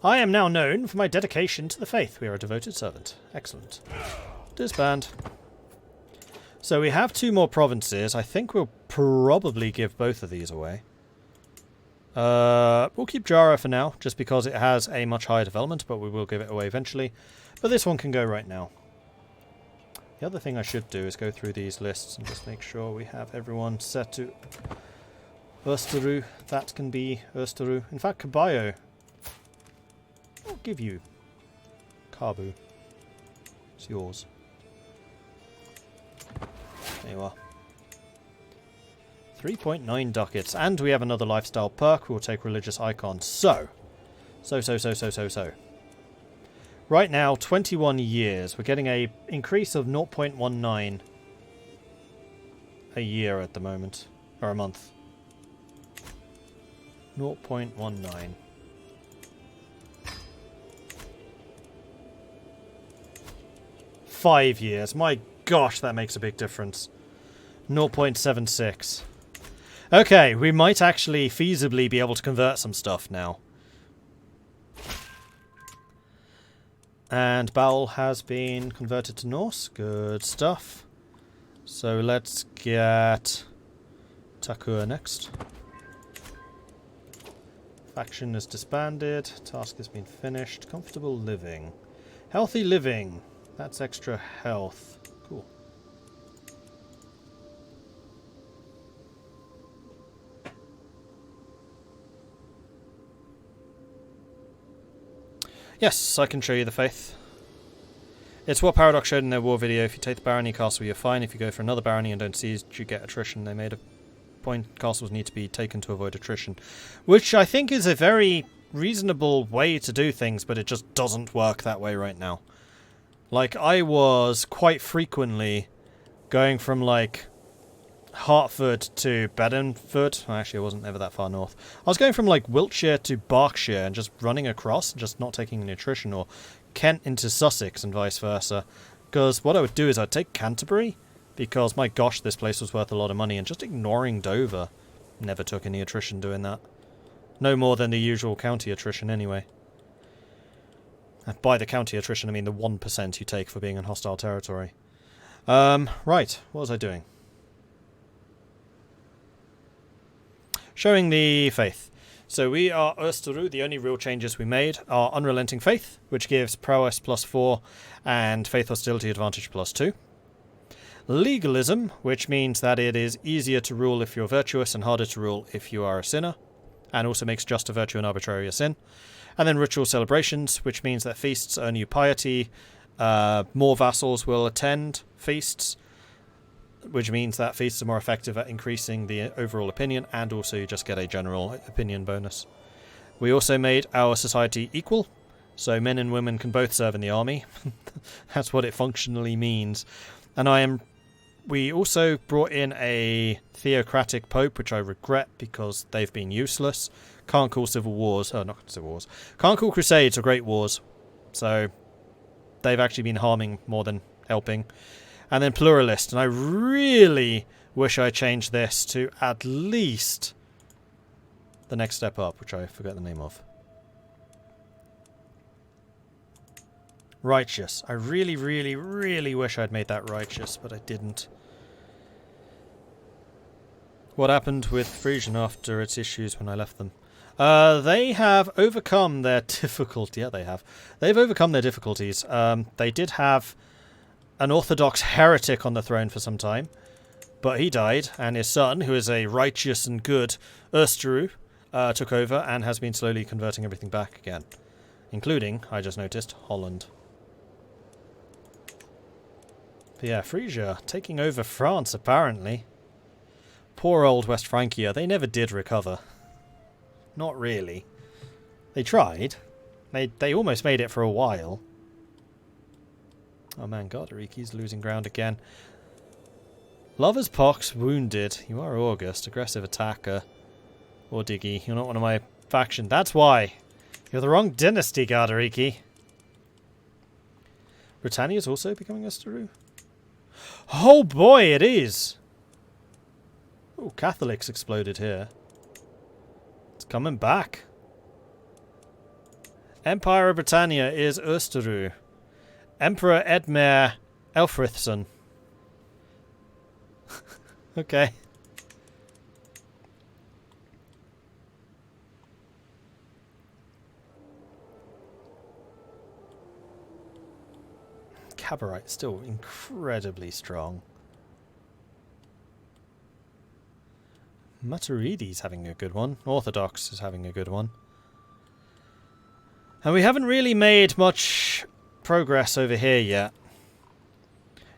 I am now known for my dedication to the faith. We are a devoted servant. Excellent. Disband. So we have 2 more provinces. I think we'll probably give both of these away. We'll keep Jara for now, just because it has a much higher development, but we will give it away eventually. But this one can go right now. The other thing I should do is go through these lists and just make sure we have everyone set to Österu. That can be Österu. In fact, Caballo. I'll give you Kabu. It's yours. There you are. 3.9 ducats. And we have another lifestyle perk. We'll take religious icons. So. Right now, 21 years. We're getting a increase of 0.19 a year at the moment. Or a month. 0.19. Five years. My gosh, that makes a big difference. 0.76. Okay, we might actually feasibly be able to convert some stuff now. And Baal has been converted to Norse. Good stuff. So let's get Takua next. Faction is disbanded. Task has been finished. Comfortable living. Healthy living. That's extra health. Cool. Yes, I can show you the faith. It's what Paradox showed in their war video. If you take the barony castle, you're fine. If you go for another barony and don't seize, you get attrition. They made a point castles need to be taken to avoid attrition. Which I think is a very reasonable way to do things, but it just doesn't work that way right now. Like, I was quite frequently going from, like, Hertford to Bedford. Actually, I wasn't ever that far north. I was going from, like, Wiltshire to Berkshire and just running across, just not taking any attrition, or Kent into Sussex and vice versa. Because what I would do is I'd take Canterbury, because, my gosh, this place was worth a lot of money, and just ignoring Dover. Never took any attrition doing that. No more than the usual county attrition, anyway. And by the county attrition, I mean the 1% you take for being in hostile territory. Right, what was I doing? Showing the faith. So we are Österu. The only real changes we made are Unrelenting Faith, which gives Prowess +4 and Faith Hostility Advantage +2. Legalism, which means that it is easier to rule if you're virtuous and harder to rule if you are a sinner, and also makes just a virtue and arbitrary a sin. And then Ritual Celebrations, which means that feasts earn you piety, more vassals will attend feasts, which means that feasts are more effective at increasing the overall opinion, and also you just get a general opinion bonus. We also made our society equal, so men and women can both serve in the army. That's what it functionally means. And we also brought in a theocratic pope, which I regret because they've been useless. Can't call civil wars. Oh, not civil wars. Can't call crusades or great wars. So they've actually been harming more than helping. And then pluralist. And I really wish I changed this to at least the next step up, which I forget the name of. Righteous. I really, really, really wish I'd made that righteous, but I didn't. What happened with Frisian after its issues when I left them? They have overcome their difficulty. Yeah, they have. They've overcome their difficulties. They did have an Orthodox heretic on the throne for some time, but he died, and his son, who is a righteous and good Österu, took over and has been slowly converting everything back again. Including, I just noticed, Holland. But yeah, Frisia taking over France, apparently. Poor old West Francia, they never did recover. Not really. They tried. They almost made it for a while. Oh man, Gardariki's losing ground again. Lover's Pox, wounded. You are August, aggressive attacker. Or Diggy, you're not one of my faction. That's why. You're the wrong dynasty, Gardariki. Britannia's also becoming Ustaru? Oh boy, it is! Oh, Catholics exploded here. It's coming back. Empire of Britannia is Ustaru. Emperor Edmer Elfrithson. Okay. Cabarite still incredibly strong. Maturidi's having a good one. Orthodox is having a good one. And we haven't really made much progress over here yet.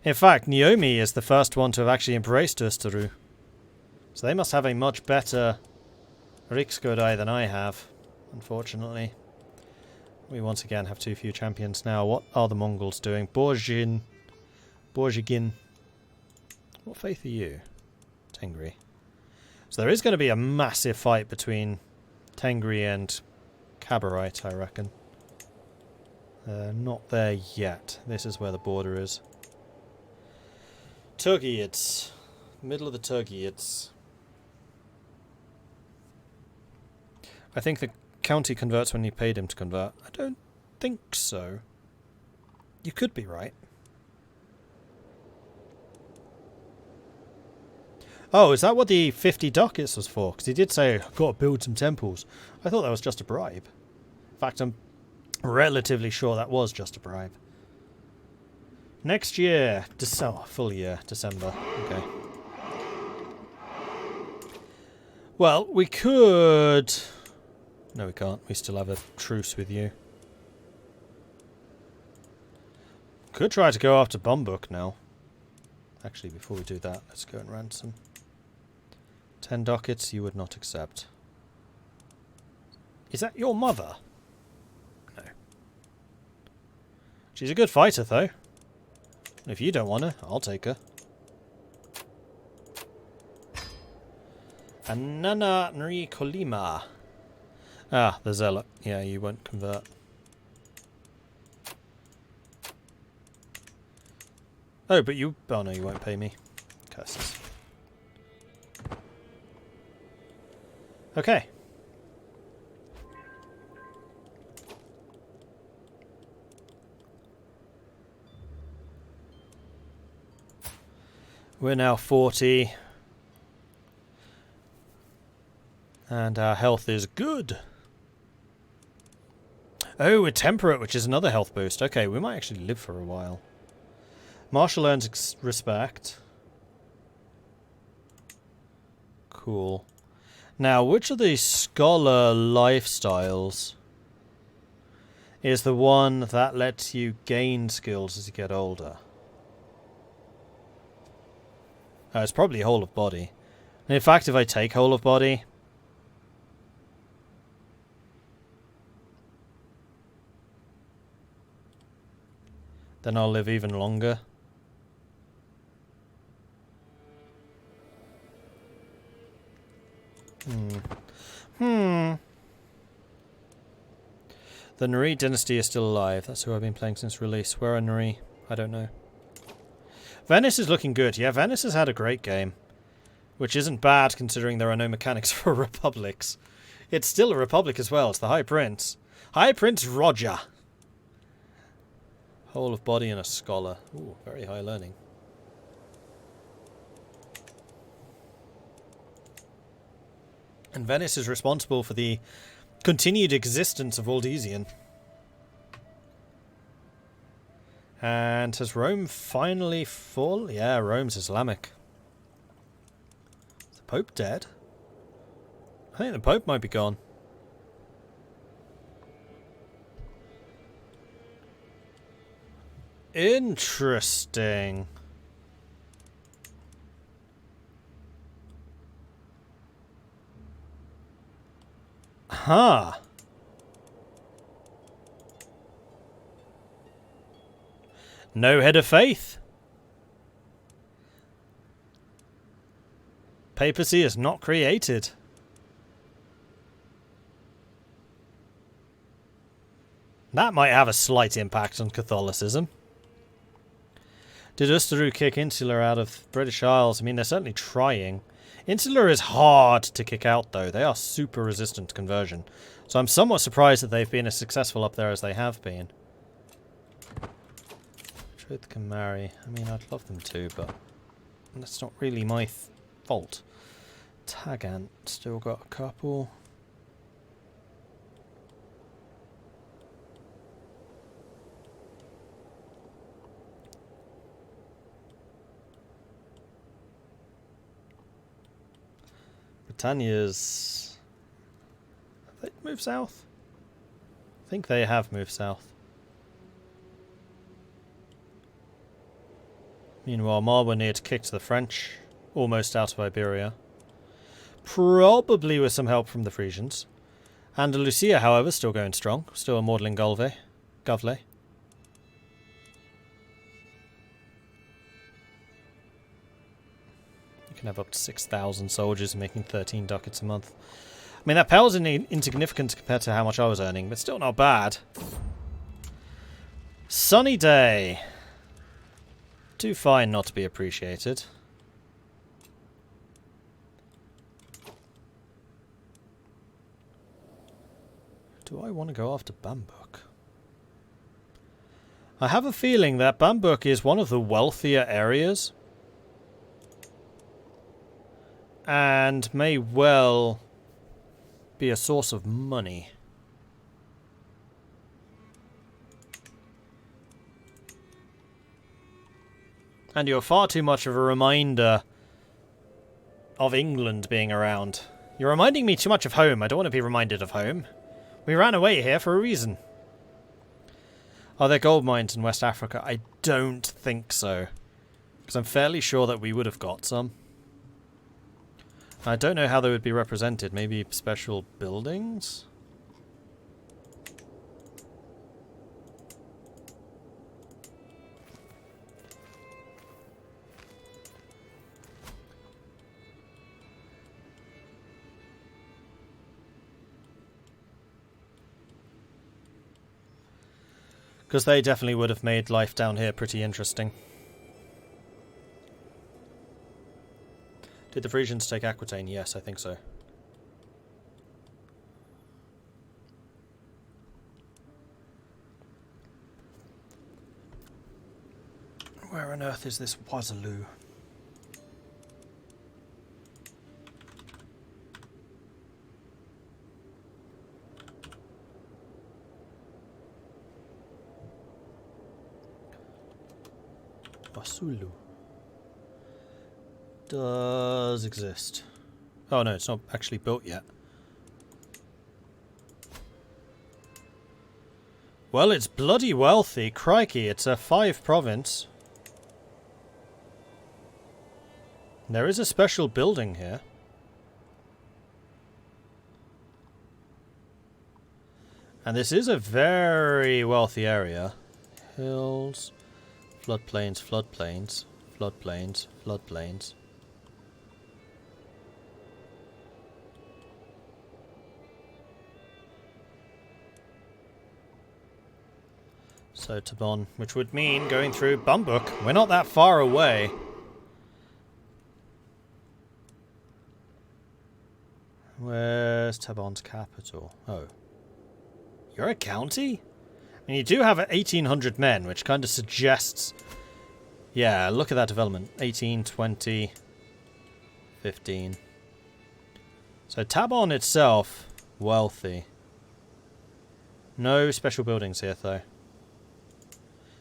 In fact, Naomi is the first one to have actually embraced Ustaru. So they must have a much better Riksgodai than I have, unfortunately. We once again have too few champions now. What are the Mongols doing? Borjigin. What faith are you? Tengri. So there is going to be a massive fight between Tengri and Cabarite, I reckon. Not there yet. This is where the border is. Turgiids. Middle of the Turgiids. I think the county converts when you paid him to convert. I don't think so. You could be right. Oh, is that what the 50 ducats was for? Because he did say, I've got to build some temples. I thought that was just a bribe. In fact, I'm relatively sure that was just a bribe. Next year. Full year. December. Okay. Well, we could... No, we can't. We still have a truce with you. Could try to go after Bumbuk now. Actually, before we do that, let's go and ransom. 10 ducats you would not accept. Is that your mother? No. She's a good fighter, though. If you don't want her, I'll take her. Anana Nri Kolima. Ah, the Zealot. Yeah, you won't convert. Oh, but you... Oh, no, you won't pay me. Curses. Okay. We're now 40. And our health is good. Oh, we're temperate, which is another health boost. Okay, we might actually live for a while. Marshal earns respect. Cool. Now, which of these scholar lifestyles is the one that lets you gain skills as you get older? It's probably whole of body. And in fact, if I take whole of body... then I'll live even longer. The Nari dynasty is still alive. That's who I've been playing since release. Where are Nari? I don't know. Venice is looking good. Yeah, Venice has had a great game. Which isn't bad considering there are no mechanics for republics. It's still a republic as well. It's the High Prince. High Prince Roger. Whole of body and a scholar. Ooh, very high learning. And Venice is responsible for the continued existence of Waldesian. And has Rome finally fallen? Yeah, Rome's Islamic. Is the Pope dead? I think the Pope might be gone. Interesting. Huh. No head of faith. Papacy is not created. That might have a slight impact on Catholicism. Did Oosteroo kick Insular out of British Isles? I mean, they're certainly trying. Insular is hard to kick out, though. They are super resistant to conversion. So I'm somewhat surprised that they've been as successful up there as they have been. Truth can marry. I mean, I'd love them to, but that's not really my fault. Tagant still got a couple. Britannia's... Have they moved south? I think they have moved south. Meanwhile, Marwanid kicked the French almost out of Iberia. Probably with some help from the Frisians. Andalusia, however, still going strong. Still a maudlin Govle. You can have up to 6,000 soldiers making 13 ducats a month. I mean, that pales insignificant compared to how much I was earning, but still not bad. Sunny day. Too fine not to be appreciated. Do I want to go after Bambouk? I have a feeling that Bambouk is one of the wealthier areas. And may well be a source of money. And you're far too much of a reminder of England being around. You're reminding me too much of home. I don't want to be reminded of home. We ran away here for a reason. Are there gold mines in West Africa? I don't think so. Because I'm fairly sure that we would have got some. I don't know how they would be represented. Maybe special buildings? Because they definitely would have made life down here pretty interesting. Did the Frisians take Aquitaine? Yes, I think so. Where on earth is this Waterloo? Wasulu does exist. Oh no, it's not actually built yet. Well, it's bloody wealthy. Crikey, it's a 5 province. There is a special building here. And this is a very wealthy area. Hills, floodplains, floodplains, floodplains, floodplains. So Tabon, which would mean going through Bambouk. We're not that far away. Where's Tabon's capital? Oh. You're a county? I mean, you do have 1,800 men, which kind of suggests... Yeah, look at that development. 18, 20, 15. So Tabon itself, wealthy. No special buildings here, though.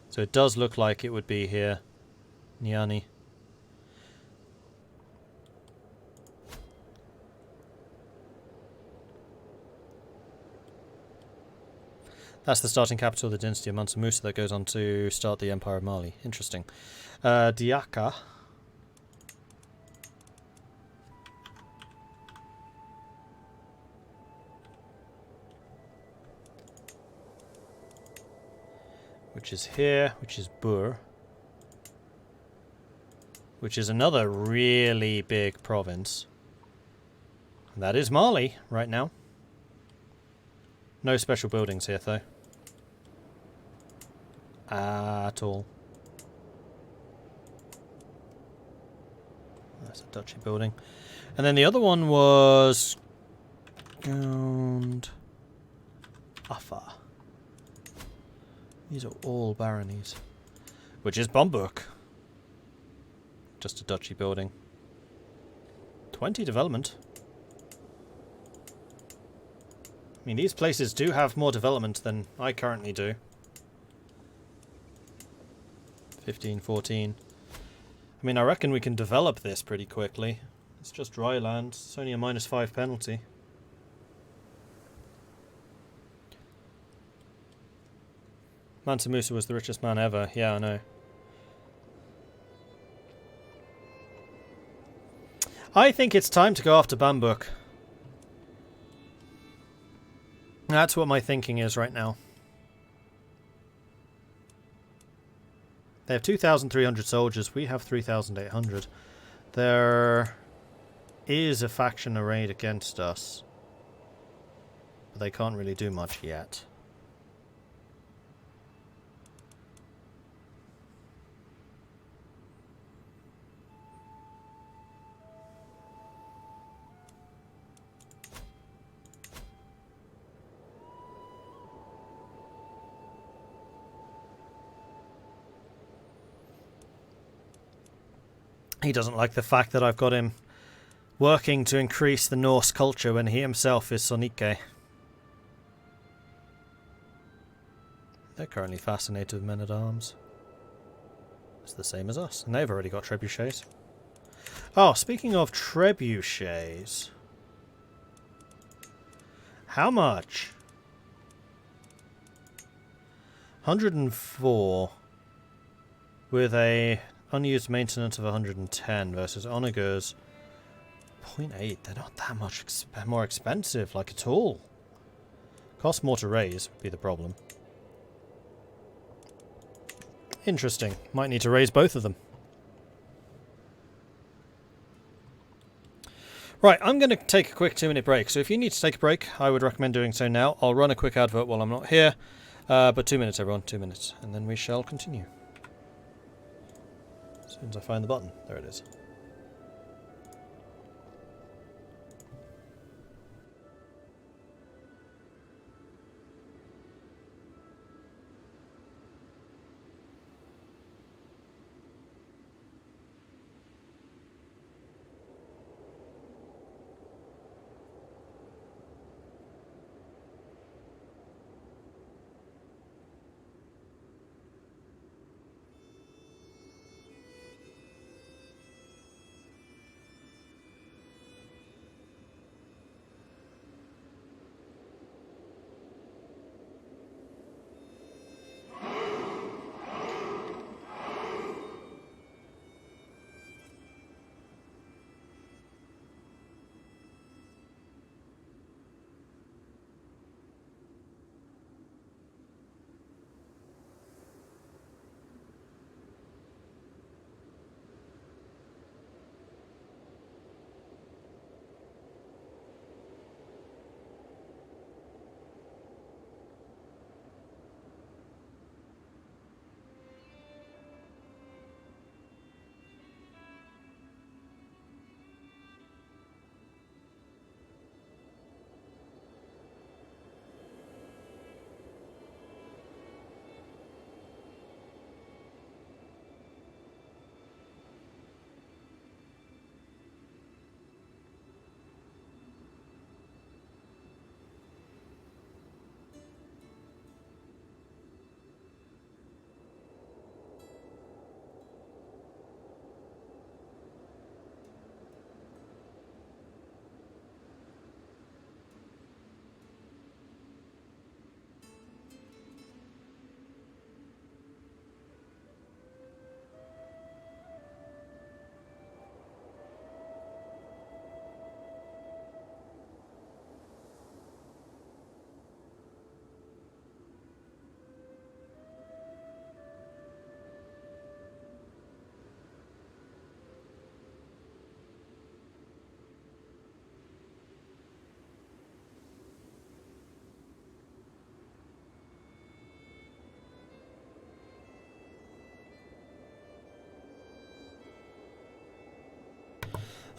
So it does look like it would be here. Niani. That's the starting capital of the dynasty of Mansa Musa that goes on to start the Empire of Mali. Interesting. Diaka. Which is here, which is Bur. Which is another really big province. And that is Mali right now. No special buildings here though. At all. That's a duchy building. And then the other one was Count Afa. These are all baronies. Which is Bamberg. Just a duchy building. 20 development. I mean, these places do have more development than I currently do. 15, 14. I mean, I reckon we can develop this pretty quickly. It's just dry land. It's only a -5 penalty. Mansa Musa was the richest man ever. Yeah, I know. I think it's time to go after Bamberg. That's what my thinking is right now. They have 2,300 soldiers. We have 3,800. There is a faction arrayed against us. But they can't really do much yet. He doesn't like the fact that I've got him working to increase the Norse culture when he himself is Sonike. They're currently fascinated with men-at-arms. It's the same as us, and they've already got trebuchets. Oh, speaking of trebuchets... How much? 104 with a unused maintenance of 110 versus Onagur's 0.8. They're not that much more expensive, like at all. Cost more to raise would be the problem. Interesting. Might need to raise both of them. Right, I'm going to take a quick 2-minute break. So if you need to take a break, I would recommend doing so now. I'll run a quick advert while I'm not here. But 2 minutes, everyone. 2 minutes. And then we shall continue. As soon as I find the button. There it is.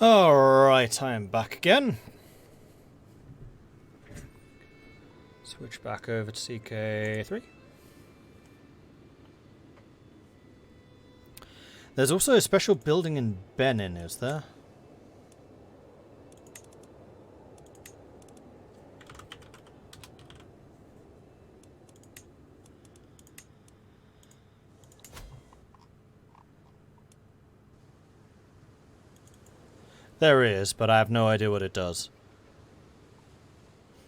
Alright, I am back again. Switch back over to CK3. There's also a special building in Benin, is there? There is, but I have no idea what it does.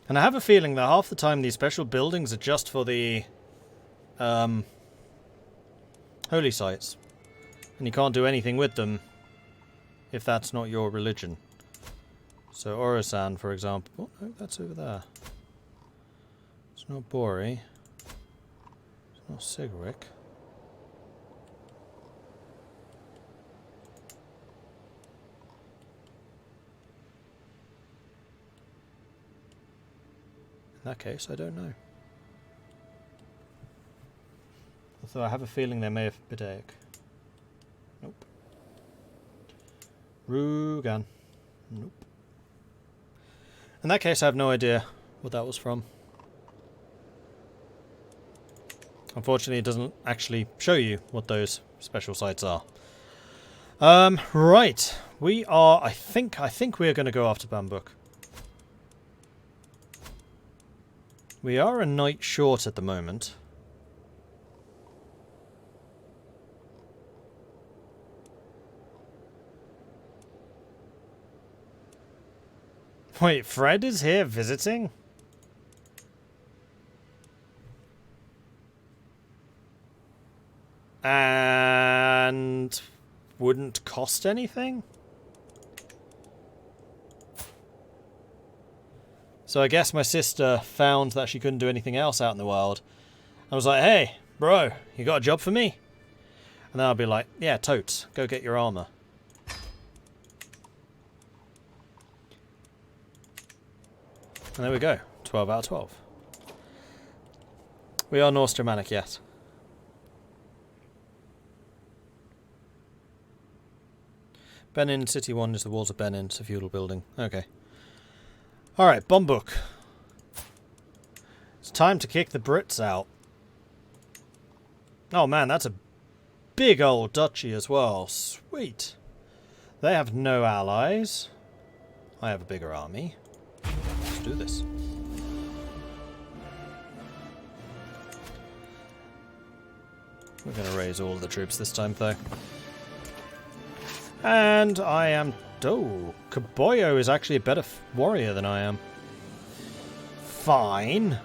And I have a feeling that half the time these special buildings are just for the holy sites. And you can't do anything with them if that's not your religion. So Orasan, for example. Oh, no, that's over there. It's not Bori. It's not Sigric. In that case, I don't know. Although I have a feeling they may have Bidaic. Nope. Rugan. Nope. In that case, I have no idea what that was from. Unfortunately, it doesn't actually show you what those special sites are. Right. We are, I think we are going to go after Bambuk. We are a knight short at the moment. Wait, Fred is here visiting? And wouldn't cost anything? So I guess my sister found that she couldn't do anything else out in the world. I was like, hey, bro, you got a job for me? And then I'll be like, yeah, totes, go get your armor. And there we go, 12 out of 12. We are Norse Germanic yet. Benin City 1 is the walls of Benin, it's a feudal building. Okay. Alright, Bambuk. It's time to kick the Brits out. Oh man, that's a big old duchy as well. Sweet. They have no allies. I have a bigger army. Let's do this. We're going to raise all of the troops this time though. And I am... Oh, Kaboyo is actually a better warrior than I am. Fine.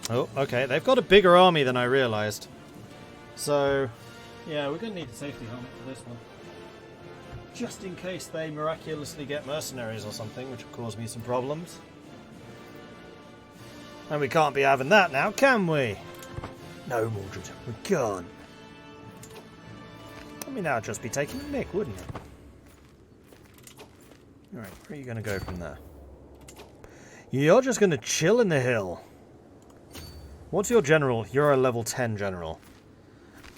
Oh, okay. They've got a bigger army than I realised. So, yeah, we're going to need a safety helmet for this one. Just in case they miraculously get mercenaries or something, which will cause me some problems. And we can't be having that now, can we? No, Mordred, we can't. I mean, that would just be taking the mick, wouldn't it? Alright, where are you going to go from there? You're just going to chill in the hill. What's your general? You're a level 10 general.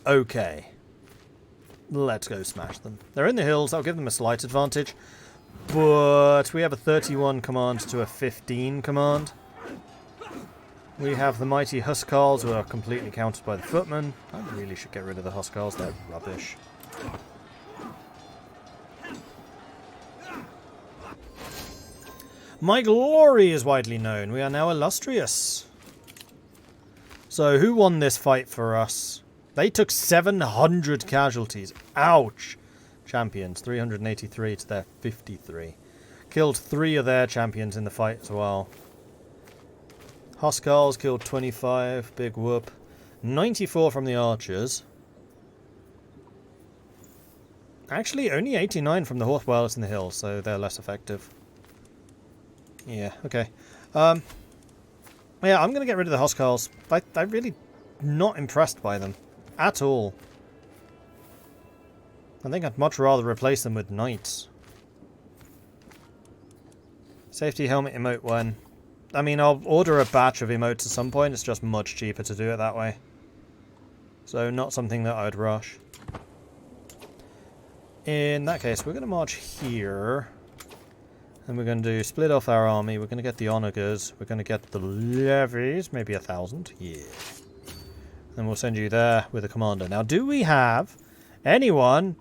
Okay. Let's go smash them. They're in the hills, I'll give them a slight advantage. But we have a 31 command to a 15 command. We have the mighty Huskarls, who are completely countered by the footmen. I really should get rid of the Huskarls, they're rubbish. My glory is widely known. We are now illustrious. So, who won this fight for us? They took 700 casualties. Ouch! Champions, 383 to their 53. Killed 3 of their champions in the fight as well. Huskarls killed 25, big whoop. 94 from the archers. Actually, only 89 from the horse wireless in the hills, so they're less effective. Yeah, okay. Yeah, I'm going to get rid of the Huskarls. I'm really not impressed by them. At all. I think I'd much rather replace them with knights. Safety helmet emote 1. I mean, I'll order a batch of emotes at some point. It's just much cheaper to do it that way. So not something that I would rush. In that case, we're going to march here. And we're going to split off our army. We're going to get the onagers. We're going to get the levies. Maybe 1,000. Yeah. Then we'll send you there with a commander. Now, do we have anyone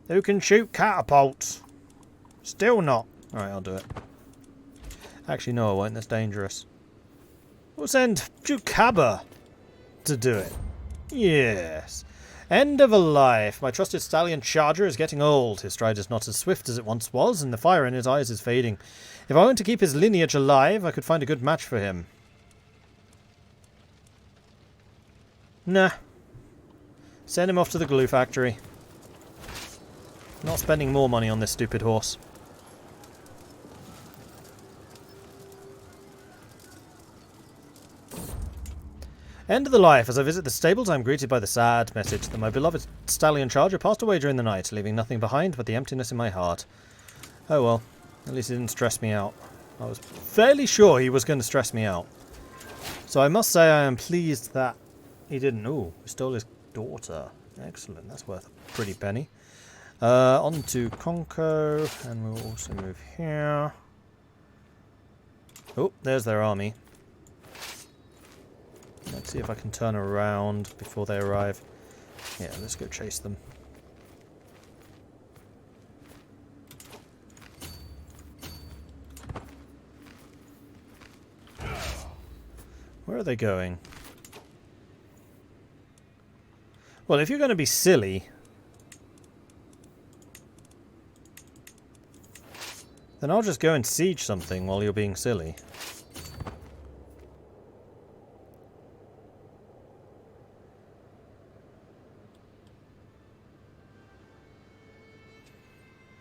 who can shoot catapults? Still not. Alright, I'll do it. Actually, no, I won't. That's dangerous. We'll send Jukaba to do it. Yes. End of a life. My trusted stallion charger is getting old. His stride is not as swift as it once was, and the fire in his eyes is fading. If I want to keep his lineage alive, I could find a good match for him. Nah. Send him off to the glue factory. Not spending more money on this stupid horse. End of the life. As I visit the stables, I am greeted by the sad message that my beloved stallion charger passed away during the night, leaving nothing behind but the emptiness in my heart. Oh well. At least it didn't stress me out. I was fairly sure he was going to stress me out. So I must say I am pleased that he didn't. Ooh, we stole his daughter. Excellent. That's worth a pretty penny. On to Conco, and we'll also move here. Oh, there's their army. Let's see if I can turn around before they arrive. Yeah, let's go chase them. Where are they going? Well, if you're going to be silly, then I'll just go and siege something while you're being silly.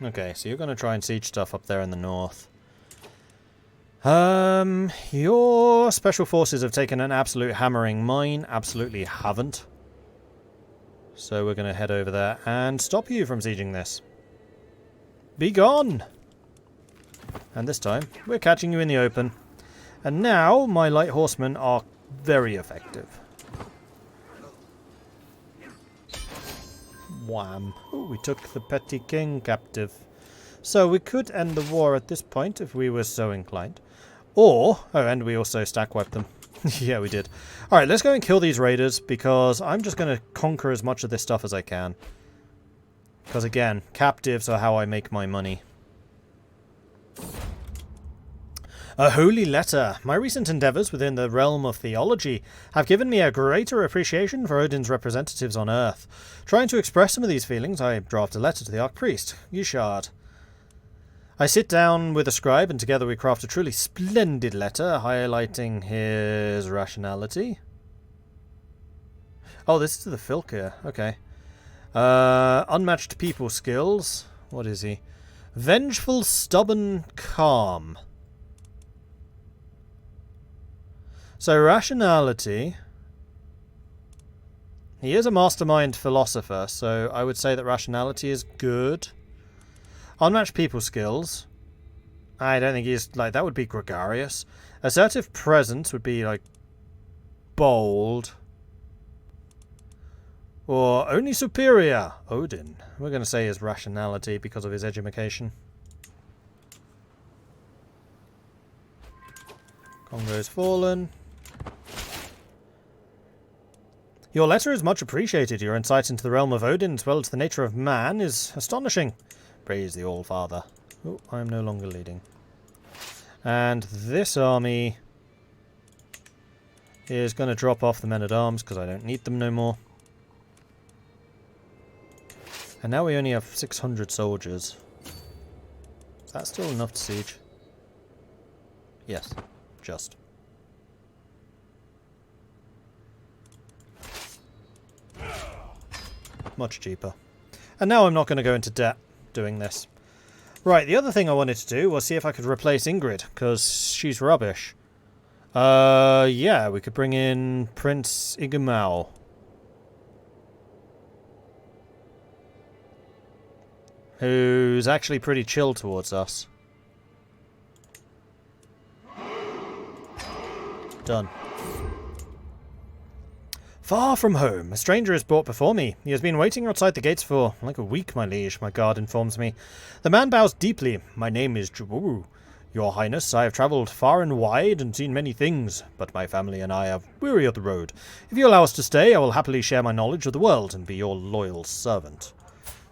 Okay, so you're going to try and siege stuff up there in the north. Your special forces have taken an absolute hammering. Mine absolutely haven't. So we're going to head over there and stop you from sieging this. Be gone! And this time, we're catching you in the open. And now, my light horsemen are very effective. Wham. Ooh, we took the petty king captive. So we could end the war at this point if we were so inclined. Or, oh, and we also stack wiped them. Yeah, we did. Alright, let's go and kill these raiders, because I'm just going to conquer as much of this stuff as I can. Because again, captives are how I make my money. A holy letter. My recent endeavours within the realm of theology have given me a greater appreciation for Odin's representatives on Earth. Trying to express some of these feelings, I draft a letter to the Archpriest, Yishard. I sit down with a scribe, and together we craft a truly splendid letter, highlighting his rationality. Oh, this is to the Filkir. Okay. Unmatched people skills. What is he? Vengeful, stubborn, calm. So, rationality. He is a mastermind philosopher, so I would say that rationality is good. Unmatched people skills. I don't think he's like, that would be gregarious. Assertive presence would be like bold. Or only superior. Odin. We're going to say his rationality because of his education. Congo's fallen. Your letter is much appreciated. Your insight into the realm of Odin as well as the nature of man is astonishing. Praise the All-Father. Oh, I am no longer leading. And this army is going to drop off the men-at-arms because I don't need them no more. And now we only have 600 soldiers. Is that still enough to siege? Yes, just. Much cheaper. And now I'm not going to go into debt doing this. Right, the other thing I wanted to do was see if I could replace Ingrid, because she's rubbish. Yeah, we could bring in Prince Igumau. Who's actually pretty chill towards us. Done. Far from home, a stranger is brought before me. He has been waiting outside the gates for like a week, my liege, my guard informs me. The man bows deeply. My name is Jaburu. Your Highness, I have travelled far and wide and seen many things, but my family and I are weary of the road. If you allow us to stay, I will happily share my knowledge of the world and be your loyal servant.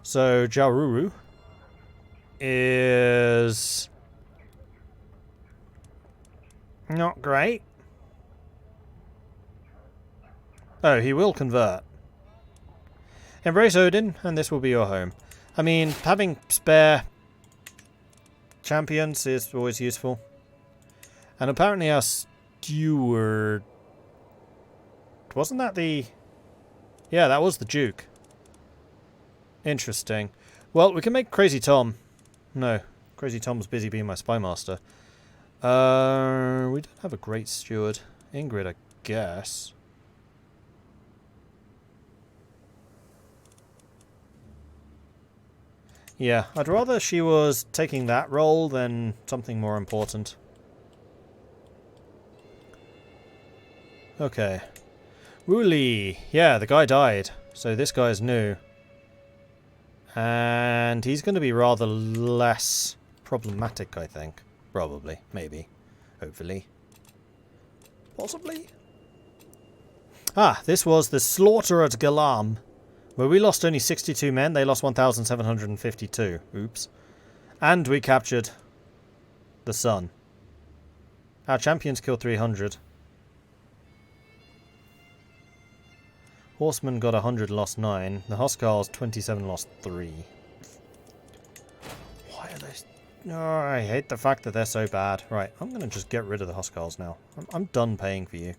So, Jaruru is not great. Oh, he will convert. Embrace Odin, and this will be your home. I mean, having spare champions is always useful. And apparently our steward... Wasn't that the... Yeah, that was the Duke. Interesting. Well, we can make Crazy Tom. No, Crazy Tom's busy being my spy master. We don't have a great steward. Ingrid, I guess. Yeah, I'd rather she was taking that role than something more important. Okay. Wooly. Yeah, the guy died. So this guy's new. And he's going to be rather less problematic, I think. Probably. Maybe. Hopefully. Possibly. Ah, this was the slaughter at Galam. Where we lost only 62 men, they lost 1,752. Oops. And we captured the sun. Our champions killed 300. Horsemen got 100, lost 9. The Huskarls, 27, lost 3. Why are they... Oh, I hate the fact that they're so bad. Right, I'm going to just get rid of the Huskarls now. I'm done paying for you.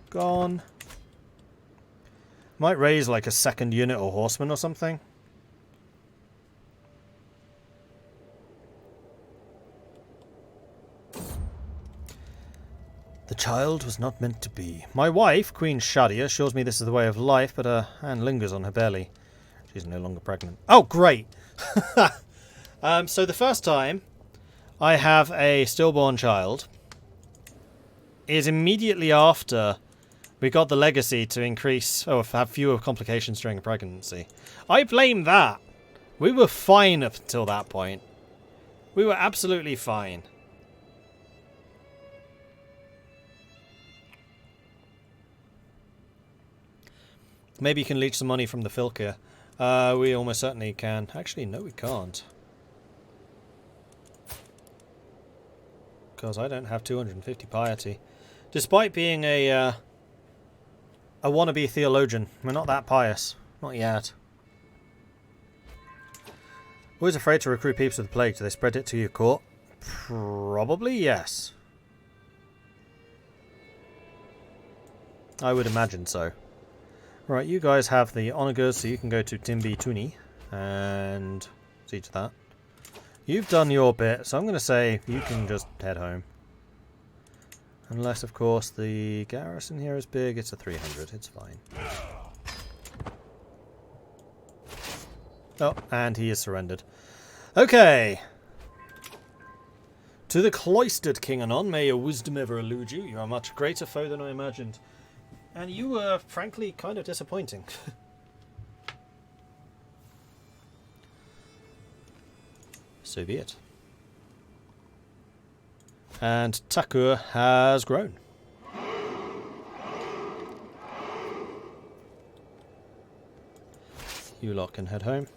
Gone. Might raise like a second unit or horseman or something. The child was not meant to be. My wife, Queen Shadia, assures me this is the way of life, but her hand lingers on her belly. She's no longer pregnant. Oh, great! So the first time I have a stillborn child is immediately after we got the legacy to increase, have fewer complications during a pregnancy. I blame that. We were fine up until that point. We were absolutely fine. Maybe you can leech some money from the Filkir. We almost certainly can. Actually, no we can't. Because I don't have 250 piety. Despite being a wannabe theologian. We're not that pious. Not yet. Always afraid to recruit peeps with the plague. Do they spread it to your court? Probably yes. I would imagine so. Right, you guys have the onagers, so you can go to Timbi Tuni and see to that. You've done your bit, so I'm going to say you can just head home. Unless, of course, the garrison here is big. It's a 300. It's fine. Oh, and he is surrendered. Okay. To the cloistered King Anon, may your wisdom ever elude you. You are a much greater foe than I imagined. And you were, frankly, kind of disappointing. So be it. And Takur has grown. You lot can head home.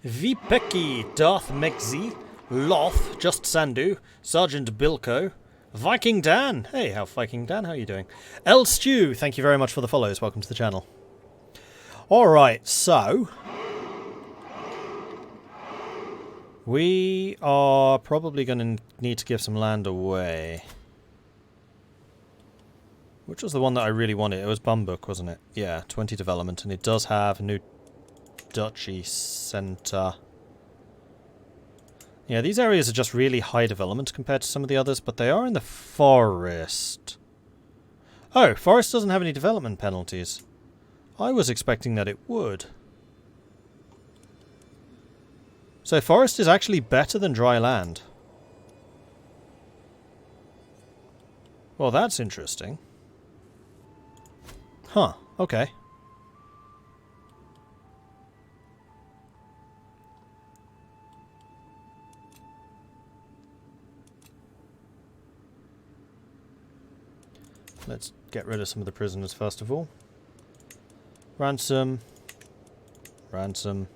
Vipeki, Darth Megzi, Loth, Just Sandu, Sergeant Bilko, Viking Dan. Hey, Viking Dan, how are you doing? L Stew, thank you very much for the follows. Welcome to the channel. Alright, so we are probably going to need to give some land away. Which was the one that I really wanted? It was Bambuk, wasn't it? Yeah, 20 development, and it does have a new duchy centre. Yeah, these areas are just really high development compared to some of the others, but they are in the forest. Oh, forest doesn't have any development penalties. I was expecting that it would. So forest is actually better than dry land. Well, that's interesting. Huh, okay. Let's get rid of some of the prisoners first of all. Ransom. Ransom.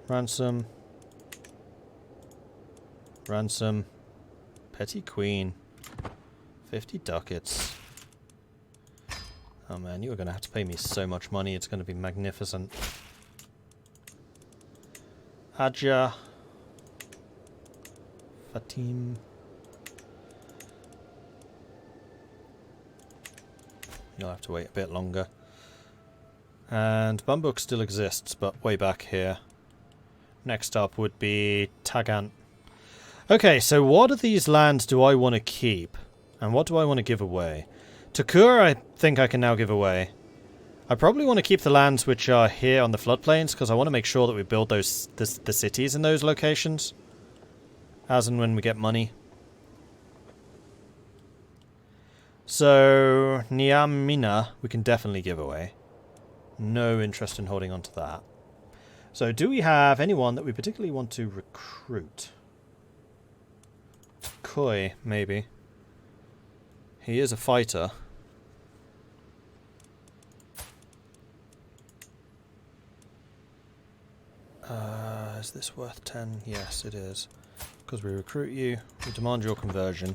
Ransom. Ransom. Petty Queen. 50 ducats. Oh man, you are going to have to pay me so much money, it's going to be magnificent. Adja. Fatim. You'll have to wait a bit longer. And Bambuk still exists, but way back here. Next up would be Tagant. Okay, so what of these lands do I want to keep? And what do I want to give away? Takur, I think I can now give away. I probably want to keep the lands which are here on the floodplains, because I want to make sure that we build the cities in those locations. As and when we get money. So, Niamina, we can definitely give away. No interest in holding on to that. So, do we have anyone that we particularly want to recruit? Koi, maybe. He is a fighter. Is this worth 10? Yes, it is. Because we recruit you, we demand your conversion,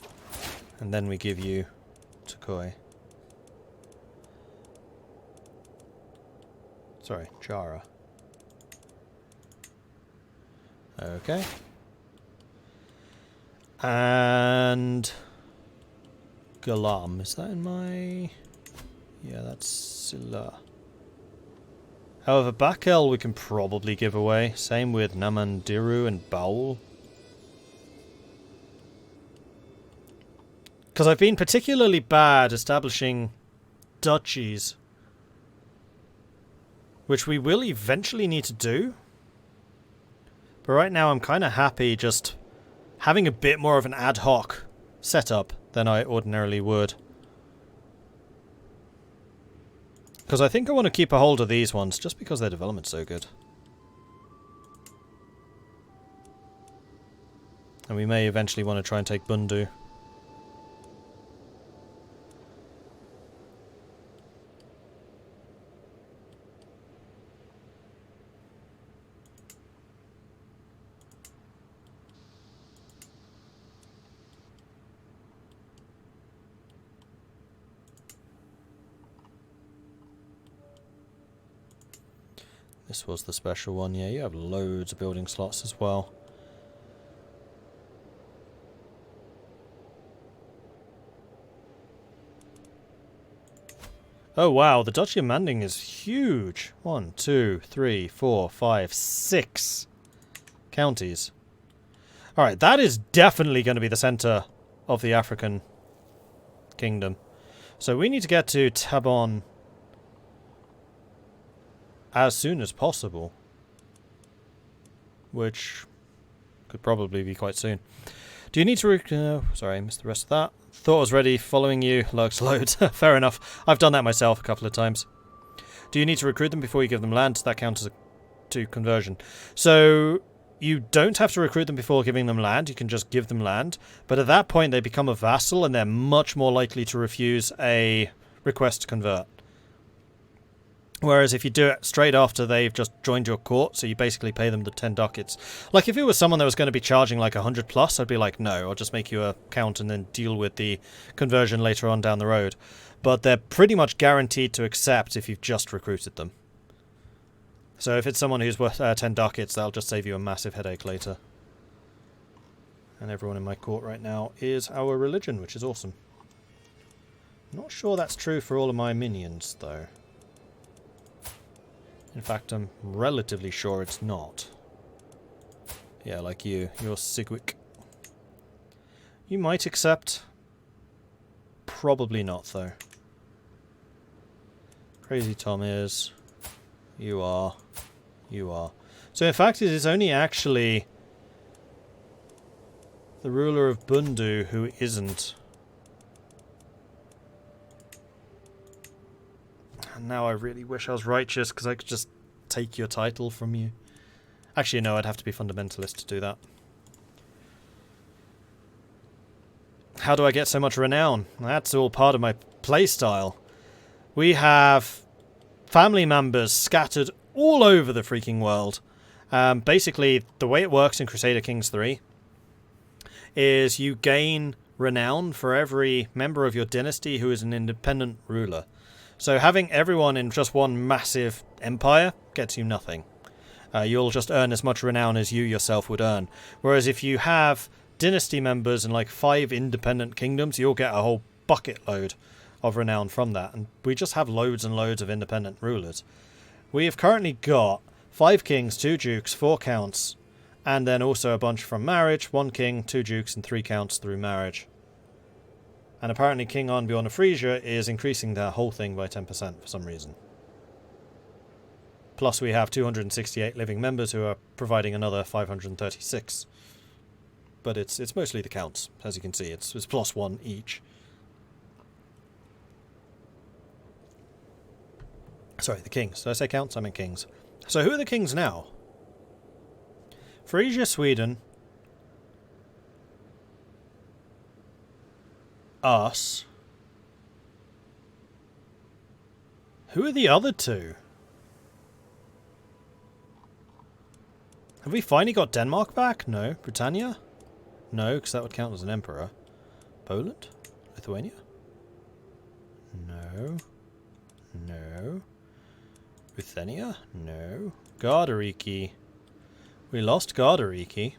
and then we give you to Koi. Sorry, Jara. Okay. And Galam, is that in my... Yeah, that's Silla. However, Bakel we can probably give away. Same with Namandiru and Baul. Because I've been particularly bad establishing duchies. Which we will eventually need to do. But right now I'm kind of happy just having a bit more of an ad hoc setup than I ordinarily would. Because I think I want to keep a hold of these ones, just because their development's so good. And we may eventually want to try and take Bundu. This was the special one. Yeah, you have loads of building slots as well. Oh wow, the Duchy of Manding is huge. 1, 2, 3, 4, 5, 6 counties. Alright, that is definitely going to be the centre of the African kingdom. So we need to get to Tabon as soon as possible. Which could probably be quite soon. Do you need to... sorry, I missed the rest of that. Thought I was ready, following you, lurks loads. Fair enough. I've done that myself a couple of times. Do you need to recruit them before you give them land? That counts as to conversion. So, you don't have to recruit them before giving them land. You can just give them land. But at that point, they become a vassal, and they're much more likely to refuse a request to convert. Whereas if you do it straight after they've just joined your court, so you basically pay them the 10 ducats. Like if it was someone that was going to be charging like 100 plus, I'd be like, no, I'll just make you a count and then deal with the conversion later on down the road. But they're pretty much guaranteed to accept if you've just recruited them. So if it's someone who's worth 10 ducats, that'll just save you a massive headache later. And everyone in my court right now is our religion, which is awesome. Not sure that's true for all of my minions, though. In fact, I'm relatively sure it's not. Yeah, like you. You're Sigwick. You might accept. Probably not, though. Crazy Tom is. You are. You are. So in fact it is only actually the ruler of Bundu who isn't. And now I really wish I was righteous because I could just take your title from you. Actually no, I'd have to be fundamentalist to do that. How do I get so much renown? That's all part of my playstyle. We have family members scattered all over the freaking world. Basically, the way it works in Crusader Kings III is you gain renown for every member of your dynasty who is an independent ruler. So having everyone in just one massive empire gets you nothing. You'll just earn as much renown as you yourself would earn. Whereas if you have dynasty members in like 5 independent kingdoms, you'll get a whole bucket load of renown from that. And we just have loads and loads of independent rulers. We have currently got 5 kings, 2 dukes, 4 counts, and then also a bunch from marriage, 1 king, 2 dukes, and 3 counts through marriage. And apparently King Arnbjorn of Frisia is increasing that whole thing by 10% for some reason. Plus we have 268 living members who are providing another 536. But it's mostly the counts, as you can see. It's +1 each. Sorry, the kings. Did I say counts? I meant kings. So who are the kings now? Frisia, Sweden. Us. Who are the other 2? Have we finally got Denmark back? No. Britannia? No, because that would count as an emperor. Poland? Lithuania? No. No. Ruthenia? No. Gardariki. We lost Gardariki.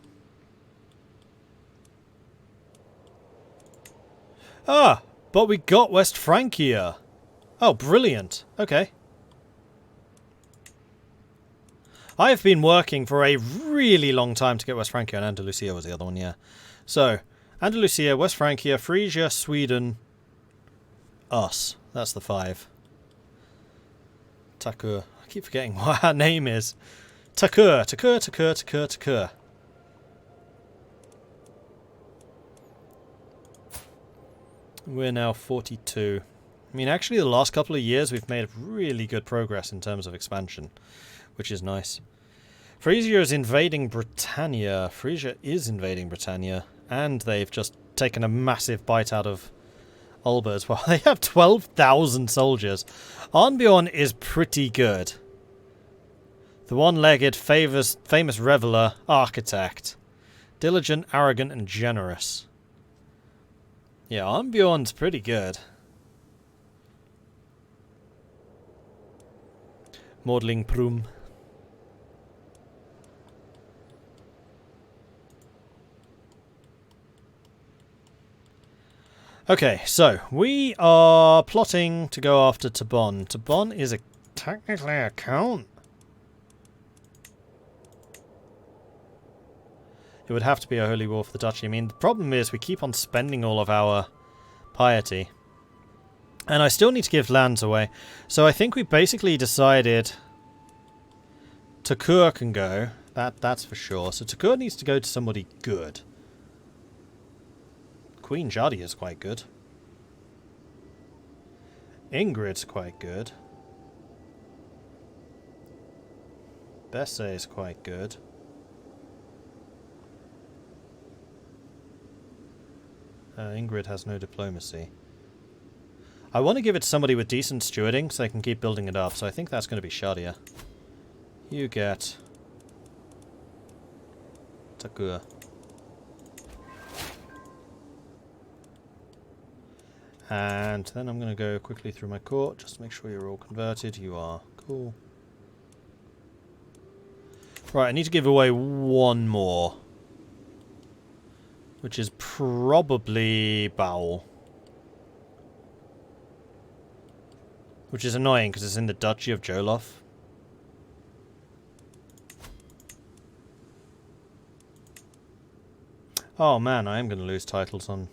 Ah! But we got West Francia! Oh, brilliant. Okay. I have been working for a really long time to get West Francia, and Andalusia was the other one, yeah. So, Andalusia, West Francia, Frisia, Sweden, us. That's the 5. Takur. I keep forgetting what our name is. Takur. Takur, Takur, Takur, Takur. We're now 42. I mean, actually, the last couple of years we've made really good progress in terms of expansion, which is nice. Frisia is invading Britannia. Frisia is invading Britannia, and they've just taken a massive bite out of Ulba as well. They have 12,000 soldiers. Arnbjorn is pretty good. The one-legged, famous reveller, architect. Diligent, arrogant, and generous. Yeah, Arnbjorn's pretty good. Mordling Prum. Okay, so we are plotting to go after Tabon. Tabon is technically a count. It would have to be a holy war for the duchy. I mean, the problem is we keep on spending all of our piety. And I still need to give lands away. So I think we basically decided Takur can go. That's for sure. So Takur needs to go to somebody good. Queen Jadi is quite good. Ingrid's quite good. Besse is quite good. Ingrid has no diplomacy. I want to give it to somebody with decent stewarding so they can keep building it up, so I think that's going to be Shadia. You get Takur. And then I'm going to go quickly through my court, just to make sure you're all converted. You are. Cool. Right, I need to give away one more. Which is probably Bowel. Which is annoying, because it's in the Duchy of Jolof. Oh man, I am going to lose titles on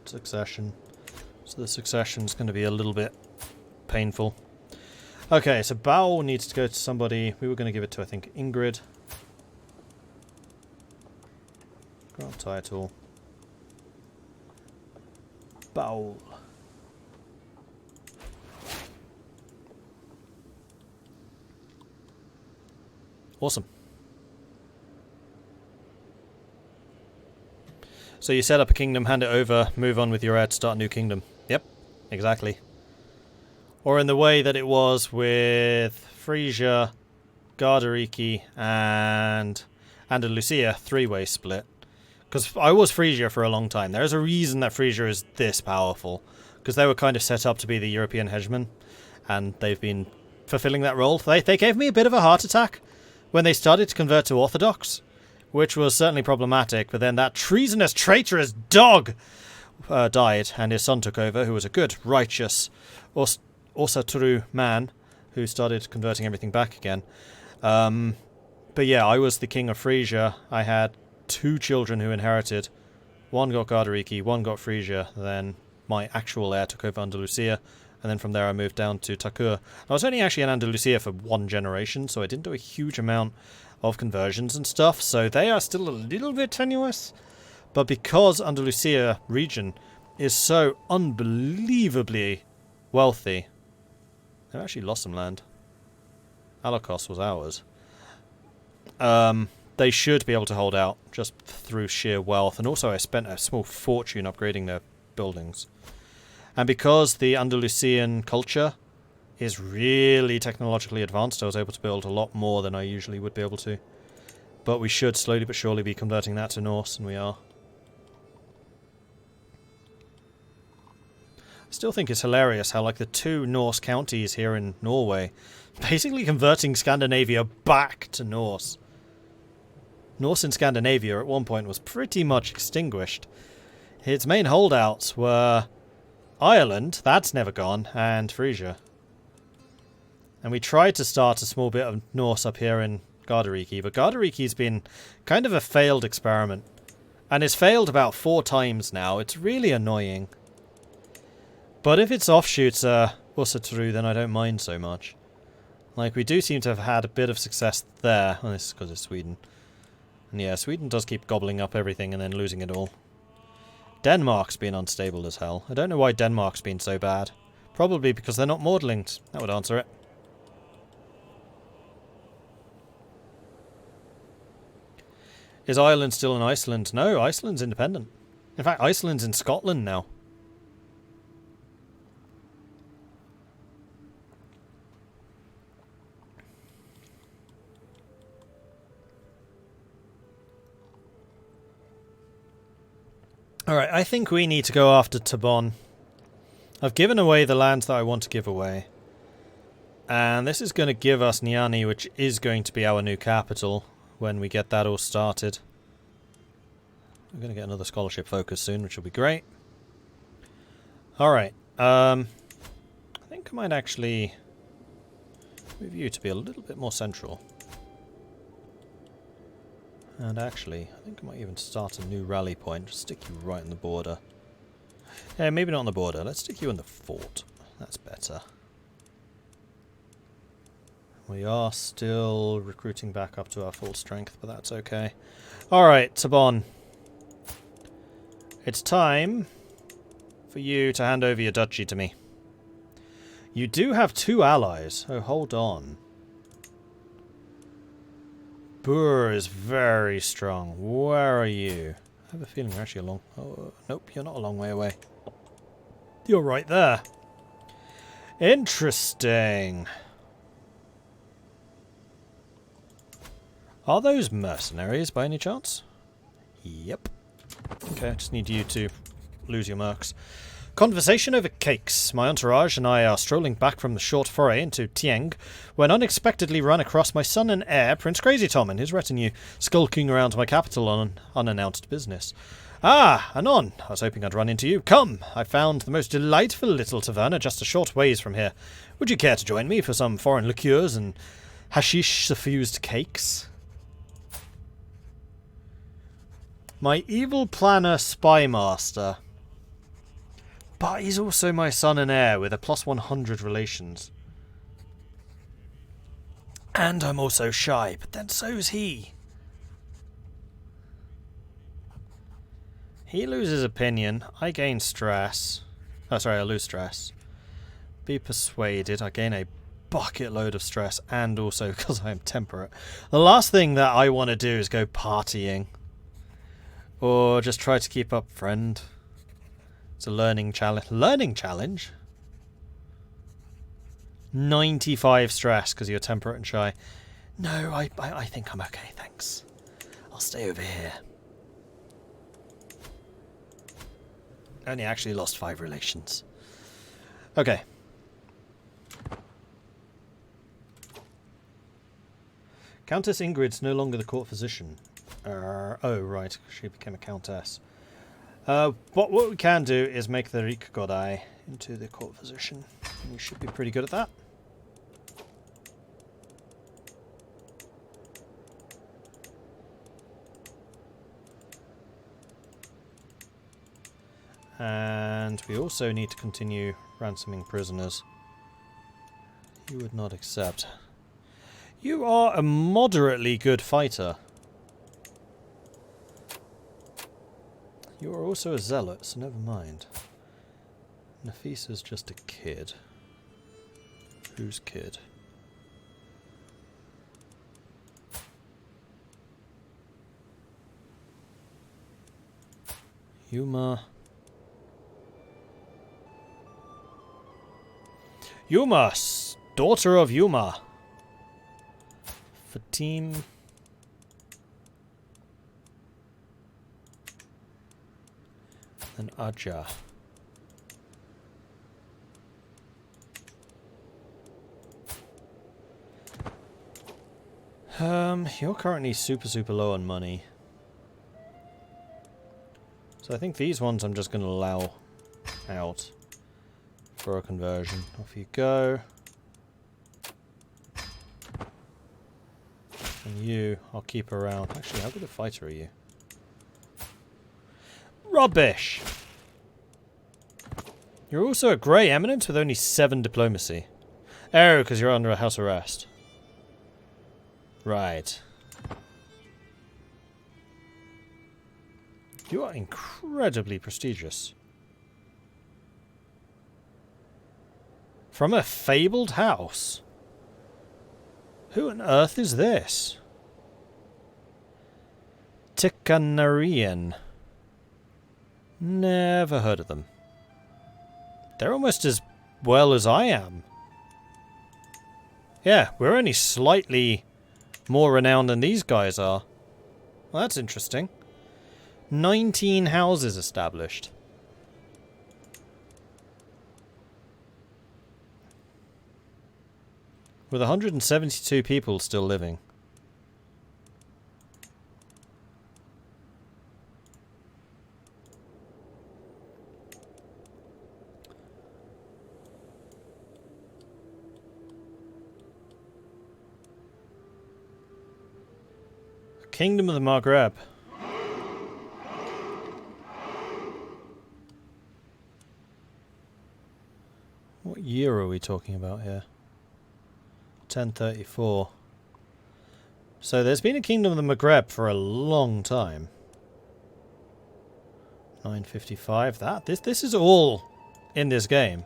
succession. So the succession is going to be a little bit painful. Okay, so Bowl needs to go to somebody. We were going to give it to, I think, Ingrid. Grant title. Bowl. Awesome. So you set up a kingdom, hand it over, move on with your heir to start a new kingdom. Yep, exactly. Or in the way that it was with Frisia, Gardariki, and Andalusia, three-way split. Because I was Frisia for a long time. There's a reason that Frisia is this powerful. Because they were kind of set up to be the European hegemon. And they've been fulfilling that role. They gave me a bit of a heart attack when they started to convert to Orthodox. Which was certainly problematic. But then that treasonous, traitorous dog died. And his son took over, who was a good, righteous Orsaturu man. Who started converting everything back again. But yeah, I was the king of Frisia. I had 2 children who inherited. One got Gardariki, one got Frisia. Then my actual heir took over Andalusia. And then from there I moved down to Takur. I was only actually in Andalusia for 1 generation, so I didn't do a huge amount of conversions and stuff. So they are still a little bit tenuous. But because Andalusia region is so unbelievably wealthy, they've actually lost some land. Alakos was ours. They should be able to hold out just through sheer wealth. And also I spent a small fortune upgrading their buildings. And because the Andalusian culture is really technologically advanced, I was able to build a lot more than I usually would be able to. But we should slowly but surely be converting that to Norse, and we are. I still think it's hilarious how, like, the 2 Norse counties here in Norway basically converting Scandinavia back to Norse. Norse in Scandinavia at one point was pretty much extinguished. Its main holdouts were Ireland, that's never gone, and Frisia. And we tried to start a small bit of Norse up here in Gardariki, but Gardariki's been kind of a failed experiment. And it's failed about 4 times now. It's really annoying. But if its offshoots are Ursaturu, then I don't mind so much. Like, we do seem to have had a bit of success there. Oh, this is because it's Sweden. And yeah, Sweden does keep gobbling up everything and then losing it all. Denmark's been unstable as hell. I don't know why Denmark's been so bad. Probably because they're not Mordlings. That would answer it. Is Ireland still in Iceland? No, Iceland's independent. In fact, Iceland's in Scotland now. Alright, I think we need to go after Tabon. I've given away the lands that I want to give away. And this is going to give us Niani, which is going to be our new capital when we get that all started. We're going to get another scholarship focus soon, which will be great. Alright, I think I might actually move you to be a little bit more central. And actually, I think I might even start a new rally point. Just stick you right in the border. Yeah, maybe not on the border. Let's stick you in the fort. That's better. We are still recruiting back up to our full strength, but that's okay. Alright, Tabon. It's time for you to hand over your duchy to me. You do have 2 allies. Oh, hold on. Bur is very strong. Where are you? I have a feeling you're actually a long... Oh, nope, you're not a long way away. You're right there. Interesting. Are those mercenaries by any chance? Yep. Okay, I just need you to lose your mercs. Conversation over cakes. My entourage and I are strolling back from the short foray into Tieng when unexpectedly run across my son and heir, Prince Crazy Tom, and his retinue, skulking around my capital on unannounced business. Ah, Anon, I was hoping I'd run into you. Come, I found the most delightful little taverna just a short ways from here. Would you care to join me for some foreign liqueurs and hashish-suffused cakes? My evil planner spymaster. But he's also my son and heir with a +100 relations. And I'm also shy, but then so's he. He loses opinion. I gain stress. Oh, sorry, I lose stress. Be persuaded. I gain a bucket load of stress, and also because I am temperate. The last thing that I want to do is go partying. Or just try to keep up, friend. It's a learning challenge. Learning challenge? 95 stress because you're temperate and shy. No, I think I'm okay, thanks. I'll stay over here. Only actually lost 5 relations. Okay. Countess Ingrid's no longer the court physician. Oh, right. She became a countess. What we can do is make the Ríkgodai into the court physician. We should be pretty good at that. And we also need to continue ransoming prisoners. You would not accept. You are a moderately good fighter. You are also a zealot, so never mind. Nafisa's just a kid. Whose kid? Yuma. Yuma! Daughter of Yuma! Fatim. And Aja. You're currently super low on money. So I think these ones I'm just going to allow out for a conversion. Off you go. And you, I'll keep around. Actually, how good a fighter are you? Rubbish! You're also a Grey Eminence with only 7 diplomacy. Oh, because you're under a house arrest. Right. You are incredibly prestigious. From a fabled house? Who on earth is this? Tikanarian. Never heard of them. They're almost as well as I am. Yeah, we're only slightly more renowned than these guys are. Well, that's interesting. 19 houses established. With 172 people still living. Kingdom of the Maghreb. What year are we talking about here? 1034. So there's been a Kingdom of the Maghreb for a long time. 955. This is all in this game.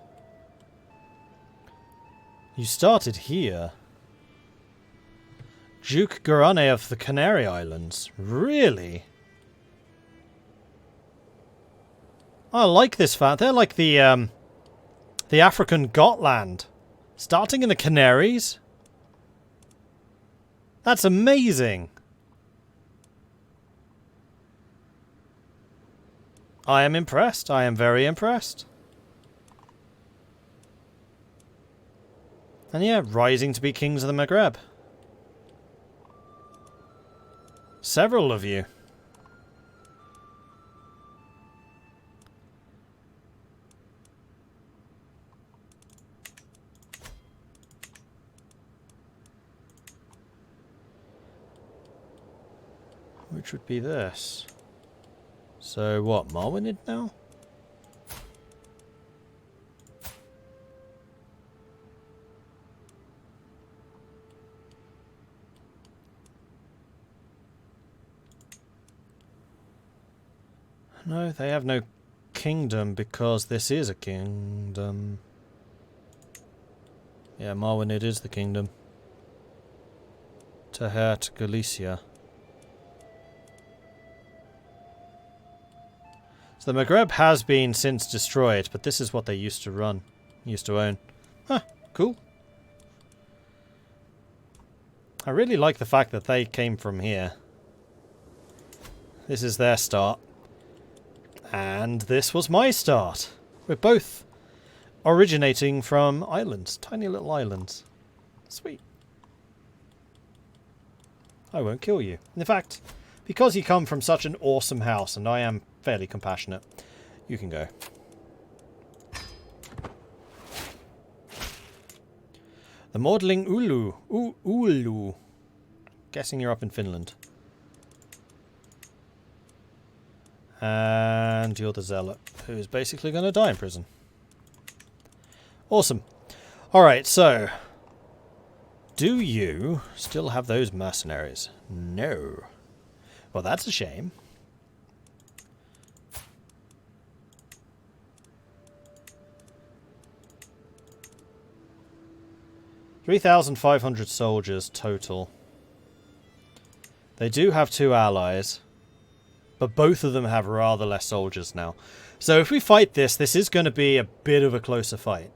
You started here. Duke Garane of the Canary Islands. Really? I like this fact. They're like the African Gotland. Starting in the Canaries? That's amazing. I am impressed. I am very impressed. And yeah, rising to be kings of the Maghreb. Several of you. Which would be this. So what, Marwynid now? No, they have no kingdom because this is a kingdom. Yeah, Marwynid is the kingdom. Tahert Galicia. So the Maghreb has been since destroyed, but this is what they used to own. Huh, cool. I really like the fact that they came from here. This is their start. And this was my start. We're both originating from islands. Tiny little islands. Sweet. I won't kill you. In fact, because you come from such an awesome house, and I am fairly compassionate, you can go. The Maudling Ulu. Guessing you're up in Finland. And you're the Zealot, who's basically going to die in prison. Awesome. Alright, so... do you still have those mercenaries? No. Well, that's a shame. $3,500 soldiers total. They do have 2 allies, but both of them have rather less soldiers now. So if we fight this, this is going to be a bit of a closer fight.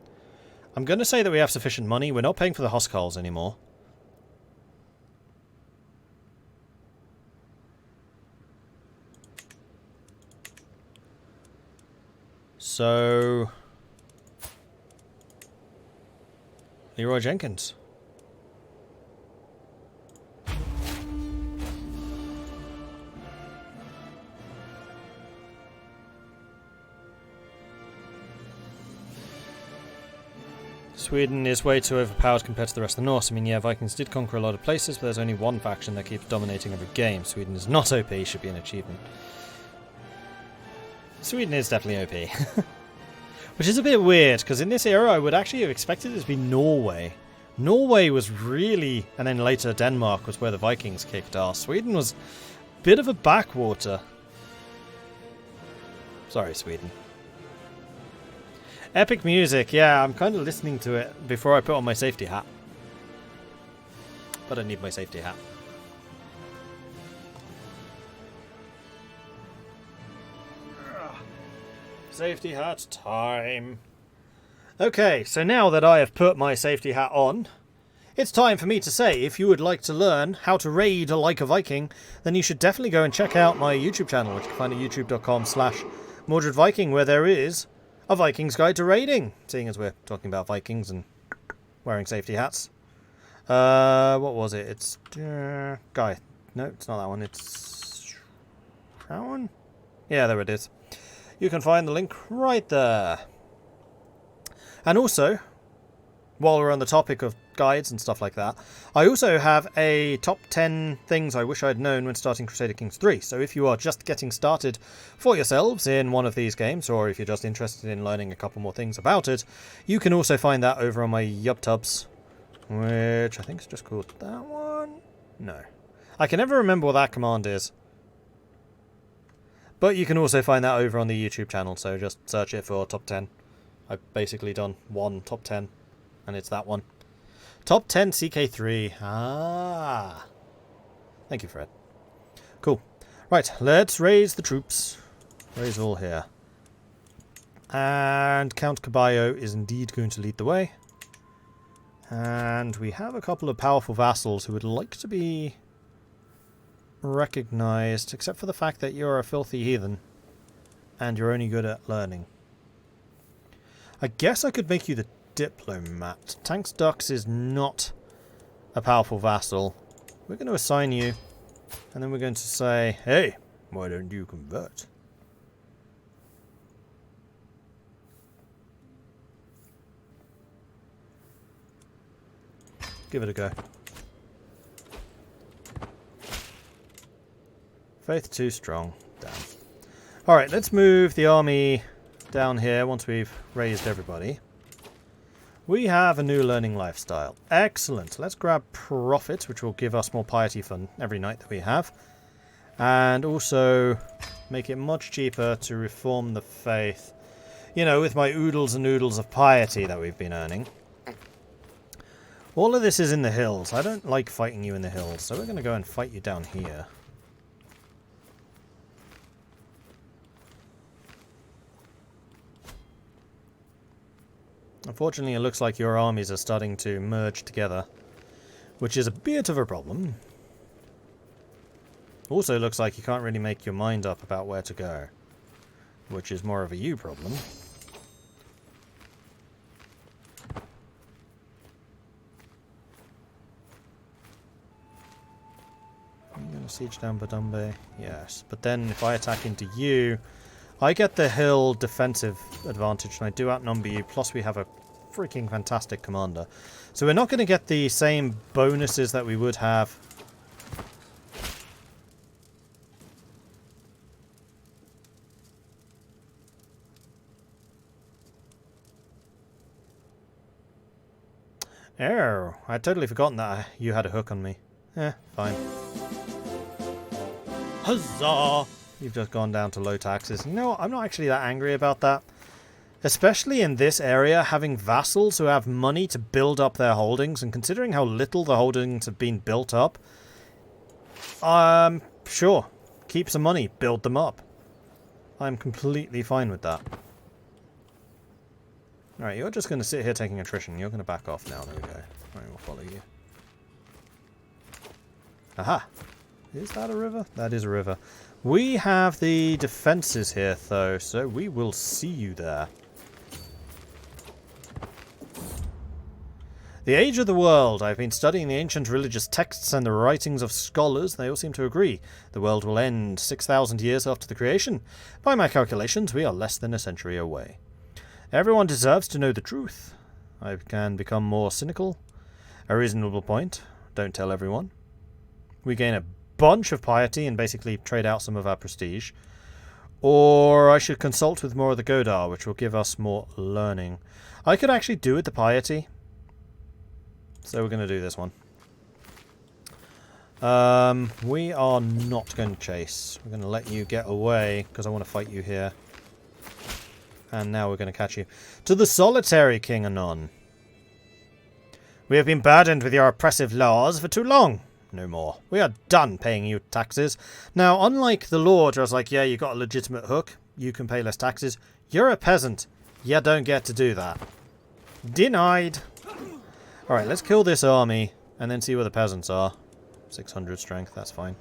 I'm going to say that we have sufficient money. We're not paying for the Huskarls anymore. So... Leroy Jenkins. Sweden is way too overpowered compared to the rest of the Norse. I mean, yeah, Vikings did conquer a lot of places, but there's only one faction that keeps dominating every game. Sweden is not OP, should be an achievement. Sweden is definitely OP. Which is a bit weird, because in this era I would actually have expected it to be Norway. Norway was really... and then later Denmark was where the Vikings kicked ass. Sweden was a bit of a backwater. Sorry, Sweden. Epic music, yeah, I'm kind of listening to it before I put on my safety hat. But I need my safety hat. Safety hat time. Okay, so now that I have put my safety hat on, it's time for me to say, if you would like to learn how to raid like a Viking, then you should definitely go and check out my YouTube channel, which you can find at youtube.com/Mordred Viking, where there is a Viking's Guide to Raiding, seeing as we're talking about Vikings and wearing safety hats. What was it? It's... Guy. No, it's not that one. It's... that one? Yeah, there it is. You can find the link right there. And also, while we're on the topic of guides and stuff like that, I also have a top 10 things I wish I'd known when starting Crusader Kings III. So if you are just getting started for yourselves in one of these games, or if you're just interested in learning a couple more things about it, you can also find that over on my YubTubs, which I think is just called that one? No. I can never remember what that command is. But you can also find that over on the YouTube channel, so just search it for top 10. I've basically done one top 10, and it's that one. Top 10 CK3. Ah. Thank you, Fred. Cool. Right, let's raise the troops. Raise all here. And Count Caballo is indeed going to lead the way. And we have a couple of powerful vassals who would like to be recognized, except for the fact that you're a filthy heathen and you're only good at learning. I guess I could make you the diplomat. Tanks Dux is not a powerful vassal. We're going to assign you, and then we're going to say, hey, why don't you convert? Give it a go. Faith too strong. Damn. Alright, let's move the army down here once we've raised everybody. We have a new learning lifestyle. Excellent. Let's grab profit, which will give us more piety for every night that we have. And also make it much cheaper to reform the faith. You know, with my oodles and oodles of piety that we've been earning. All of this is in the hills. I don't like fighting you in the hills, so we're going to go and fight you down here. Unfortunately, it looks like your armies are starting to merge together, which is a bit of a problem. Also looks like you can't really make your mind up about where to go, which is more of a you problem. I'm going to siege down Badumbe. Yes, but then if I attack into you, I get the hill defensive advantage, and I do outnumber you, plus we have a freaking fantastic commander. So we're not going to get the same bonuses that we would have. Oh, I'd totally forgotten that you had a hook on me. Fine. Huzzah! You've just gone down to low taxes. You know what? I'm not actually that angry about that. Especially in this area, having vassals who have money to build up their holdings, and considering how little the holdings have been built up, sure, keep some money, build them up. I'm completely fine with that. Alright, you're just going to sit here taking attrition. You're going to back off now. There we go. Alright, we'll follow you. Aha! Is that a river? That is a river. We have the defences here, though, so we will see you there. The age of the world. I've been studying the ancient religious texts and the writings of scholars. They all seem to agree. The world will end 6,000 years after the creation. By my calculations, we are less than a century away. Everyone deserves to know the truth. I can become more cynical. A reasonable point. Don't tell everyone. We gain a bunch of piety and basically trade out some of our prestige. Or I should consult with more of the Godar, which will give us more learning. I could actually do with the piety. So we're going to do this one. We are not going to chase. We're going to let you get away because I want to fight you here. And now we're going to catch you. To the solitary king anon. We have been burdened with your oppressive laws for too long. No more. We are done paying you taxes. Now, unlike the lord, where I was like, yeah, you got a legitimate hook. You can pay less taxes. You're a peasant. You don't get to do that. Denied. Alright, let's kill this army and then see where the peasants are. 600 strength, that's fine.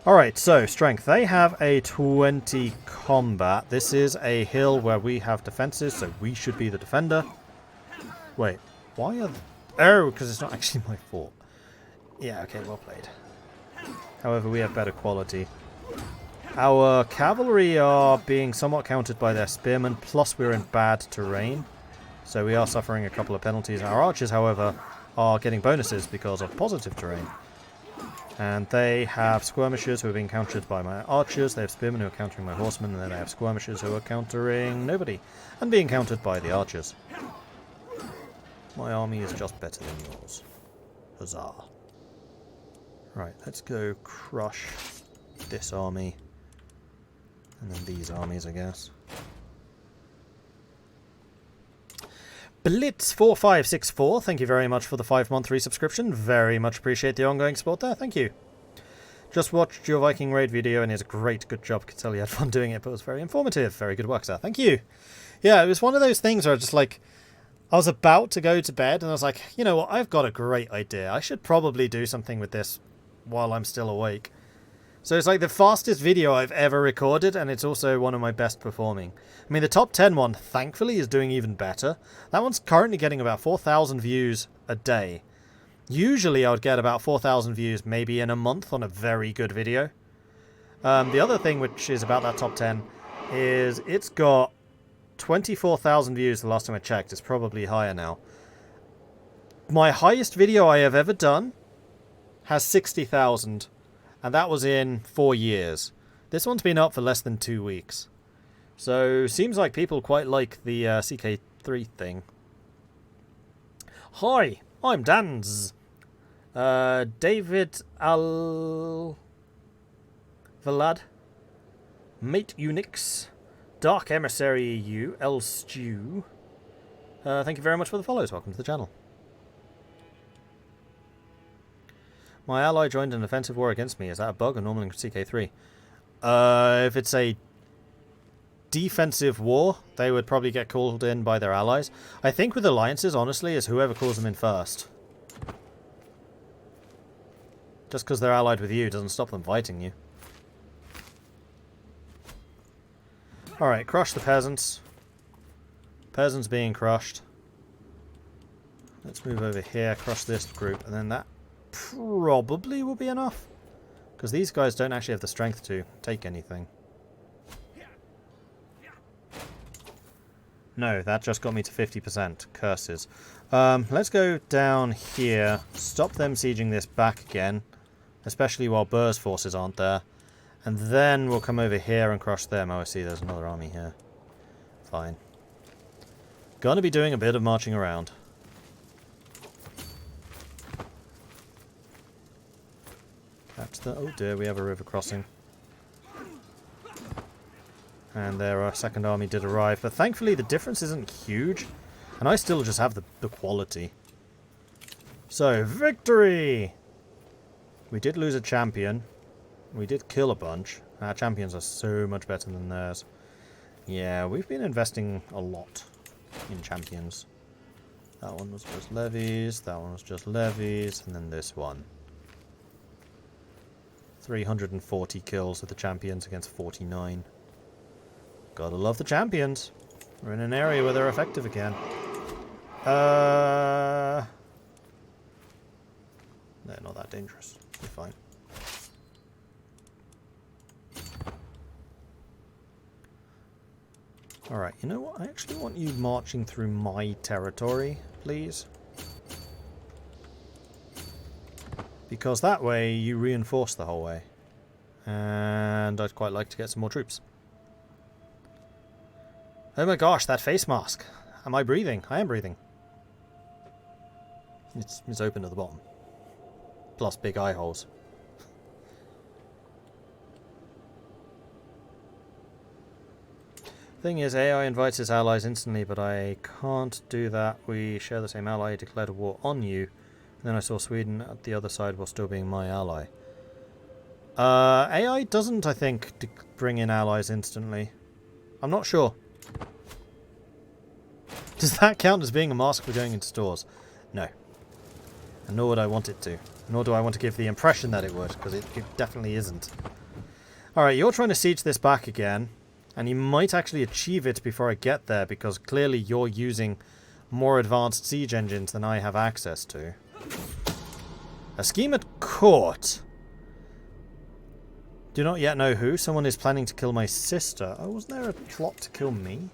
Alright, so strength. They have a 20 combat. This is a hill where we have defenses, so we should be the defender. Wait, why are... Oh, because it's not actually my fault. Yeah, okay, well played. However, we have better quality. Our cavalry are being somewhat countered by their spearmen, plus we're in bad terrain. So we are suffering a couple of penalties. Our archers, however, are getting bonuses because of positive terrain. And they have skirmishers who are being countered by my archers. They have spearmen who are countering my horsemen. And then they have skirmishers who are countering nobody. And being countered by the archers. My army is just better than yours. Huzzah. Right, let's go crush this army. And then these armies, I guess. Blitz4564, thank you very much for the 5-month resubscription. Very much appreciate the ongoing support there. Thank you. Just watched your Viking raid video and it's a great, good job. Could tell you had fun doing it, but it was very informative. Very good work, sir. Thank you. Yeah, it was one of those things where I just like... I was about to go to bed and I was like, you know what, I've got a great idea. I should probably do something with this while I'm still awake. So it's like the fastest video I've ever recorded, and it's also one of my best performing. I mean, the top 10 one, thankfully, is doing even better. That one's currently getting about 4,000 views a day. Usually I would get about 4,000 views maybe in a month on a very good video. The other thing which is about that top 10 is it's got 24,000 views the last time I checked. It's probably higher now. My highest video I have ever done has 60,000. And that was in 4 years. This one's been up for less than 2 weeks. So, seems like people quite like the CK3 thing. Hi, I'm Danz. David Al... Valad. Mate Unix, Dark Emissary EU, L Stew. Thank you very much for the follows. Welcome to the channel. My ally joined an offensive war against me. Is that a bug or normal in CK3? If it's a defensive war, they would probably get called in by their allies. I think with alliances, honestly, is whoever calls them in first. Just because they're allied with you doesn't stop them fighting you. Alright, crush the peasants. Peasants being crushed. Let's move over here, crush this group, and then that probably will be enough. Because these guys don't actually have the strength to take anything. No, that just got me to 50%. Curses. Let's go down here. Stop them sieging this back again. Especially while Burr's forces aren't there. And then we'll come over here and crush them. Oh, I see there's another army here. Fine. Gonna be doing a bit of marching around. Oh dear, we have a river crossing. And there, our second army did arrive. But thankfully the difference isn't huge. And I still just have the quality. So, victory! We did lose a champion. We did kill a bunch. Our champions are so much better than theirs. Yeah, we've been investing a lot in champions. That one was just levies, that one was just levies, and then this one. 340 kills with the champions against 49. Gotta love the champions. We're in an area where they're effective again. They're not that dangerous. They're fine. Alright, you know what? I actually want you marching through my territory, please. Because that way you reinforce the whole way. And I'd quite like to get some more troops. Oh my gosh, that face mask. Am I breathing? I am breathing. It's open at the bottom. Plus big eye holes. Thing is, AI invites its allies instantly, but I can't do that. We share the same ally, declared a war on you. And then I saw Sweden at the other side while still being my ally. AI doesn't, I think, bring in allies instantly. I'm not sure. Does that count as being a mask for going into stores? No. And nor would I want it to. Nor do I want to give the impression that it would, because it definitely isn't. Alright, you're trying to siege this back again. And you might actually achieve it before I get there, because clearly you're using more advanced siege engines than I have access to. A scheme at court. Do not yet know who. Someone is planning to kill my sister. Oh, wasn't there a plot to kill me?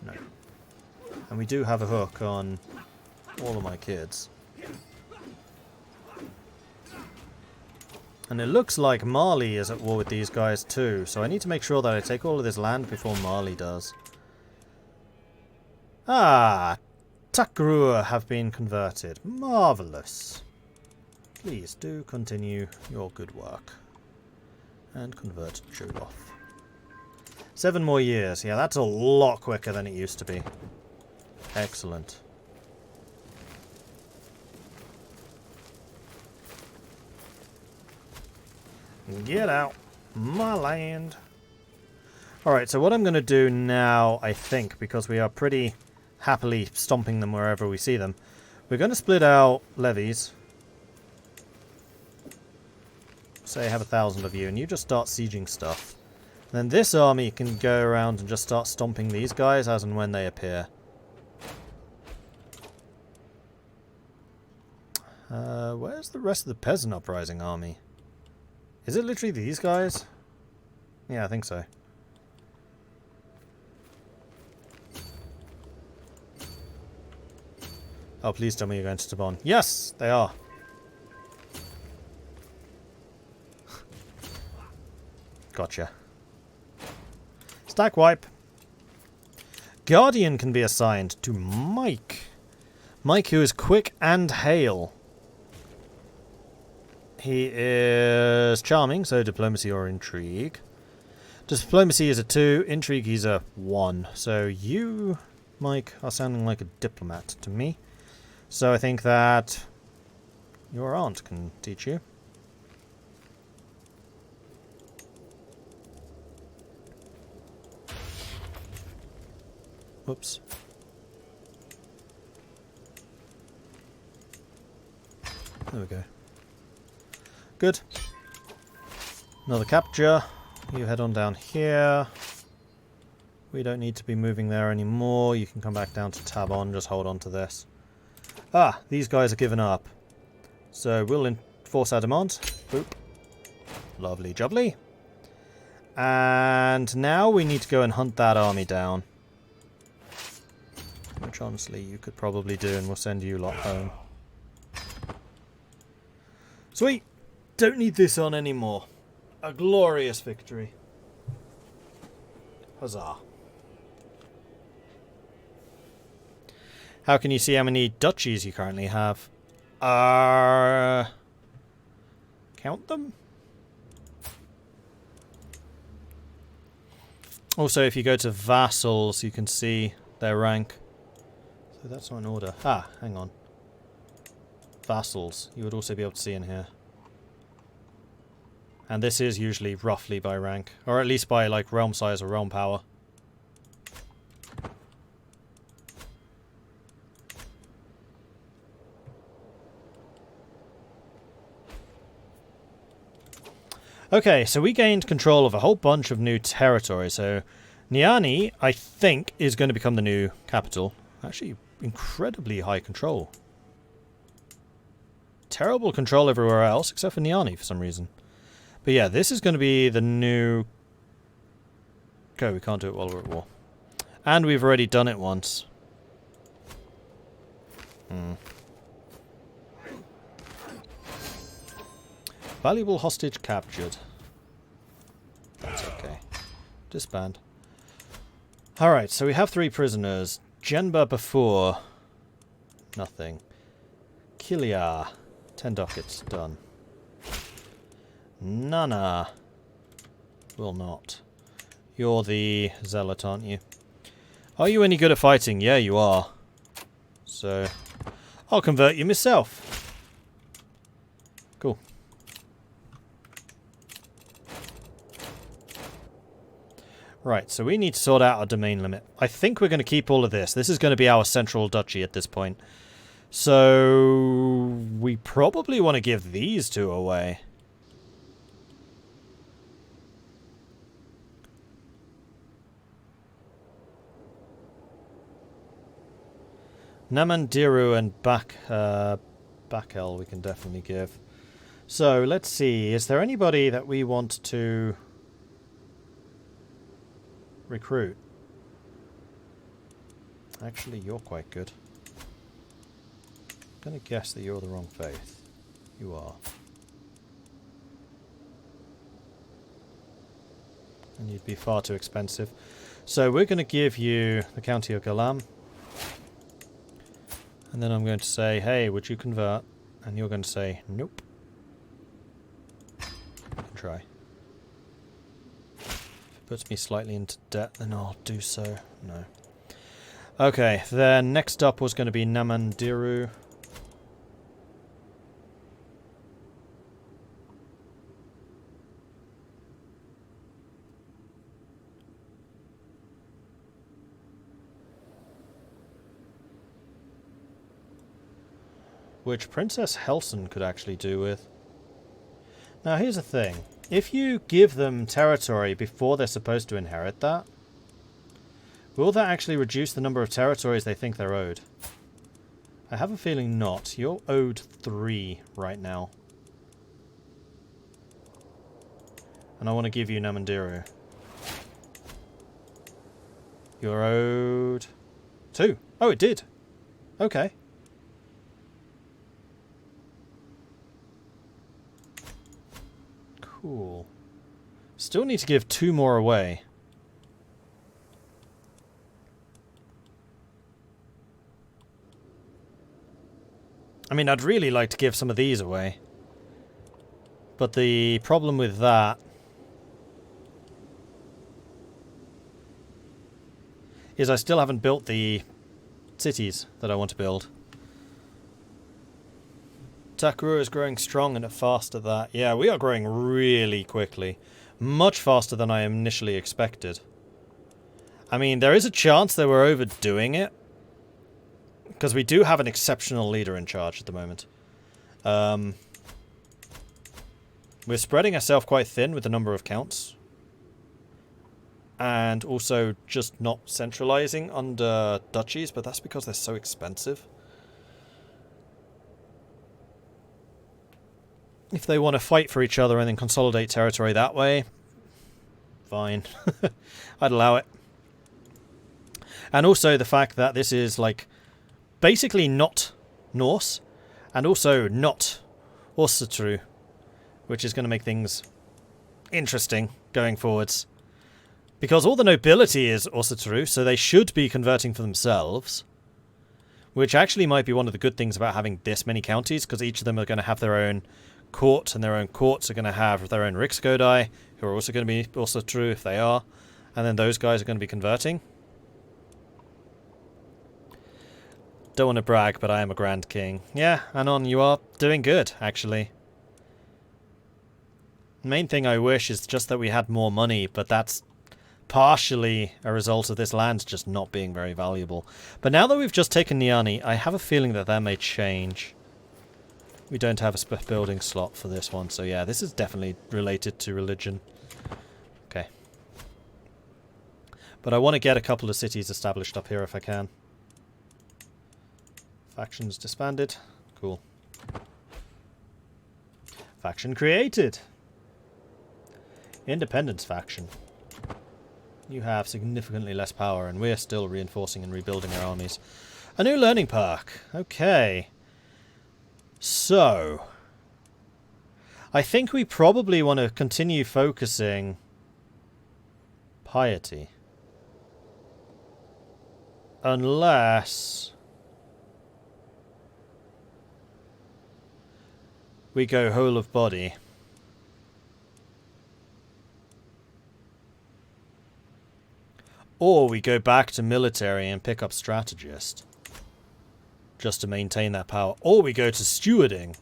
No. And we do have a hook on all of my kids. And it looks like Mali is at war with these guys too, so I need to make sure that I take all of this land before Mali does. Ah! Takrur have been converted. Marvellous. Please do continue your good work. And convert Jolof. 7 more years. Yeah, that's a lot quicker than it used to be. Excellent. Get out. My land. Alright, so what I'm going to do now, I think, because we are pretty happily stomping them wherever we see them, we're going to split out levies. Say I have 1,000 of you, and you just start sieging stuff. And then this army can go around and just start stomping these guys as and when they appear. Where's the rest of the peasant uprising army? Is it literally these guys? Yeah, I think so. Oh, please tell me you're going to Stabon. Yes, they are. Gotcha. Stack wipe. Guardian can be assigned to Mike. Mike, who is quick and hale. He is charming, so diplomacy or intrigue. Diplomacy is a 2, intrigue is a 1. So you, Mike, are sounding like a diplomat to me. So I think that your aunt can teach you. Whoops. There we go. Good. Another capture. You head on down here. We don't need to be moving there anymore. You can come back down to tab on. Just hold on to this. Ah, these guys are giving up. So we'll enforce our demand. Boop. Lovely jubbly. And now we need to go and hunt that army down. Which honestly you could probably do, and we'll send you lot home. Sweet! Don't need this on anymore. A glorious victory. Huzzah. How can you see how many duchies you currently have? Count them? Also, if you go to vassals, you can see their rank. So that's not in order. Ah, hang on. Vassals. You would also be able to see in here. And this is usually roughly by rank. Or at least by, like, realm size or realm power. Okay, so we gained control of a whole bunch of new territory. So Niani, I think, is going to become the new capital. Actually, incredibly high control. Terrible control everywhere else, except for Niani for some reason. But yeah, this is going to be the new... Okay, we can't do it while we're at war. And we've already done it once. Valuable hostage captured. That's okay. Disband. Alright, so we have 3 prisoners. Genba before. Nothing. Kilia. 10 ducats. Done. Nana. Will not. You're the zealot, aren't you? Are you any good at fighting? Yeah, you are. So, I'll convert you myself. Cool. Right, so we need to sort out our domain limit. I think we're going to keep all of this. This is going to be our central duchy at this point. So, we probably want to give these 2 away. Namandiru and Bakel we can definitely give. So, let's see. Is there anybody that we want to recruit? Actually, you're quite good. I'm going to guess that you're the wrong faith. You are. And you'd be far too expensive. So, we're going to give you the County of Galam. And then I'm going to say, hey, would you convert? And you're going to say, nope. Try. If it puts me slightly into debt, then I'll do so. No. Okay, then next up was going to be Namandiru. Which Princess Helson could actually do with. Now here's the thing. If you give them territory before they're supposed to inherit that, will that actually reduce the number of territories they think they're owed? I have a feeling not. You're owed 3 right now. And I want to give you Namandiru. You're owed 2. Oh, it did. Okay. Cool. Still need to give 2 more away. I mean, I'd really like to give some of these away. But the problem with that is I still haven't built the cities that I want to build. Takurua is growing strong and fast at that. Yeah, we are growing really quickly. Much faster than I initially expected. I mean, there is a chance that we're overdoing it. Because we do have an exceptional leader in charge at the moment. We're spreading ourselves quite thin with the number of counts. And also just not centralizing under duchies, but that's because they're so expensive. If they want to fight for each other and then consolidate territory that way, fine. I'd allow it. And also the fact that this is like basically not Norse and also not Orsatru, which is going to make things interesting going forwards. Because all the nobility is Orsatru, so they should be converting for themselves. Which actually might be one of the good things about having this many counties, because each of them are going to have their own court, and their own courts are going to have their own Riksgodai, who are also going to be Orsatru if they are. And then those guys are going to be converting. Don't want to brag, but I am a Grand King. Yeah, Anon, you are doing good, actually. The main thing I wish is just that we had more money, but that's partially a result of this land just not being very valuable. But now that we've just taken Niani, I have a feeling that may change. We don't have a building slot for this one, so yeah, this is definitely related to religion. Okay. But I want to get a couple of cities established up here if I can. Factions disbanded. Cool. Faction created. Independence faction. You have significantly less power, and we're still reinforcing and rebuilding our armies. A new learning park. Okay. So, I think we probably want to continue focusing piety. Unless we go whole of body. Or we go back to military and pick up strategist. Just to maintain that power. Or we go to stewarding.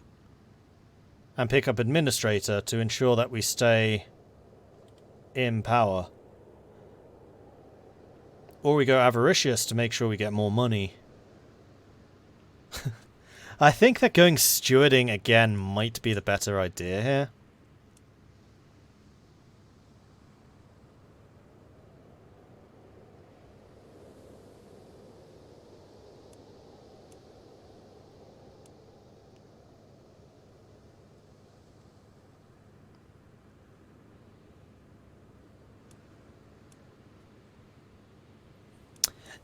And pick up administrator to ensure that we stay in power. Or we go avaricious to make sure we get more money. I think that going stewarding again might be the better idea here.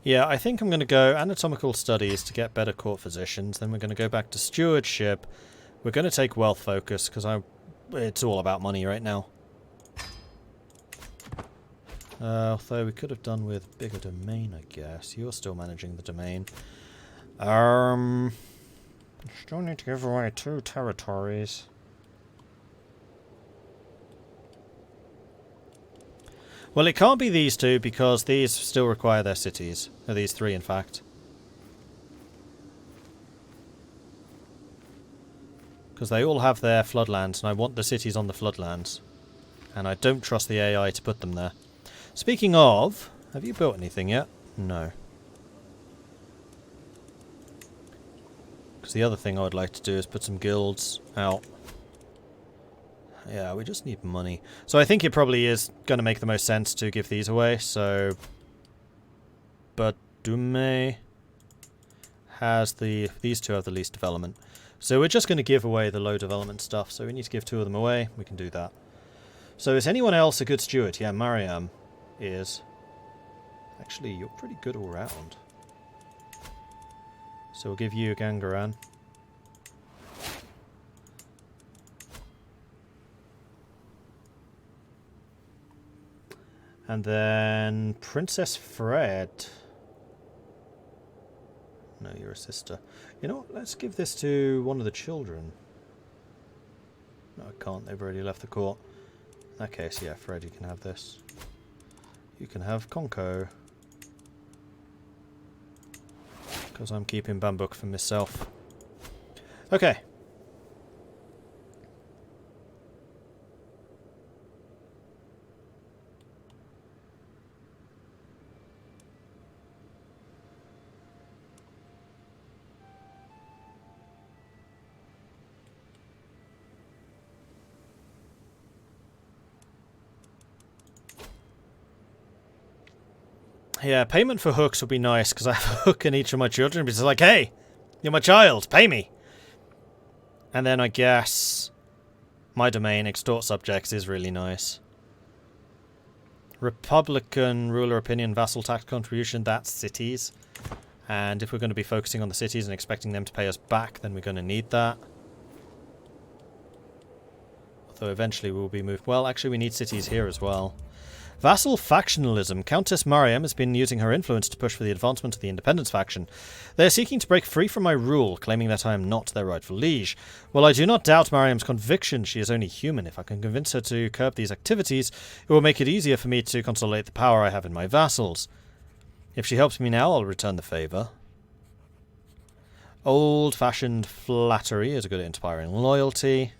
Yeah, I think I'm going to go anatomical studies to get better court physicians. Then we're going to go back to stewardship. We're going to take wealth focus because it's all about money right now. Although we could have done with bigger domain, I guess. You're still managing the domain. Still need to give away 2 territories. Well, it can't be these 2 because these still require their cities. Or these 3, in fact. Because they all have their floodlands, and I want the cities on the floodlands. And I don't trust the AI to put them there. Speaking of, have you built anything yet? No. Because the other thing I would like to do is put some guilds out. Yeah, we just need money. So I think it probably is going to make the most sense to give these away, so... But Dume has these 2 have the least development. So we're just going to give away the low development stuff, so we need to give 2 of them away. We can do that. So is anyone else a good steward? Yeah, Mariam is. Actually, you're pretty good all round. So we'll give you Gangaran. And then Princess Fred. No, you're a sister. You know what? Let's give this to one of the children. No, I can't. They've already left the court. In that case, yeah, Fred, you can have this. You can have Conco. Because I'm keeping Bambuk for myself. Okay. Yeah, payment for hooks would be nice, because I have a hook in each of my children. It's like, hey, you're my child, pay me. And then I guess my domain, extort subjects, is really nice. Republican ruler opinion, vassal tax contribution, that's cities. And if we're going to be focusing on the cities and expecting them to pay us back, then we're going to need that. Although eventually we'll be moved. Well, actually we need cities here as well. Vassal factionalism. Countess Mariam has been using her influence to push for the advancement of the independence faction. They are seeking to break free from my rule, claiming that I am not their rightful liege. While I do not doubt Mariam's conviction, she is only human. If I can convince her to curb these activities, it will make it easier for me to consolidate the power I have in my vassals. If she helps me now, I'll return the favour. Old-fashioned flattery is a good inspiring loyalty.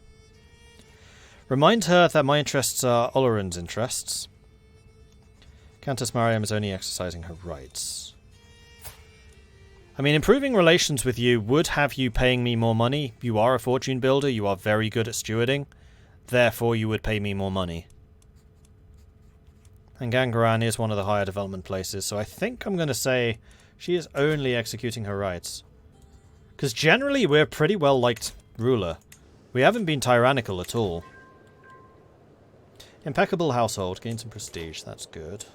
Remind her that my interests are Oleron's interests. Countess Mariam is only exercising her rights. I mean, improving relations with you would have you paying me more money. You are a fortune builder. You are very good at stewarding. Therefore, you would pay me more money. And Gangaran is one of the higher development places, so I think I'm going to say she is only executing her rights. Because generally, we're a pretty well-liked ruler. We haven't been tyrannical at all. Impeccable household. Gain some prestige. That's good.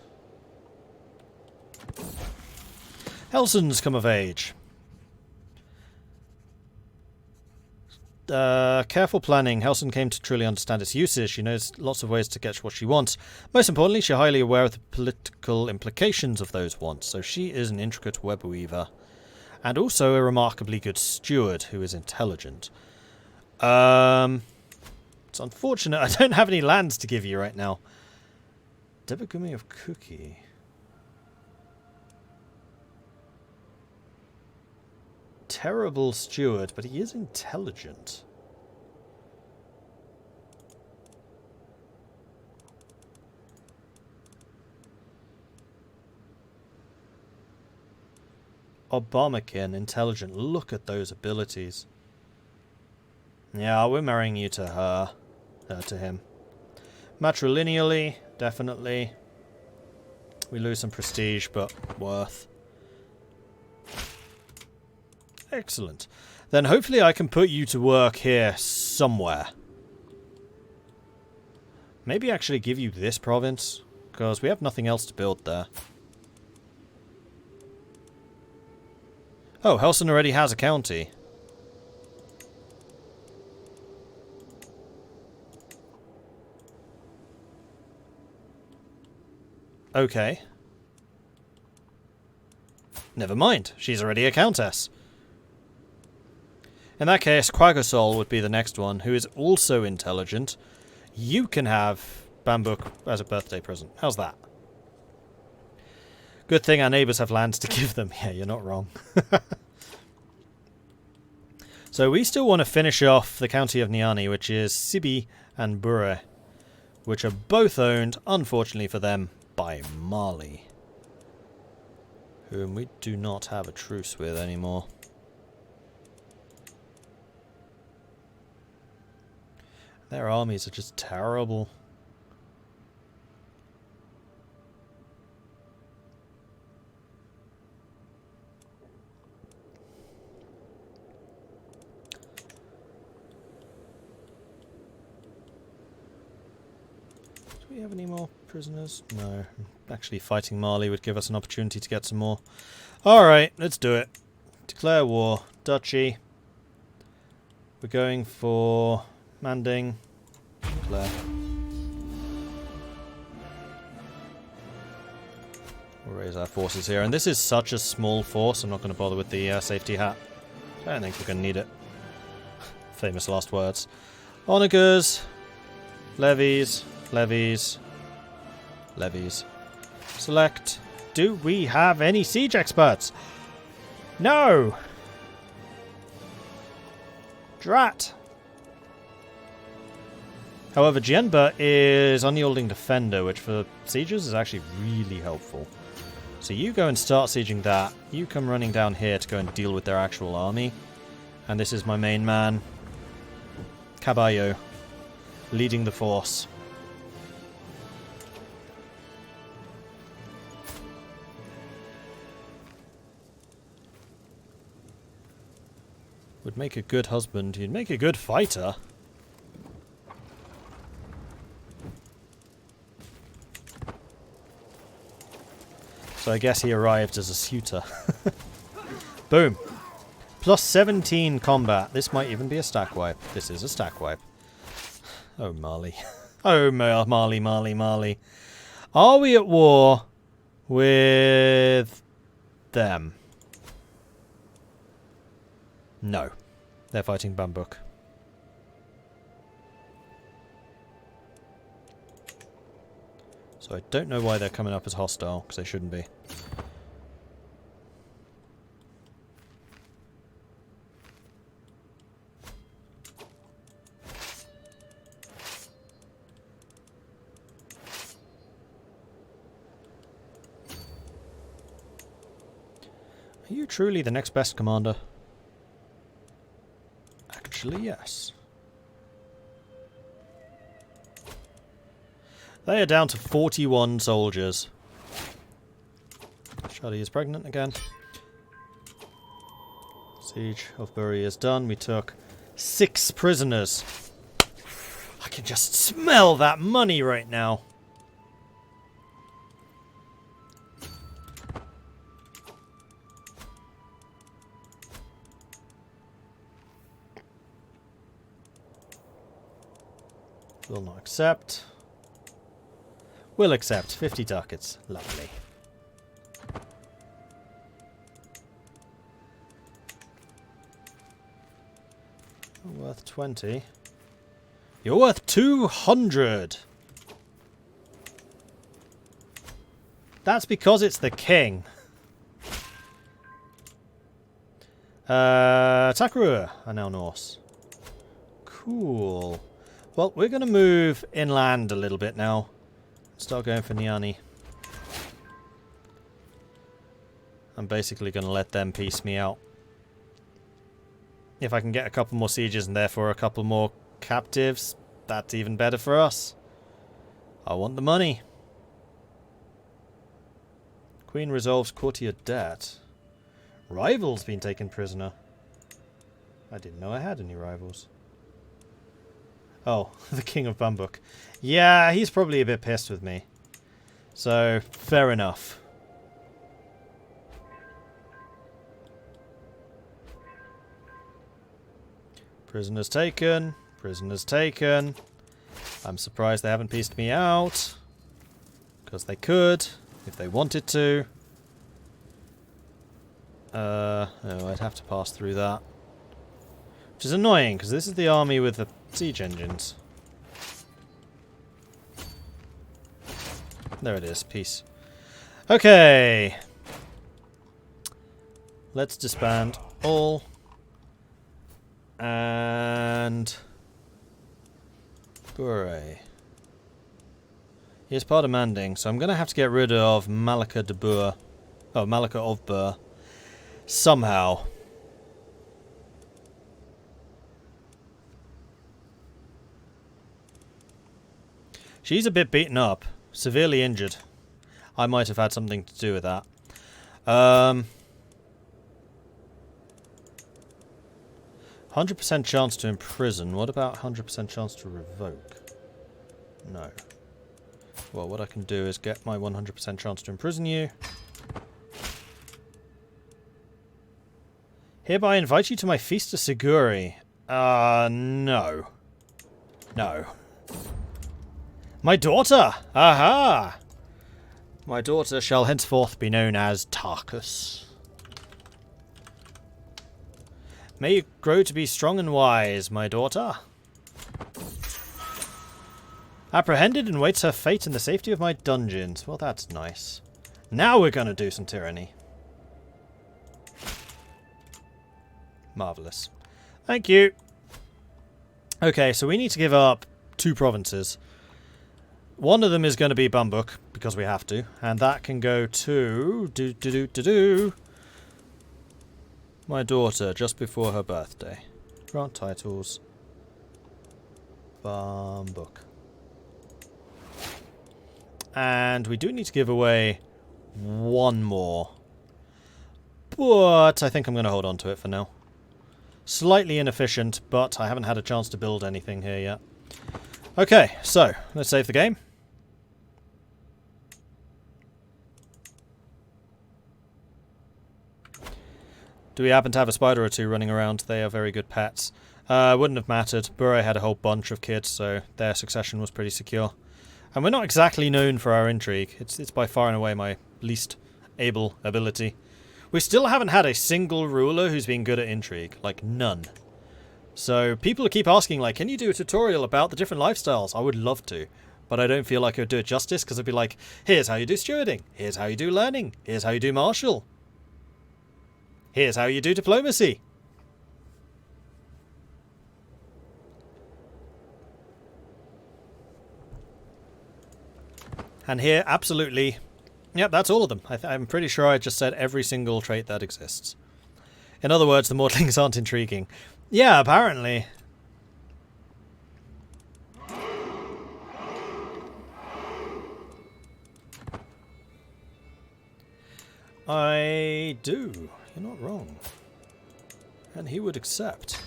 Helson's come of age. Careful planning. Helson came to truly understand its uses. She knows lots of ways to get what she wants. Most importantly, she's highly aware of the political implications of those wants, so she is an intricate web weaver. And also a remarkably good steward who is intelligent. It's unfortunate I don't have any lands to give you right now. Debagumi of Cookie. Terrible steward, but he is intelligent. Obamakin, intelligent. Look at those abilities. Yeah, we're marrying you to her. To him. Matrilineally, definitely. We lose some prestige, but worth. Excellent. Then hopefully I can put you to work here somewhere. Maybe actually give you this province, because we have nothing else to build there. Oh, Helson already has a county. Okay. Never mind, she's already a countess. In that case, Quaggasol would be the next one, who is also intelligent. You can have Bambuk as a birthday present. How's that? Good thing our neighbours have lands to give them. Yeah, you're not wrong. So we still want to finish off the county of Niani, which is Sibi and Bure, which are both owned, unfortunately for them, by Mali, whom we do not have a truce with anymore. Their armies are just terrible. Do we have any more prisoners? No. Actually, fighting Mali would give us an opportunity to get some more. Alright, let's do it. Declare war. Duchy. We're going for Manding. Declare. We'll raise our forces here. And this is such a small force, I'm not going to bother with the safety hat. I don't think we're going to need it. Famous last words. Onagers. Levies. Levies. Levies. Select. Do we have any siege experts? No! Drat! However, Jianba is unyielding defender, which for sieges is actually really helpful. So you go and start sieging that. You come running down here to go and deal with their actual army. And this is my main man, Caballo, leading the force. Would make a good husband. You'd make a good fighter. So I guess he arrived as a suitor. Boom. Plus 17 combat. This might even be a stack wipe. This is a stack wipe. Oh, Marley. Oh, Marley, Marley, Marley. Are we at war with them? No. They're fighting Bambuk. So I don't know why they're coming up as hostile, because they shouldn't be. Are you truly the next best commander? Actually, yes. They are down to 41 soldiers. Shadi is pregnant again. Siege of Bury is done. We took 6 prisoners. I can just smell that money right now. Will not accept. Will accept. 50 ducats. Lovely. You're worth 20. You're worth 200! That's because it's the king. Takrua are now Norse. Cool. Well, we're going to move inland a little bit now. Start going for Niani. I'm basically going to let them piece me out. If I can get a couple more sieges and therefore a couple more captives, that's even better for us. I want the money. Queen resolves courtier debt. Rival's been taken prisoner. I didn't know I had any rivals. Oh, the King of Bambuk. Yeah, he's probably a bit pissed with me. So, fair enough. Prisoners taken. Prisoners taken. I'm surprised they haven't pieced me out. Because they could, if they wanted to. Oh, I'd have to pass through that. Which is annoying, because this is the army with the siege engines. There it is. Peace. Okay. Let's disband all. And... Bure. He's part of Manding, so I'm going to have to get rid of Malika de Bur. Oh, Malika of Bur. Somehow. She's a bit beaten up. Severely injured. I might have had something to do with that. 100% chance to imprison. What about 100% chance to revoke? No. Well, what I can do is get my 100% chance to imprison you. Hereby invite you to my feast of Siguri. No. No. My daughter! Aha! My daughter shall henceforth be known as Tarkus. May you grow to be strong and wise, my daughter. Apprehended and waits her fate in the safety of my dungeons. Well, that's nice. Now we're going to do some tyranny. Marvellous. Thank you. Okay, so we need to give up 2 provinces. One of them is going to be Bambuk, because we have to. And that can go to... my daughter, just before her birthday. Grant titles. Bambuk. And we do need to give away 1 more. But I think I'm going to hold on to it for now. Slightly inefficient, but I haven't had a chance to build anything here yet. Okay, so let's save the game. Do we happen to have a spider or 2 running around? They are very good pets. Wouldn't have mattered. Bure had a whole bunch of kids, so their succession was pretty secure. And we're not exactly known for our intrigue. It's by far and away my least able ability. We still haven't had a single ruler who's been good at intrigue. Like, none. So people keep asking, like, can you do a tutorial about the different lifestyles? I would love to. But I don't feel like I would do it justice, because it'd be like, here's how you do stewarding. Here's how you do learning. Here's how you do martial. Here's how you do diplomacy. And here, absolutely... Yep, that's all of them. I'm pretty sure I just said every single trait that exists. In other words, the Mortlings aren't intriguing. Yeah, apparently. I do. You're not wrong. And he would accept.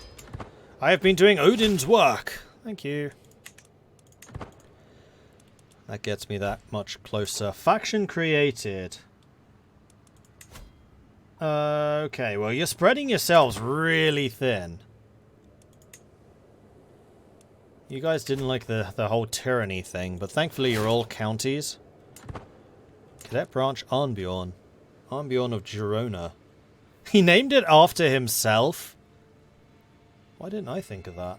I have been doing Odin's work. Thank you. That gets me that much closer. Faction created. Okay, well, you're spreading yourselves really thin. You guys didn't like the whole tyranny thing, but thankfully you're all counties. Cadet branch Arnbjorn. Arnbjorn of Girona. He named it after himself? Why didn't I think of that?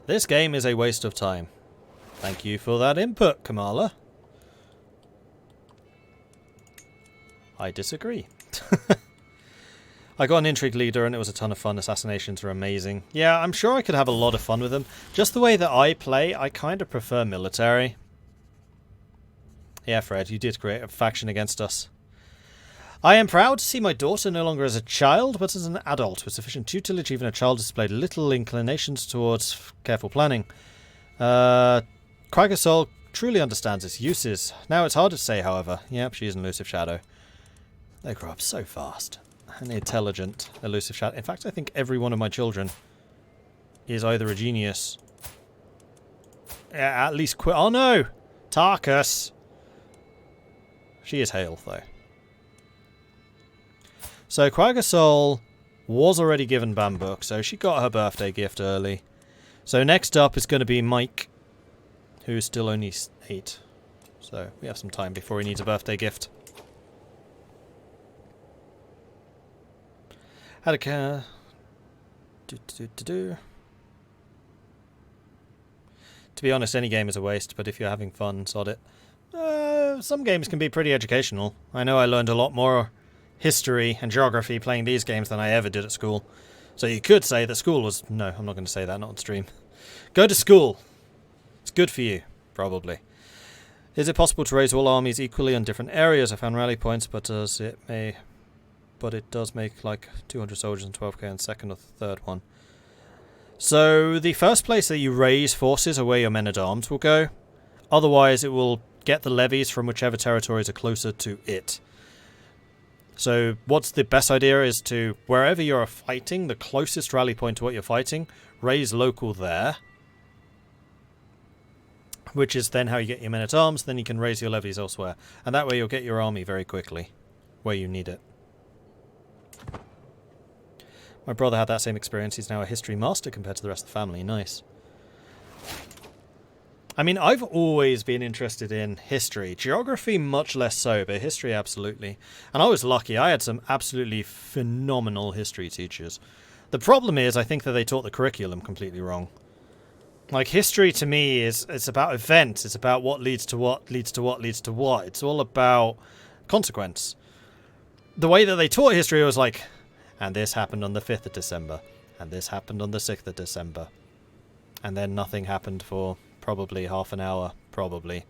This game is a waste of time. Thank you for that input, Kamala. I disagree. I got an intrigue leader and it was a ton of fun. Assassinations are amazing. Yeah, I'm sure I could have a lot of fun with them. Just the way that I play, I kind of prefer military. Yeah, Fred, you did create a faction against us. I am proud to see my daughter no longer as a child, but as an adult. With sufficient tutelage, even a child displayed little inclinations towards careful planning. Quagasol truly understands its uses. Now it's hard to say, however. Yep, she is an elusive shadow. They grow up so fast. An intelligent elusive shadow. In fact, I think every one of my children is either a genius... Yeah, at least oh no! Tarkus! She is Hale, though. So Quagasol was already given Bambuk, so she got her birthday gift early. So next up is going to be Mike, who's still only 8. So we have some time before he needs a birthday gift. Had a car. To be honest, any game is a waste, but if you're having fun, sod it. Some games can be pretty educational. I know I learned a lot more history and geography playing these games than I ever did at school. So you could say that school was... No, I'm not going to say that, not on stream. Go to school. It's good for you, probably. Is it possible to raise all armies equally on different areas? I found rally points, but it does make like 200 soldiers and 12k on second or third one. So the first place that you raise forces are where your men-at-arms will go. Otherwise, it will get the levies from whichever territories are closer to it. So what's the best idea is to, wherever you're fighting, the closest rally point to what you're fighting, raise local there. Which is then how you get your men-at-arms, then you can raise your levies elsewhere. And that way you'll get your army very quickly, where you need it. My brother had that same experience, he's now a history master compared to the rest of the family, nice. I mean, I've always been interested in history. Geography, much less so, but history, absolutely. And I was lucky. I had some absolutely phenomenal history teachers. The problem is, I think that they taught the curriculum completely wrong. Like, history to me is, it's about events. It's about what leads to what, leads to what, leads to what. It's all about consequence. The way that they taught history was like, and this happened on the 5th of December, and this happened on the 6th of December. And then nothing happened for probably half an hour, probably.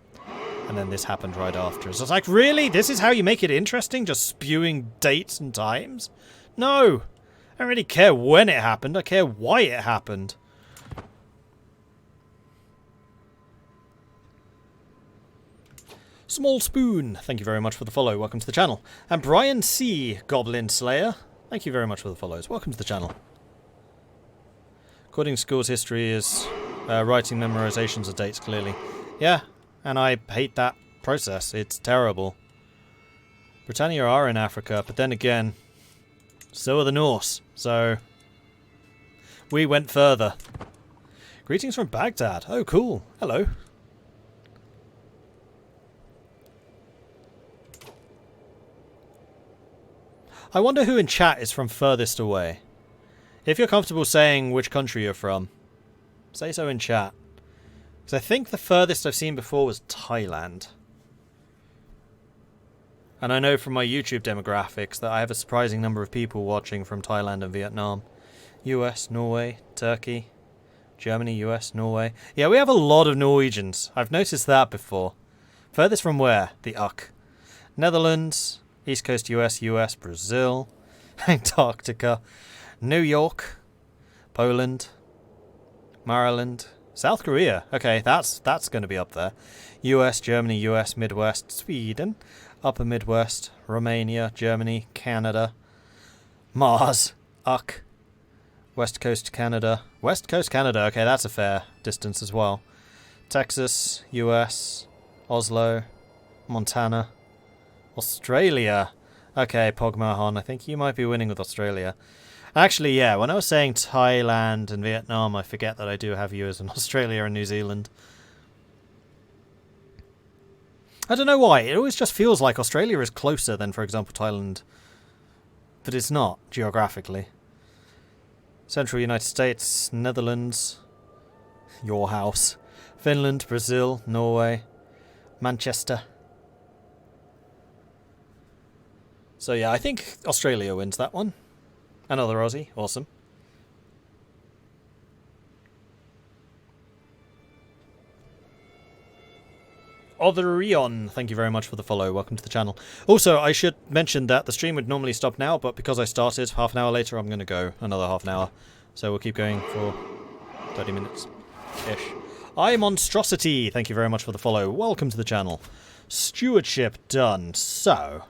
And then this happened right after. So it's like, really? This is how you make it interesting? Just spewing dates and times? No! I don't really care when it happened, I care why it happened. Small Spoon, thank you very much for the follow. Welcome to the channel. And Brian C. Goblin Slayer, thank you very much for the follows. Welcome to the channel. According to school's history is writing memorizations of dates, clearly. Yeah, and I hate that process. It's terrible. Britannia are in Africa, but then again, so are the Norse. So, we went further. Greetings from Baghdad. Oh, cool. Hello. I wonder who in chat is from furthest away. If you're comfortable saying which country you're from, say so in chat. Because I think the furthest I've seen before was Thailand. And I know from my YouTube demographics that I have a surprising number of people watching from Thailand and Vietnam. US, Norway, Turkey, Germany, US, Norway. Yeah, we have a lot of Norwegians. I've noticed that before. Furthest from where? The UK. Netherlands, East Coast US, Brazil, Antarctica, New York, Poland, Maryland, South Korea. Okay, that's going to be up there. US, Germany, US, Midwest, Sweden, Upper Midwest, Romania, Germany, Canada, Mars, UK, West Coast Canada. West Coast Canada, okay, that's a fair distance as well. Texas, US, Oslo, Montana, Australia. Okay, Pogmahon, I think you might be winning with Australia. Actually, yeah, when I was saying Thailand and Vietnam, I forget that I do have viewers in Australia and New Zealand. I don't know why, it always just feels like Australia is closer than, for example, Thailand. But it's not, geographically. Central United States, Netherlands, your house, Finland, Brazil, Norway, Manchester. So yeah, I think Australia wins that one. Another Aussie, awesome. Otherion, thank you very much for the follow. Welcome to the channel. Also, I should mention that the stream would normally stop now, but because I started half an hour later, I'm going to go another half an hour. So we'll keep going for 30 minutes-ish. iMonstrosity, thank you very much for the follow. Welcome to the channel. Stewardship done. So,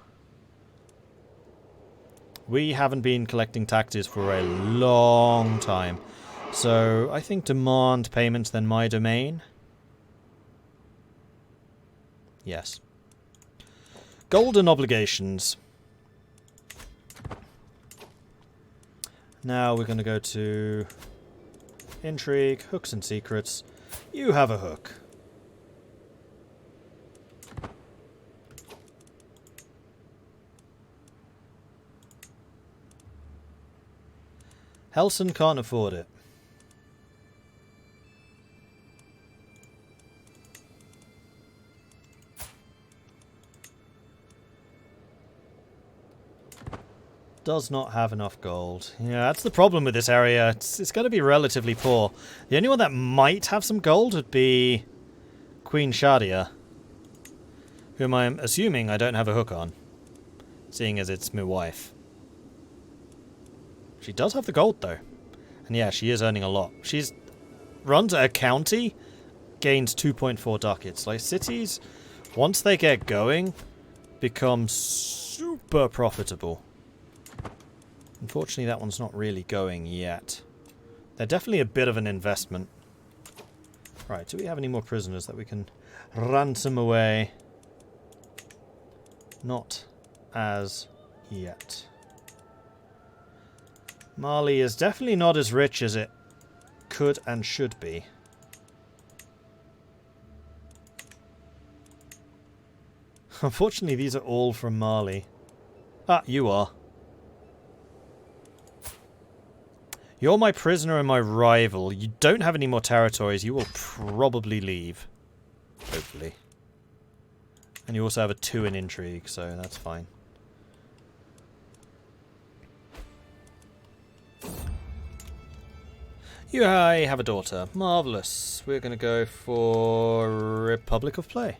we haven't been collecting taxes for a long time. So, I think demand payments then my domain. Yes. Golden obligations. Now we're going to go to intrigue, hooks and secrets. You have a hook. Helson can't afford it. Does not have enough gold. Yeah, that's the problem with this area. It's going to be relatively poor. The only one that might have some gold would be Queen Shadia, whom I'm assuming I don't have a hook on, seeing as it's my wife. She does have the gold, though. And yeah, she is earning a lot. She's runs a county, gains 2.4 ducats. Like, cities, once they get going, become super profitable. Unfortunately, that one's not really going yet. They're definitely a bit of an investment. Right, do we have any more prisoners that we can ransom away? Not as yet. Mali is definitely not as rich as it could and should be. Unfortunately, these are all from Mali. Ah, you are. You're my prisoner and my rival. You don't have any more territories. You will probably leave. Hopefully. And you also have a 2 in intrigue, so that's fine. You have a daughter. Marvellous. We're going to go for Republic of Play.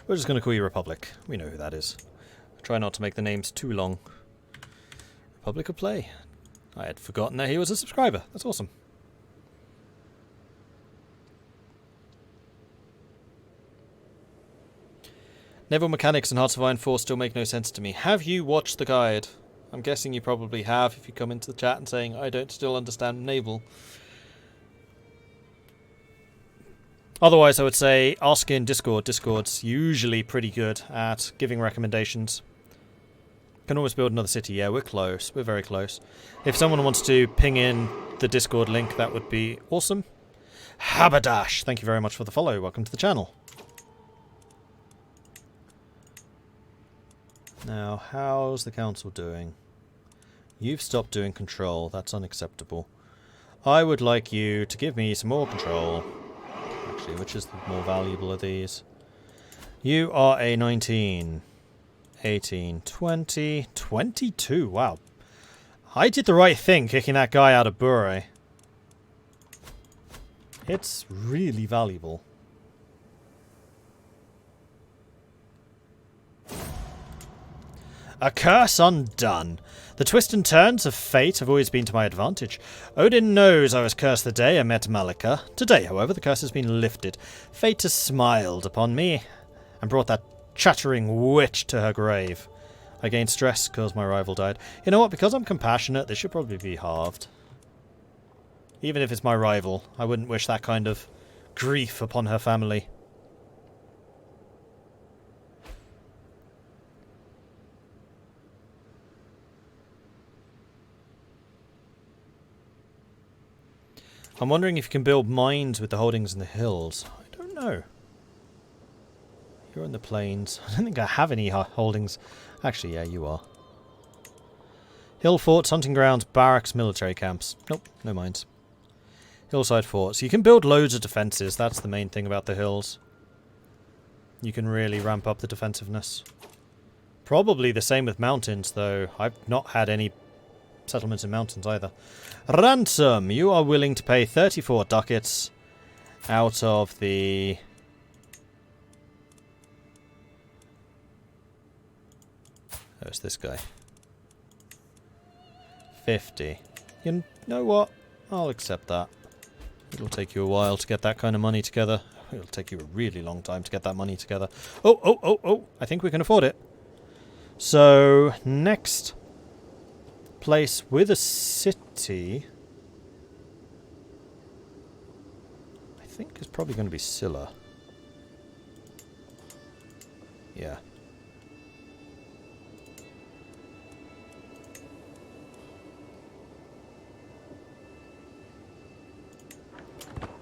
We're just going to call you Republic. We know who that is. Try not to make the names too long. Republic of Play. I had forgotten that he was a subscriber. That's awesome. Naval mechanics and Hearts of Iron 4 still make no sense to me. Have you watched the guide? I'm guessing you probably have if you come into the chat and saying, I don't still understand naval. Otherwise, I would say ask in Discord. Discord's usually pretty good at giving recommendations. Can always build another city. Yeah, we're close. We're very close. If someone wants to ping in the Discord link, that would be awesome. Habadash, thank you very much for the follow. Welcome to the channel. Now, how's the council doing? You've stopped doing control. That's unacceptable. I would like you to give me some more control. Actually, which is the more valuable of these? You are a 19. 18, 20, 22. Wow. I did the right thing kicking that guy out of Bure. It's really valuable. A curse undone. The twists and turns of fate have always been to my advantage. Odin knows I was cursed the day I met Malika. Today, however, the curse has been lifted. Fate has smiled upon me and brought that chattering witch to her grave. I gained stress because my rival died. You know what? Because I'm compassionate, this should probably be halved. Even if it's my rival, I wouldn't wish that kind of grief upon her family. I'm wondering if you can build mines with the holdings in the hills. I don't know. You're in the plains. I don't think I have any holdings. Actually, yeah, you are. Hill forts, hunting grounds, barracks, military camps. Nope, no mines. Hillside forts. You can build loads of defences. That's the main thing about the hills. You can really ramp up the defensiveness. Probably the same with mountains, though. I've not had any settlements in mountains either. Ransom! You are willing to pay 34 ducats out of the... Oh, it's this guy. 50. You know what? I'll accept that. It'll take you a while to get that kind of money together. It'll take you a really long time to get that money together. Oh! I think we can afford it. So, next place with a city, I think is probably going to be Scylla. Yeah.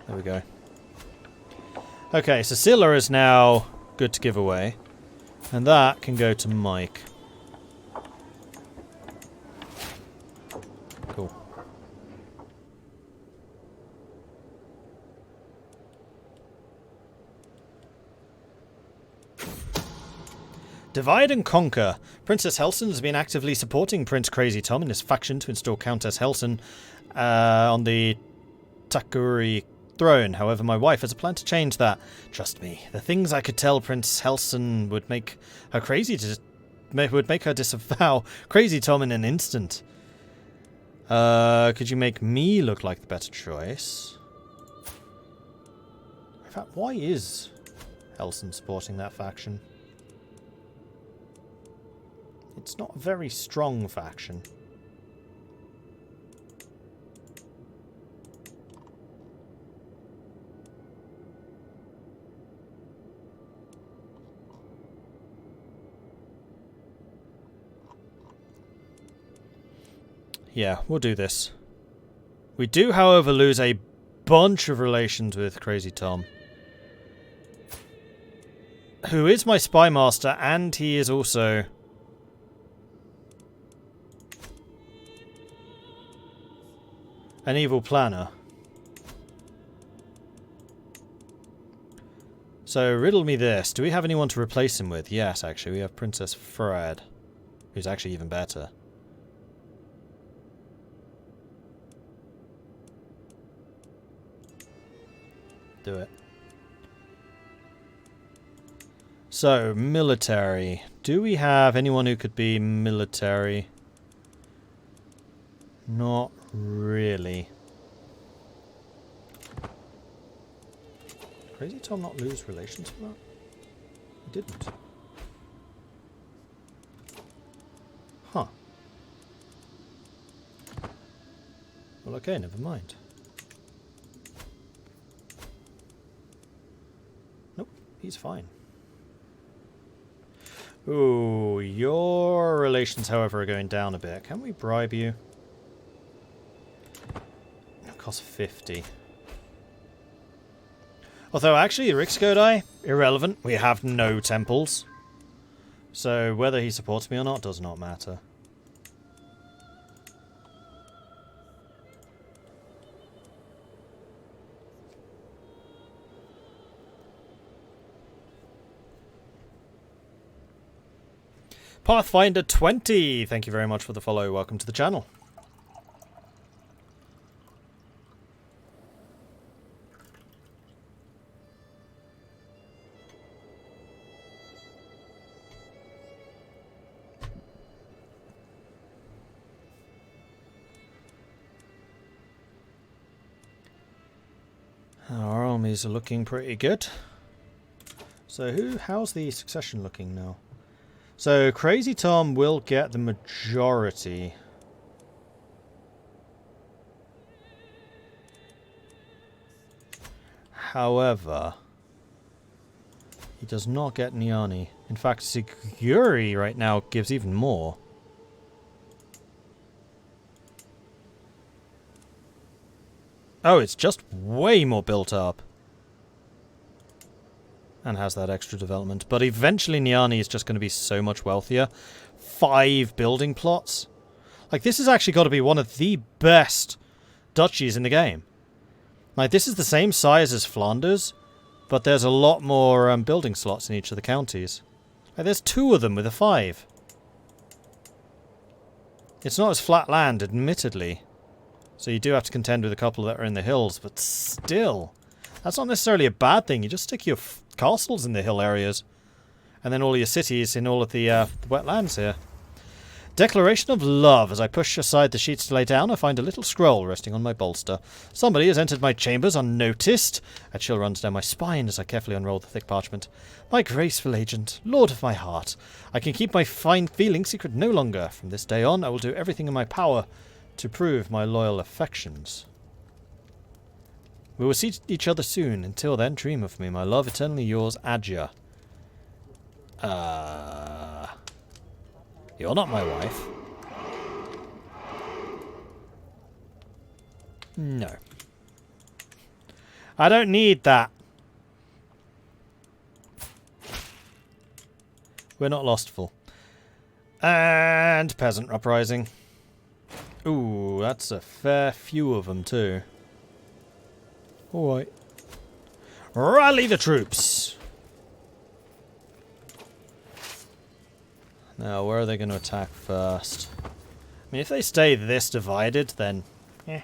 There we go. Okay, so Scylla is now good to give away. And that can go to Mike. Cool. Divide and conquer. Princess Helson has been actively supporting Prince Crazy Tom in his faction to install Countess Helson on the Takuri throne. However, my wife has a plan to change that. Trust me, the things I could tell Prince Helson would make her crazy would make her disavow Crazy Tom in an instant. Could you make me look like the better choice? In fact, why is Helson supporting that faction? It's not a very strong faction. Yeah, we'll do this. We do, however, lose a bunch of relations with Crazy Tom, who is my spy master, and he is also An evil planner. So, riddle me this. Do we have anyone to replace him with? Yes, actually. We have Princess Fred, who's actually even better. Do it. So, military. Do we have anyone who could be military? Not really. Crazy Tom not lose relations for that? He didn't. Huh. Well, okay, never mind. Nope, he's fine. Ooh, your relations, however, are going down a bit. Can we bribe you? It costs 50. Although, actually, Rixgodai, irrelevant. We have no temples. So, whether he supports me or not does not matter. Pathfinder 20! Thank you very much for the follow. Welcome to the channel. Our armies are looking pretty good. So how's the succession looking now? So Crazy Tom will get the majority. However, he does not get Niani. In fact, Siguri right now gives even more. Oh, it's just way more built up. And has that extra development. But eventually Niani is just going to be so much wealthier. 5 building plots. Like, this has actually got to be one of the best duchies in the game. Like, this is the same size as Flanders, but there's a lot more building slots in each of the counties. Like, there's 2 of them with a 5. It's not as flat land, admittedly. So you do have to contend with a couple that are in the hills, but still. That's not necessarily a bad thing. You just stick your castles in the hill areas. And then all your cities in all of the wetlands here. Declaration of love. As I push aside the sheets to lay down, I find a little scroll resting on my bolster. Somebody has entered my chambers unnoticed. A chill runs down my spine as I carefully unroll the thick parchment. My graceful agent, lord of my heart. I can keep my fine feelings secret no longer. From this day on, I will do everything in my power to prove my loyal affections. We will see each other soon. Until then, dream of me, my love. Eternally yours, Adja. You're not my wife. No. I don't need that. We're not lustful. And peasant uprising. Ooh, that's a fair few of them too. Alright. Rally the troops! Now, where are they going to attack first? I mean, if they stay this divided, then... eh.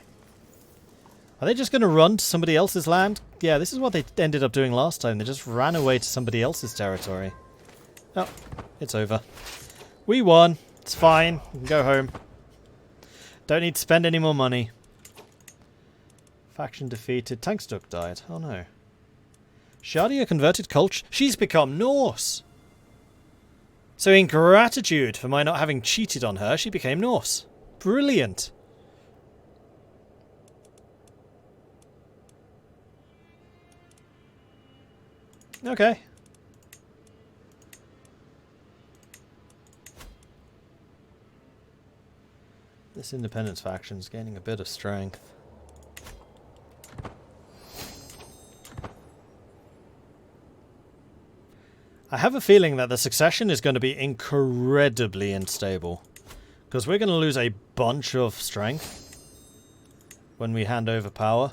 Are they just going to run to somebody else's land? Yeah, this is what they ended up doing last time. They just ran away to somebody else's territory. Oh, it's over. We won. It's fine. We can go home. Don't need to spend any more money. Faction defeated. Tankstuck died. Oh no. Shadia converted culture. She's become Norse. So in gratitude for my not having cheated on her, she became Norse. Brilliant. Okay. This independence faction is gaining a bit of strength. I have a feeling that the succession is going to be incredibly unstable. Because we're going to lose a bunch of strength. when we hand over power.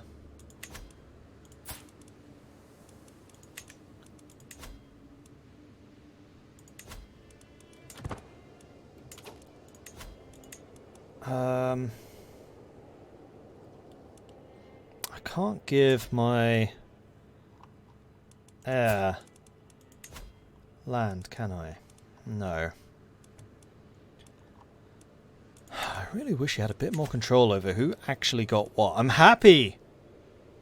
I can't give my heir land, can I? No. I really wish he had a bit more control over who actually got what. I'm happy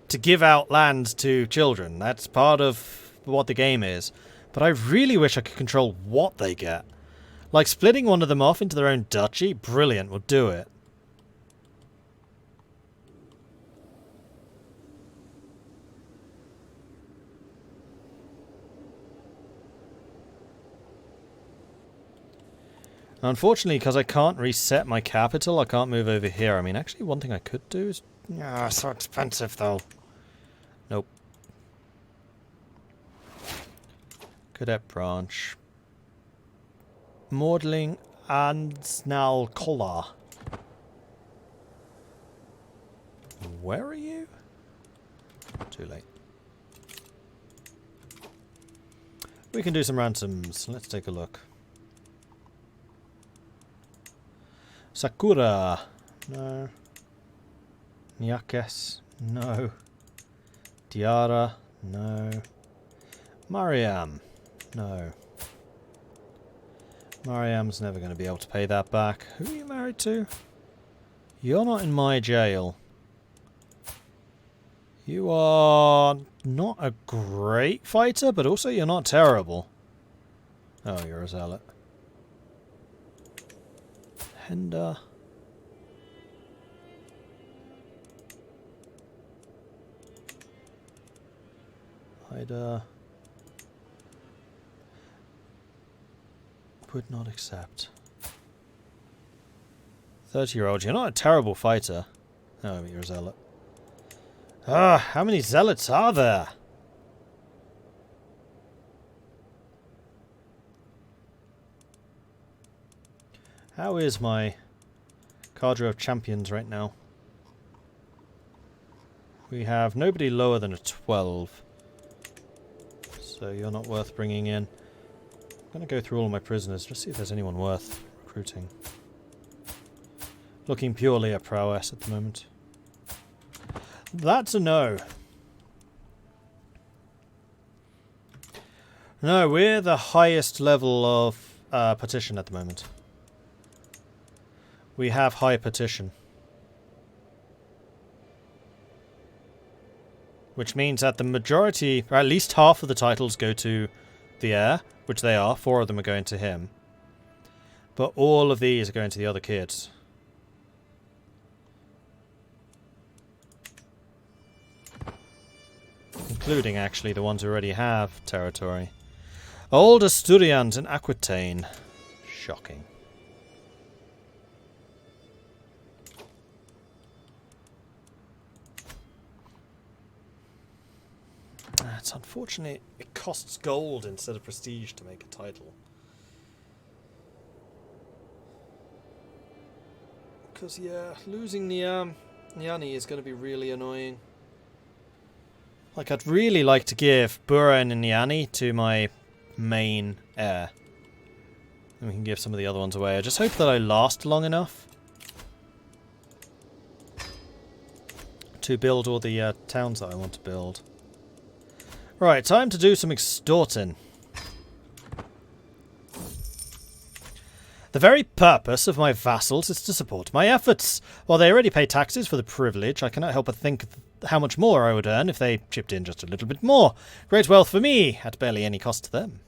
to give out land to children. That's part of what the game is. But I really wish I could control what they get. Like splitting one of them off into their own duchy? Brilliant, we'll do it. Unfortunately, because I can't reset my capital, I can't move over here. I mean, actually, one thing I could do is... Ah, so expensive, though. Nope. Cadet branch. Mordling Ansnalkola. Where are you? Too late. We can do some ransoms. Let's take a look. Sakura. No. Nyakes. No. Diara. No. Mariam. No. Mariam's never going to be able to pay that back. Who are you married to? You're not in my jail. You are not a great fighter, but also you're not terrible. Oh, you're a zealot. Henda. Ida. Would not accept. 30-year-old, you're not a terrible fighter. Oh, but you're a zealot. Ah, how many zealots are there? How is my cadre of champions right now? We have nobody lower than a 12. So you're not worth bringing in. I'm going to go through all of my prisoners, just see if there's anyone worth recruiting. Looking purely at prowess at the moment. That's a no. No, we're the highest level of petition at the moment. We have high petition. Which means that the majority, or at least half of the titles go to the heir, which they are. 4 of them are going to him. But all of these are going to the other kids. Including, actually, the ones who already have territory. Old Asturians in Aquitaine. Shocking. It's unfortunate it costs gold instead of prestige to make a title. Because, yeah, losing Niani is going to be really annoying. Like, I'd really like to give Buran and Niani to my main heir. And we can give some of the other ones away. I just hope that I last long enough to build all the towns that I want to build. Right, time to do some extorting. The very purpose of my vassals is to support my efforts. While they already pay taxes for the privilege, I cannot help but think how much more I would earn if they chipped in just a little bit more. Great wealth for me, at barely any cost to them.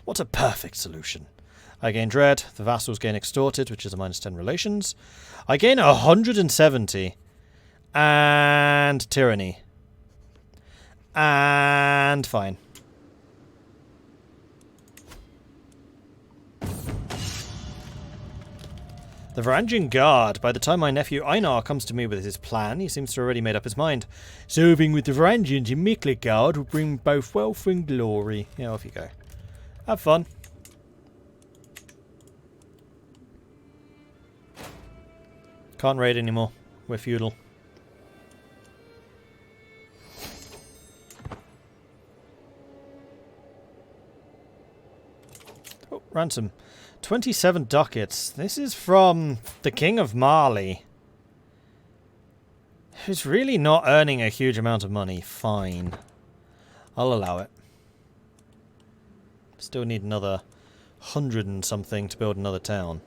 What a perfect solution. I gain dread, the vassals gain extorted, which is a -10 relations. I gain 170. And tyranny. And fine. The Varangian Guard. By the time my nephew Einar comes to me with his plan, he seems to have already made up his mind. Serving with the Varangians in Miklagard will bring both wealth and glory. Yeah, off you go. Have fun. Can't raid anymore. We're feudal. Oh, ransom. 27 ducats. This is from the King of Mali, who's really not earning a huge amount of money. Fine. I'll allow it. Still need another 100 and something to build another town.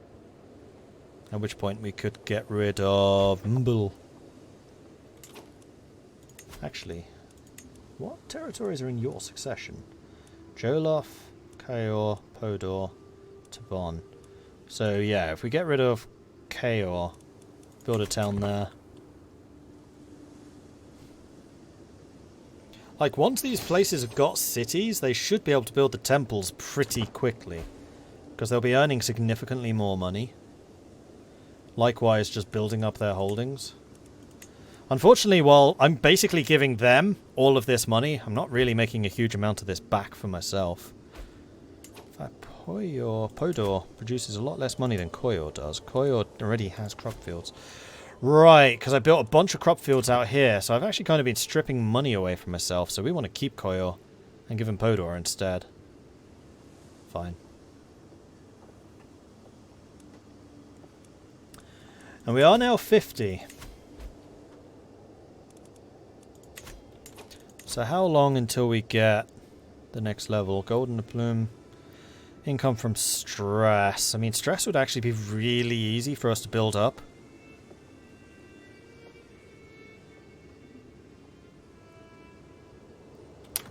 At which point we could get rid of Mbul. Actually, what territories are in your succession? Jolof, Kayor, Podor, Tabon. So yeah, if we get rid of Kayor, build a town there. Like, once these places have got cities, they should be able to build the temples pretty quickly, because they'll be earning significantly more money. Likewise, just building up their holdings. Unfortunately, while I'm basically giving them all of this money, I'm not really making a huge amount of this back for myself. In fact, Podor produces a lot less money than Koyor does. Koyor already has crop fields. Right, because I built a bunch of crop fields out here, so I've actually kind of been stripping money away from myself, so we want to keep Koyor and give him Podor instead. Fine. And we are now 50. So how long until we get the next level? Golden Plume. Income from stress. I mean, stress would actually be really easy for us to build up.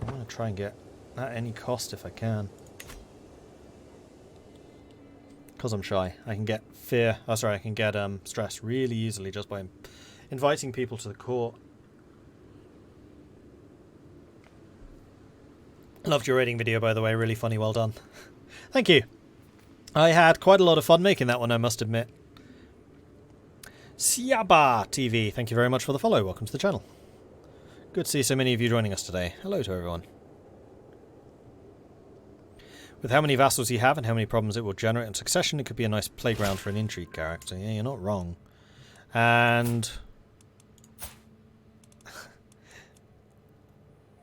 I'm going to try and get at any cost if I can. Because I'm shy. I can get fear. Oh, sorry, I can get stress really easily just by inviting people to the court. Loved your rating video, by the way. Really funny. Well done. Thank you. I had quite a lot of fun making that one, I must admit. Siaba TV, thank you very much for the follow. Welcome to the channel. Good to see so many of you joining us today. Hello to everyone. With how many vassals you have and how many problems it will generate in succession, it could be a nice playground for an intrigue character. Yeah, you're not wrong. And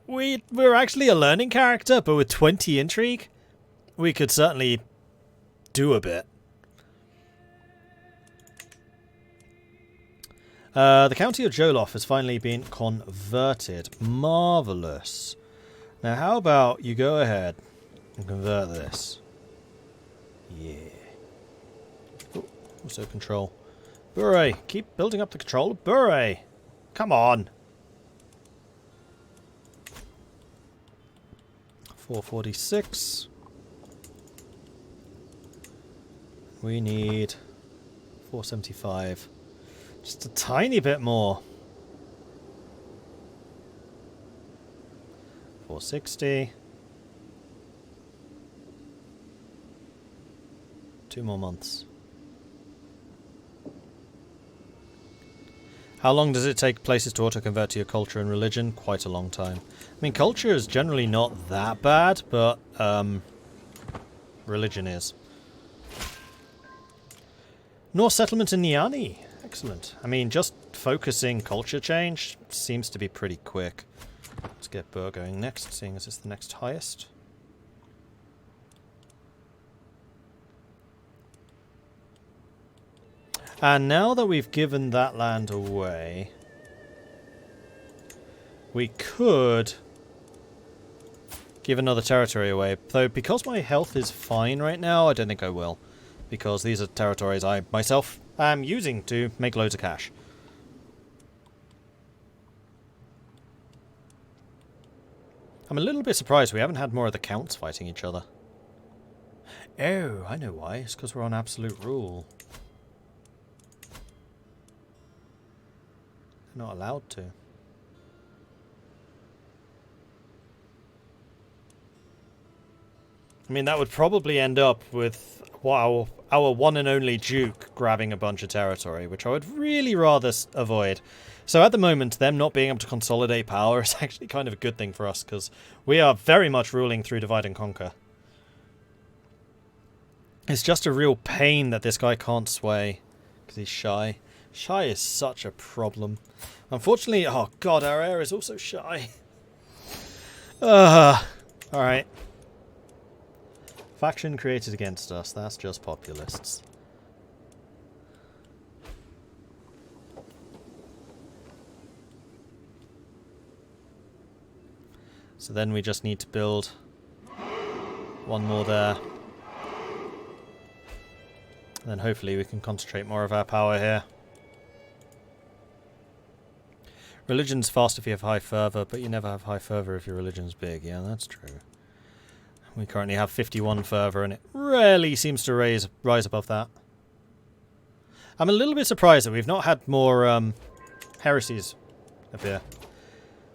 we're actually a learning character, but with 20 intrigue, we could certainly do a bit. The county of Jolof has finally been converted. Marvellous. Now how about you go ahead and convert this. Yeah. Oh, also control. Bure, keep building up the control. Bure! Come on! 446. We need 475. Just a tiny bit more. 460. 2 more months. How long does it take places to auto-convert to your culture and religion? Quite a long time. I mean, culture is generally not that bad, but religion is. Norse settlement in Niani. Excellent. I mean, just focusing culture change seems to be pretty quick. Let's get Burr going next, seeing as it's the next highest. And now that we've given that land away, we could give another territory away. Though, because my health is fine right now, I don't think I will. Because these are territories I myself am using to make loads of cash. I'm a little bit surprised we haven't had more of the counts fighting each other. Oh, I know why. It's because we're on absolute rule. They're not allowed to. I mean, that would probably end up with our one and only Duke grabbing a bunch of territory, which I would really rather avoid. So at the moment, them not being able to consolidate power is actually kind of a good thing for us, because we are very much ruling through divide and conquer. It's just a real pain that this guy can't sway, because he's shy. Shy is such a problem. Unfortunately, oh god, our heir is also shy. Alright. Faction created against us. That's just populists. So then we just need to build one more there. And then hopefully we can concentrate more of our power here. Religion's fast if you have high fervor, but you never have high fervor if your religion's big. Yeah, that's true. We currently have 51 fervor, and it rarely seems to rise above that. I'm a little bit surprised that we've not had more heresies appear.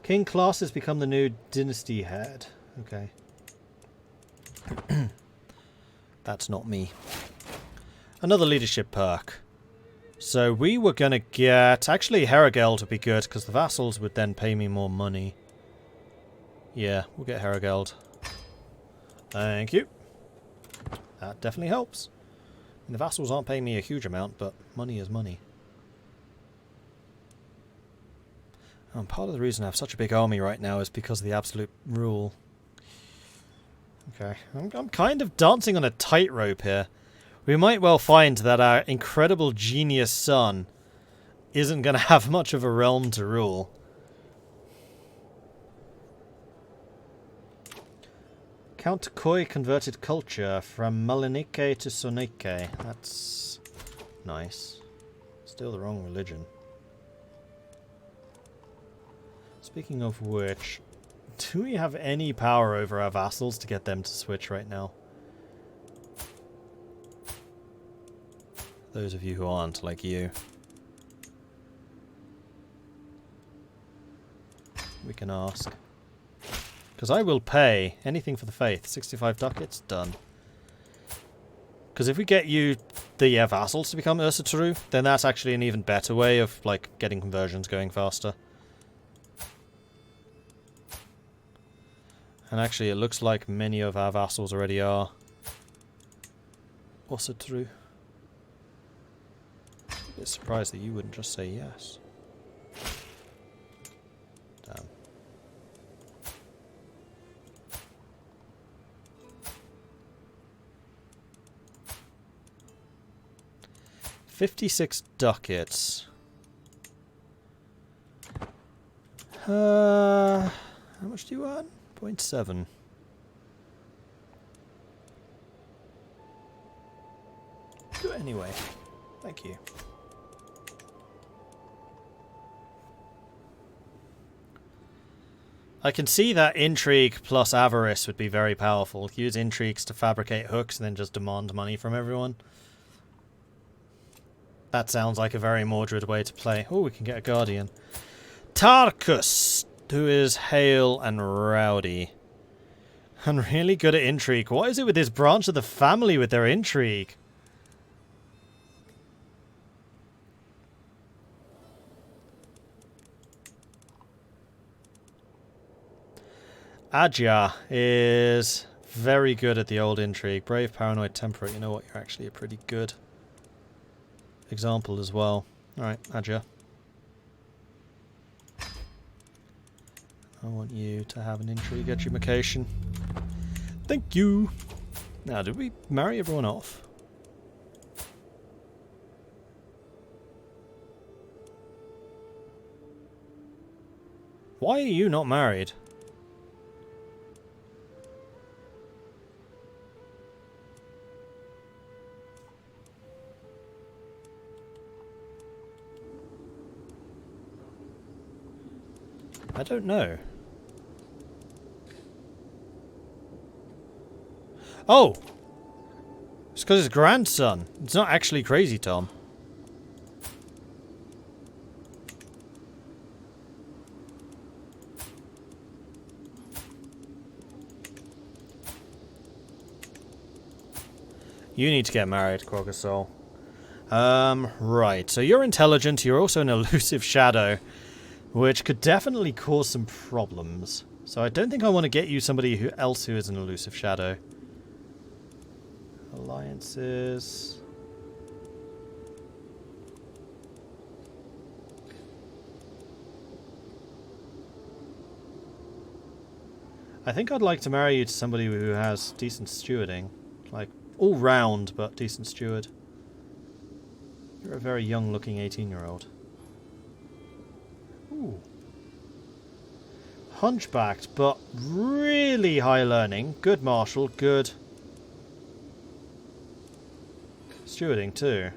King class has become the new dynasty head. Okay. That's not me. Another leadership perk. So we were going to get... Actually, Herogeld would be good, because the vassals would then pay me more money. Yeah, we'll get Herogeld. Thank you. That definitely helps. And the vassals aren't paying me a huge amount, but money is money. And part of the reason I have such a big army right now is because of the absolute rule. Okay, I'm kind of dancing on a tightrope here. We might well find that our incredible genius son isn't going to have much of a realm to rule. Count Koi converted culture from Malinike to Sonike. That's nice. Still the wrong religion. Speaking of which, do we have any power over our vassals to get them to switch right now? Those of you who aren't, like you. We can ask. Because I will pay anything for the faith. 65 ducats, done. Because if we get you, the vassals, to become Ursaturu, then that's actually an even better way of, like, getting conversions going faster. And actually, it looks like many of our vassals already are Ursaturu. A bit surprised that you wouldn't just say yes. Damn. $56 ducats. How much do you earn? 0.7. Do it anyway. Thank you. I can see that intrigue plus avarice would be very powerful. Use intrigues to fabricate hooks and then just demand money from everyone. That sounds like a very Mordred way to play. Oh, we can get a guardian. Tarkus, who is hale and rowdy. And really good at intrigue. What is it with this branch of the family with their intrigue? Adja is very good at the old intrigue. Brave, paranoid, temperate. You know what? You're actually a pretty good example as well. Alright, Adja. I want you to have an intrigue education. Thank you. Now, did we marry everyone off? Why are you not married? I don't know. Oh! It's because his grandson. It's not actually Crazy Tom. You need to get married, Quaggasol. Right. So you're intelligent, you're also an elusive shadow, which could definitely cause some problems. So I don't think I want to get you somebody else who is an elusive shadow. Alliances. I think I'd like to marry you to somebody who has decent stewarding. Like, all round, but decent steward. You're a very young-looking 18-year-old. Ooh. Hunchbacked, but really high learning. Good martial, good stewarding too.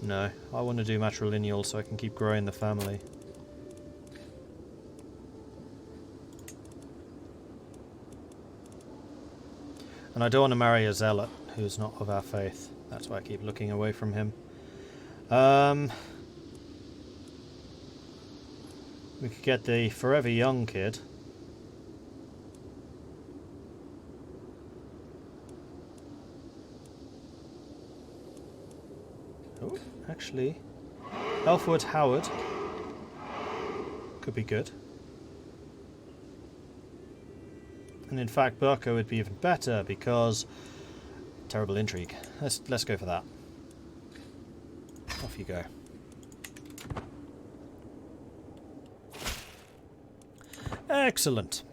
No, I want to do matrilineal so I can keep growing the family. And I don't want to marry a zealot who's not of our faith. That's why I keep looking away from him. We could get the forever young kid. Oh, actually, Elfwood Howard could be good. And in fact, Burko would be even better because terrible intrigue. Let's go for that. Off you go. Excellent.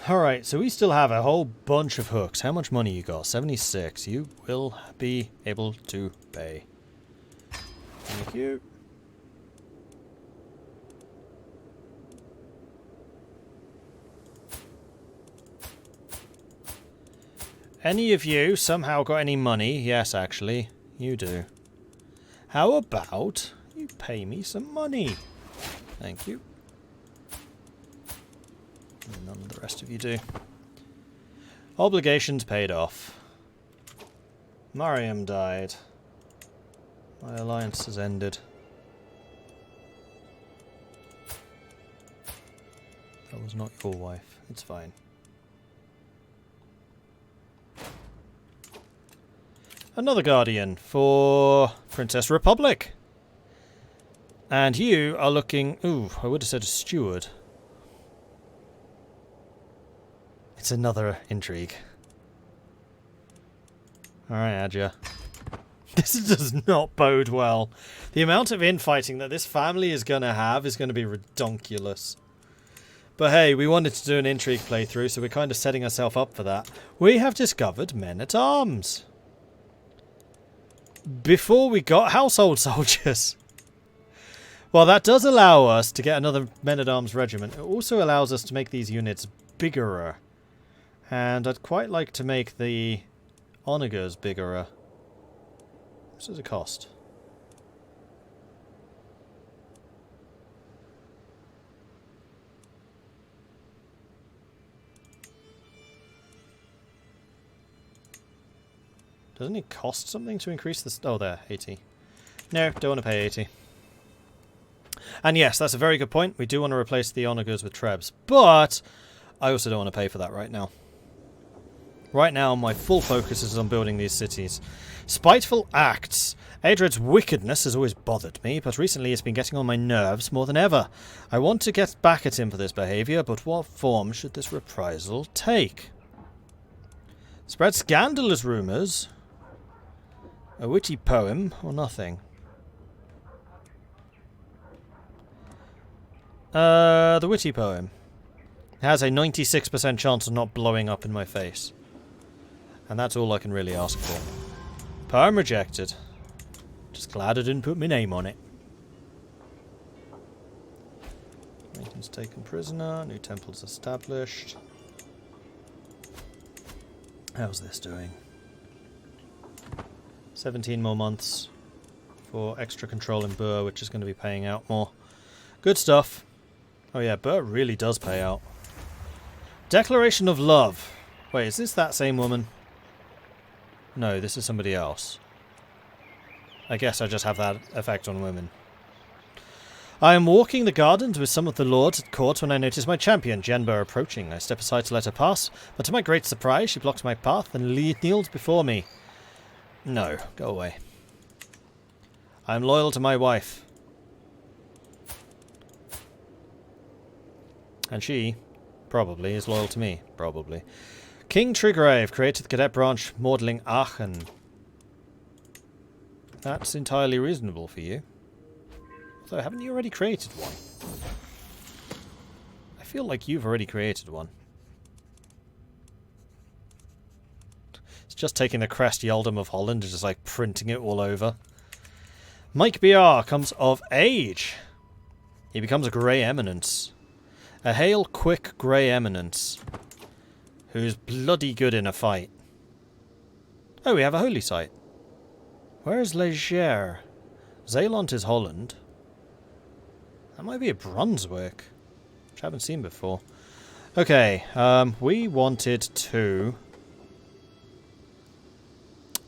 Alright, so we still have a whole bunch of hooks. How much money you got? 76. You will be able to pay. Thank you. Any of you somehow got any money? Yes, actually, you do. How about you pay me some money? Thank you. And none of the rest of you do. Obligations paid off. Mariam died. My alliance has ended. That was not your wife. It's fine. Another guardian for Princess Republic. And you are looking... Ooh, I would have said a steward. It's another intrigue. Alright, Adja. This does not bode well. The amount of infighting that this family is going to have is going to be redonkulous. But hey, we wanted to do an intrigue playthrough, so we're kind of setting ourselves up for that. We have discovered men-at-arms. Before we got household soldiers. Well, that does allow us to get another men-at-arms regiment. It also allows us to make these units bigger. And I'd quite like to make the onagers bigger. This is a cost. Doesn't it cost something to increase this? Oh, there, 80. No, don't want to pay 80. And yes, that's a very good point. We do want to replace the onagers with trebs, but I also don't want to pay for that right now. Right now, my full focus is on building these cities. Spiteful acts. Adred's wickedness has always bothered me, but recently it's been getting on my nerves more than ever. I want to get back at him for this behaviour, but what form should this reprisal take? Spread scandalous rumours. A witty poem, or nothing? The witty poem. It has a 96% chance of not blowing up in my face. And that's all I can really ask for. Poem rejected. Just glad I didn't put my name on it. Vikings taken prisoner. New temples established. How's this doing? 17 more months for extra control in Burr, which is going to be paying out more. Good stuff. Oh yeah, Burr really does pay out. Declaration of love. Wait, is this that same woman? No, this is somebody else. I guess I just have that effect on women. I am walking the gardens with some of the lords at court when I notice my champion, Jenber, approaching. I step aside to let her pass, but to my great surprise, she blocks my path and kneels before me. No, go away. I am loyal to my wife. And she, probably, is loyal to me. Probably. King Trigrave created the cadet branch Mordling Aachen. That's entirely reasonable for you. Although, haven't you already created one? I feel like you've already created one. It's just taking the crest Ealdom of Holland and just like printing it all over. Mike BR comes of age. He becomes a Grey Eminence. A hale, quick Grey Eminence. Who's bloody good in a fight. Oh, we have a holy site. Where is Leger? Zeeland is Holland. That might be a Brunswick, which I haven't seen before. Okay, we wanted to...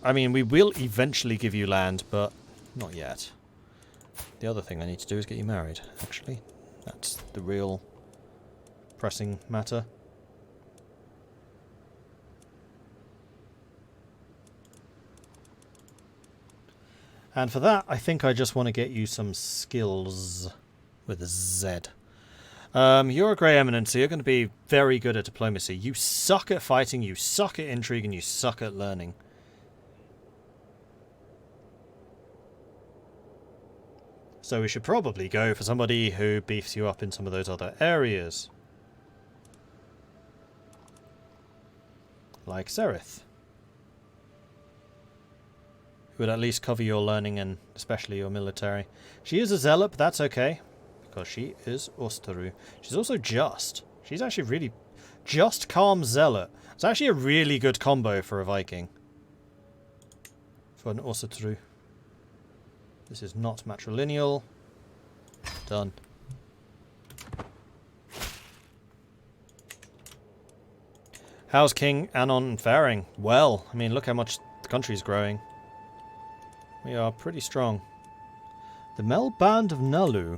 I mean, we will eventually give you land, but not yet. The other thing I need to do is get you married, actually. That's the real pressing matter. And for that, I think I just want to get you some skills with a Z. You're a Grey Eminence, so you're going to be very good at diplomacy. You suck at fighting, you suck at intrigue, and you suck at learning. So we should probably go for somebody who beefs you up in some of those other areas. Like Sereth. Who would at least cover your learning and especially your military. She is a zealot, but that's okay. Because she is Osteru. She's also just. She's actually really... Just, calm, zealot. It's actually a really good combo for a Viking. For an Osteru. This is not matrilineal. Done. How's King Anon faring? Well, I mean, look how much the country's growing. We are pretty strong. The Mel Band of Nalu.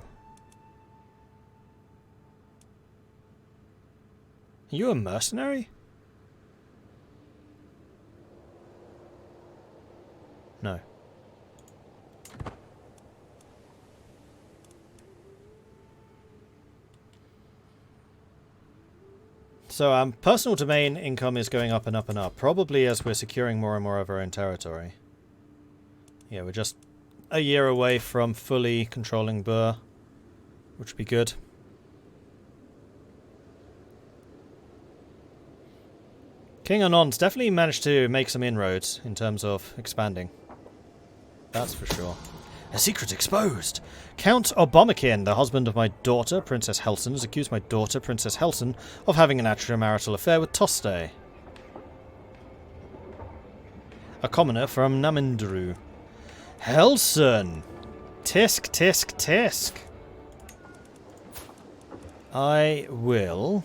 Are you a mercenary? No. So personal domain income is going up and up and up, probably as we're securing more and more of our own territory. Yeah, we're just a year away from fully controlling Burr, which would be good. King Anon's definitely managed to make some inroads in terms of expanding. That's for sure. A secret exposed! Count Obomakin, the husband of my daughter, Princess Helson, has accused my daughter, Princess Helson, of having an extramarital affair with Toste, a commoner from Namindru. Helson! Tisk, tisk, tisk! I will...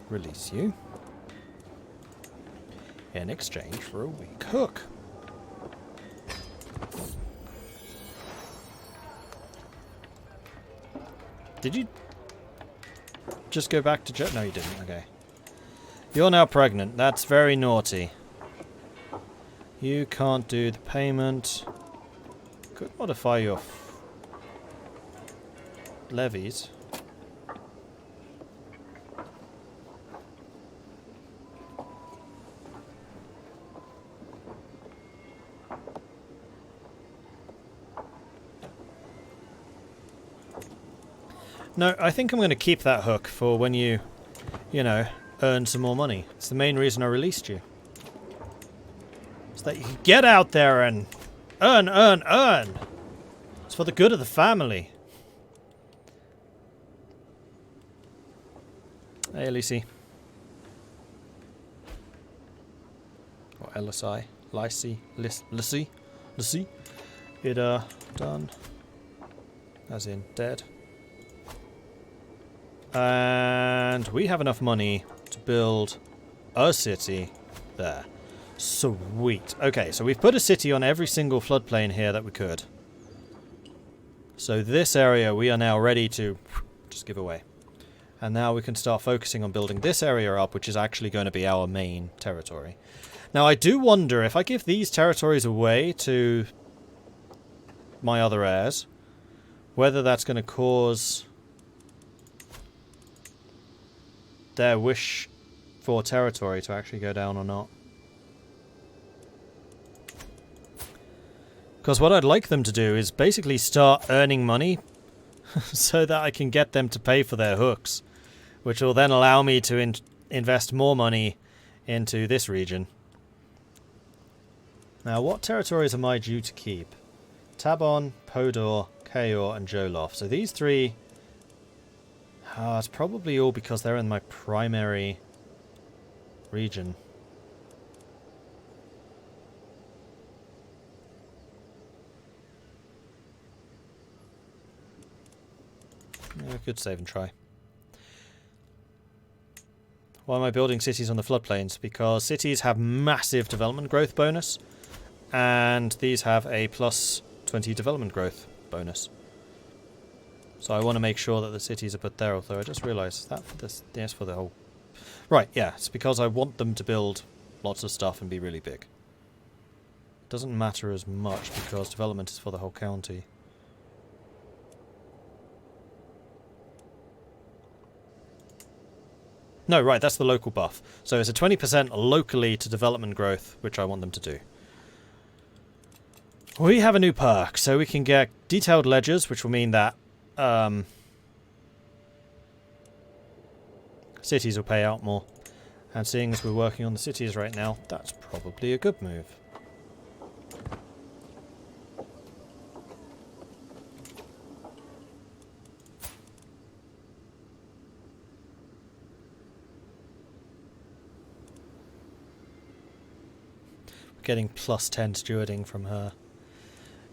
release you. In exchange for a weak hook. Did you just go back to No, you didn't. Okay. You're now pregnant. That's very naughty. You can't do the payment. Could modify your levies. No, I think I'm going to keep that hook for when you know, earn some more money. It's the main reason I released you. So that you can get out there and earn, earn, earn. It's for the good of the family. Hey, Lisi. Or LSI. Lisi. Lisi. Lisi. It, done. As in, dead. And we have enough money to build a city there. Sweet. Okay, so we've put a city on every single floodplain here that we could. So this area we are now ready to just give away. And now we can start focusing on building this area up, which is actually going to be our main territory. Now I do wonder if I give these territories away to my other heirs, whether that's going to cause their wish for territory to actually go down or not. Because what I'd like them to do is basically start earning money so that I can get them to pay for their hooks, which will then allow me to invest more money into this region. Now, what territories am I due to keep? Tabon, Podor, Kaor, and Jolof. So these three... it's probably all because they're in my primary region. Yeah, good save and try. Why am I building cities on the floodplains? Because cities have massive development growth bonus, and these have a plus 20 development growth bonus. So I want to make sure that the cities are put there, although I just realised that for this, yes, for the whole... Right, yeah, it's because I want them to build lots of stuff and be really big. It doesn't matter as much because development is for the whole county. No, right, that's the local buff. So it's a 20% locally to development growth, which I want them to do. We have a new perk, so we can get detailed ledgers, which will mean that cities will pay out more. And seeing as we're working on the cities right now, that's probably a good move. Getting plus 10 stewarding from her.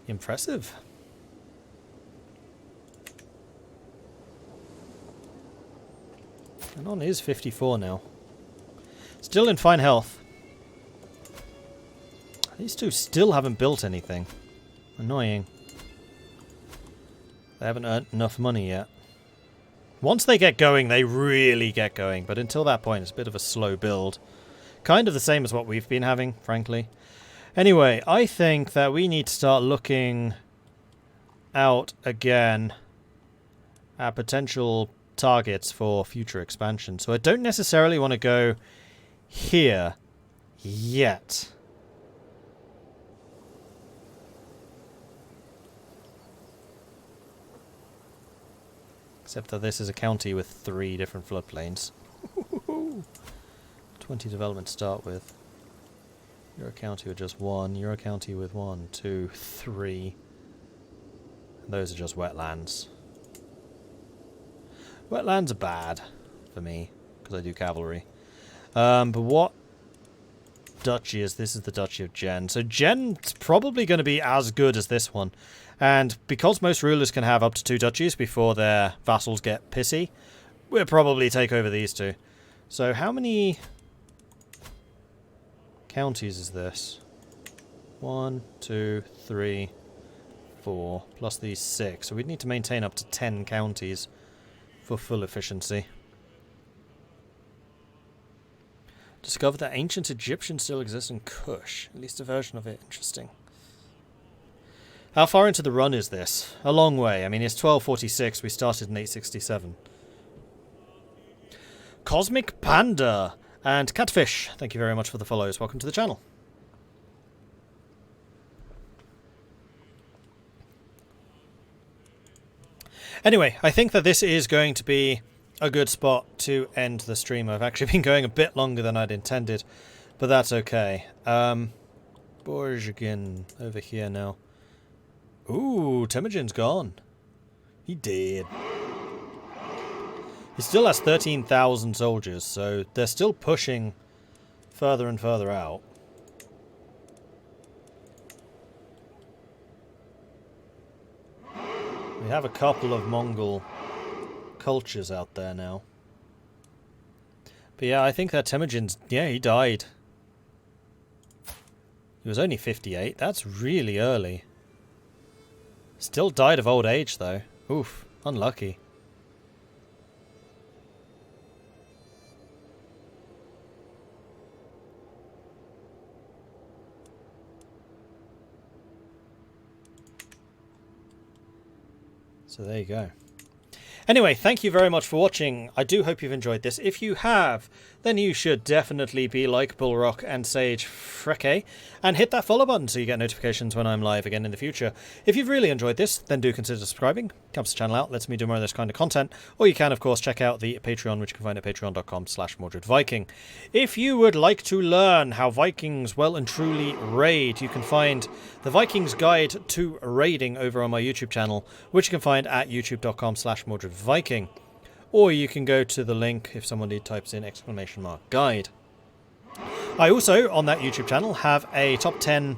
Impressive. Anon is 54 now. Still in fine health. These two still haven't built anything. Annoying. They haven't earned enough money yet. Once they get going, they really get going. But until that point, it's a bit of a slow build. Kind of the same as what we've been having, frankly. Anyway, I think that we need to start looking out again at potential targets for future expansion. So I don't necessarily want to go here yet. Except that this is a county with 3 different floodplains. 20 development to start with. You're a county with just 1. You're a county with 1, 2, 3. And those are just wetlands. Wetlands are bad for me, because I do cavalry. But what duchy is this? Is the Duchy of Gen. So Gen's probably going to be as good as this one. And because most rulers can have up to 2 duchies before their vassals get pissy, we'll probably take over these 2. So how many counties is this? 1, 2, 3, 4, plus these 6. So we'd need to maintain up to 10 counties for full efficiency. Discovered that ancient Egyptian still exists in Kush. At least a version of it. Interesting. How far into the run is this? A long way. I mean, it's 1246. We started in 867. Cosmic Panda and Catfish, thank you very much for the follows. Welcome to the channel. Anyway, I think that this is going to be a good spot to end the stream. I've actually been going a bit longer than I'd intended, but that's okay. Borjigin over here now. Ooh, Temujin's gone. He did. He still has 13,000 soldiers, so they're still pushing further and further out. We have a couple of Mongol cultures out there now. But yeah, I think that Temujin's... Yeah, he died. He was only 58. That's really early. Still died of old age, though. Oof, unlucky. So there you go. Anyway, thank you very much for watching. I do hope you've enjoyed this. If you have, then you should definitely be like Bullrock and Sage Freke, and hit that follow button so you get notifications when I'm live again in the future. If you've really enjoyed this, then do consider subscribing. Helps the channel out, lets me do more of this kind of content. Or you can, of course, check out the Patreon, which you can find at patreon.com/MordredViking. If you would like to learn how Vikings well and truly raid, you can find the Vikings Guide to Raiding over on my YouTube channel, which you can find at youtube.com/MordredViking. Or you can go to the link if somebody types in !guide. I also, on that YouTube channel, have a top 10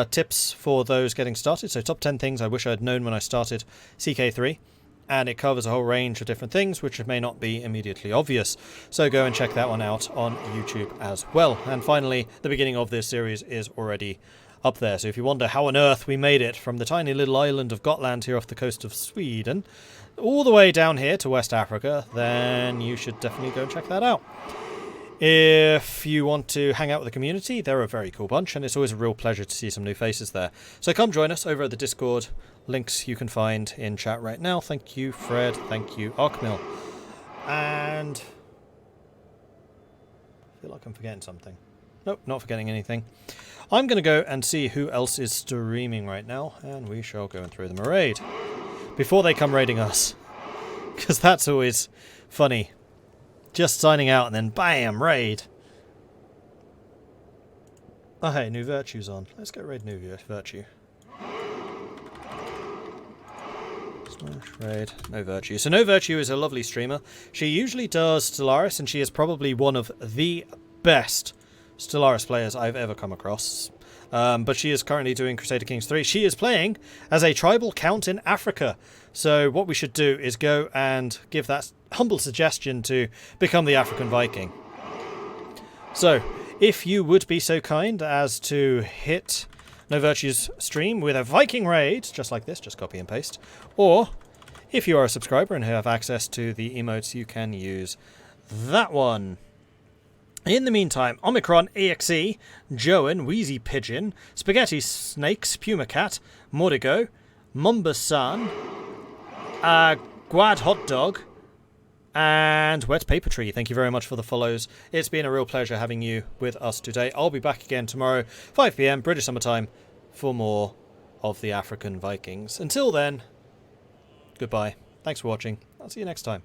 tips for those getting started. So top 10 things I wish I had known when I started CK3. And it covers a whole range of different things which may not be immediately obvious. So go and check that one out on YouTube as well. And finally, the beginning of this series is already up there. So if you wonder how on earth we made it from the tiny little island of Gotland here off the coast of Sweden all the way down here to West Africa, then you should definitely go and check that out. If you want to hang out with the community, they're a very cool bunch, and it's always a real pleasure to see some new faces there. So come join us over at the Discord. Links you can find in chat right now. Thank you, Fred. Thank you, Arkmill. And I feel like I'm forgetting something. Nope, not forgetting anything. I'm going to go and see who else is streaming right now, and we shall go and throw them a raid before they come raiding us, because that's always funny. Just signing out and then bam, raid. Oh hey, new Virtue's on. Let's go raid new Virtue. Smash, raid, no Virtue. So no Virtue is a lovely streamer. She usually does Stellaris, and she is probably one of the best Stellaris players I've ever come across. But she is currently doing Crusader Kings III. She is playing as a tribal count in Africa. So what we should do is go and give that humble suggestion to become the African Viking. So, if you would be so kind as to hit No Virtue's stream with a Viking raid, just like this, just copy and paste. Or, if you are a subscriber and have access to the emotes, you can use that one. In the meantime, Omicron EXE, Joan, Wheezy Pigeon, Spaghetti Snakes, Puma Cat, Mordigo, Mumba-san, Guad Hot Dog, and Wet Paper Tree. Thank you very much for the follows. It's been a real pleasure having you with us today. I'll be back again tomorrow, 5 PM, British Summer Time, for more of the African Vikings. Until then, goodbye. Thanks for watching. I'll see you next time.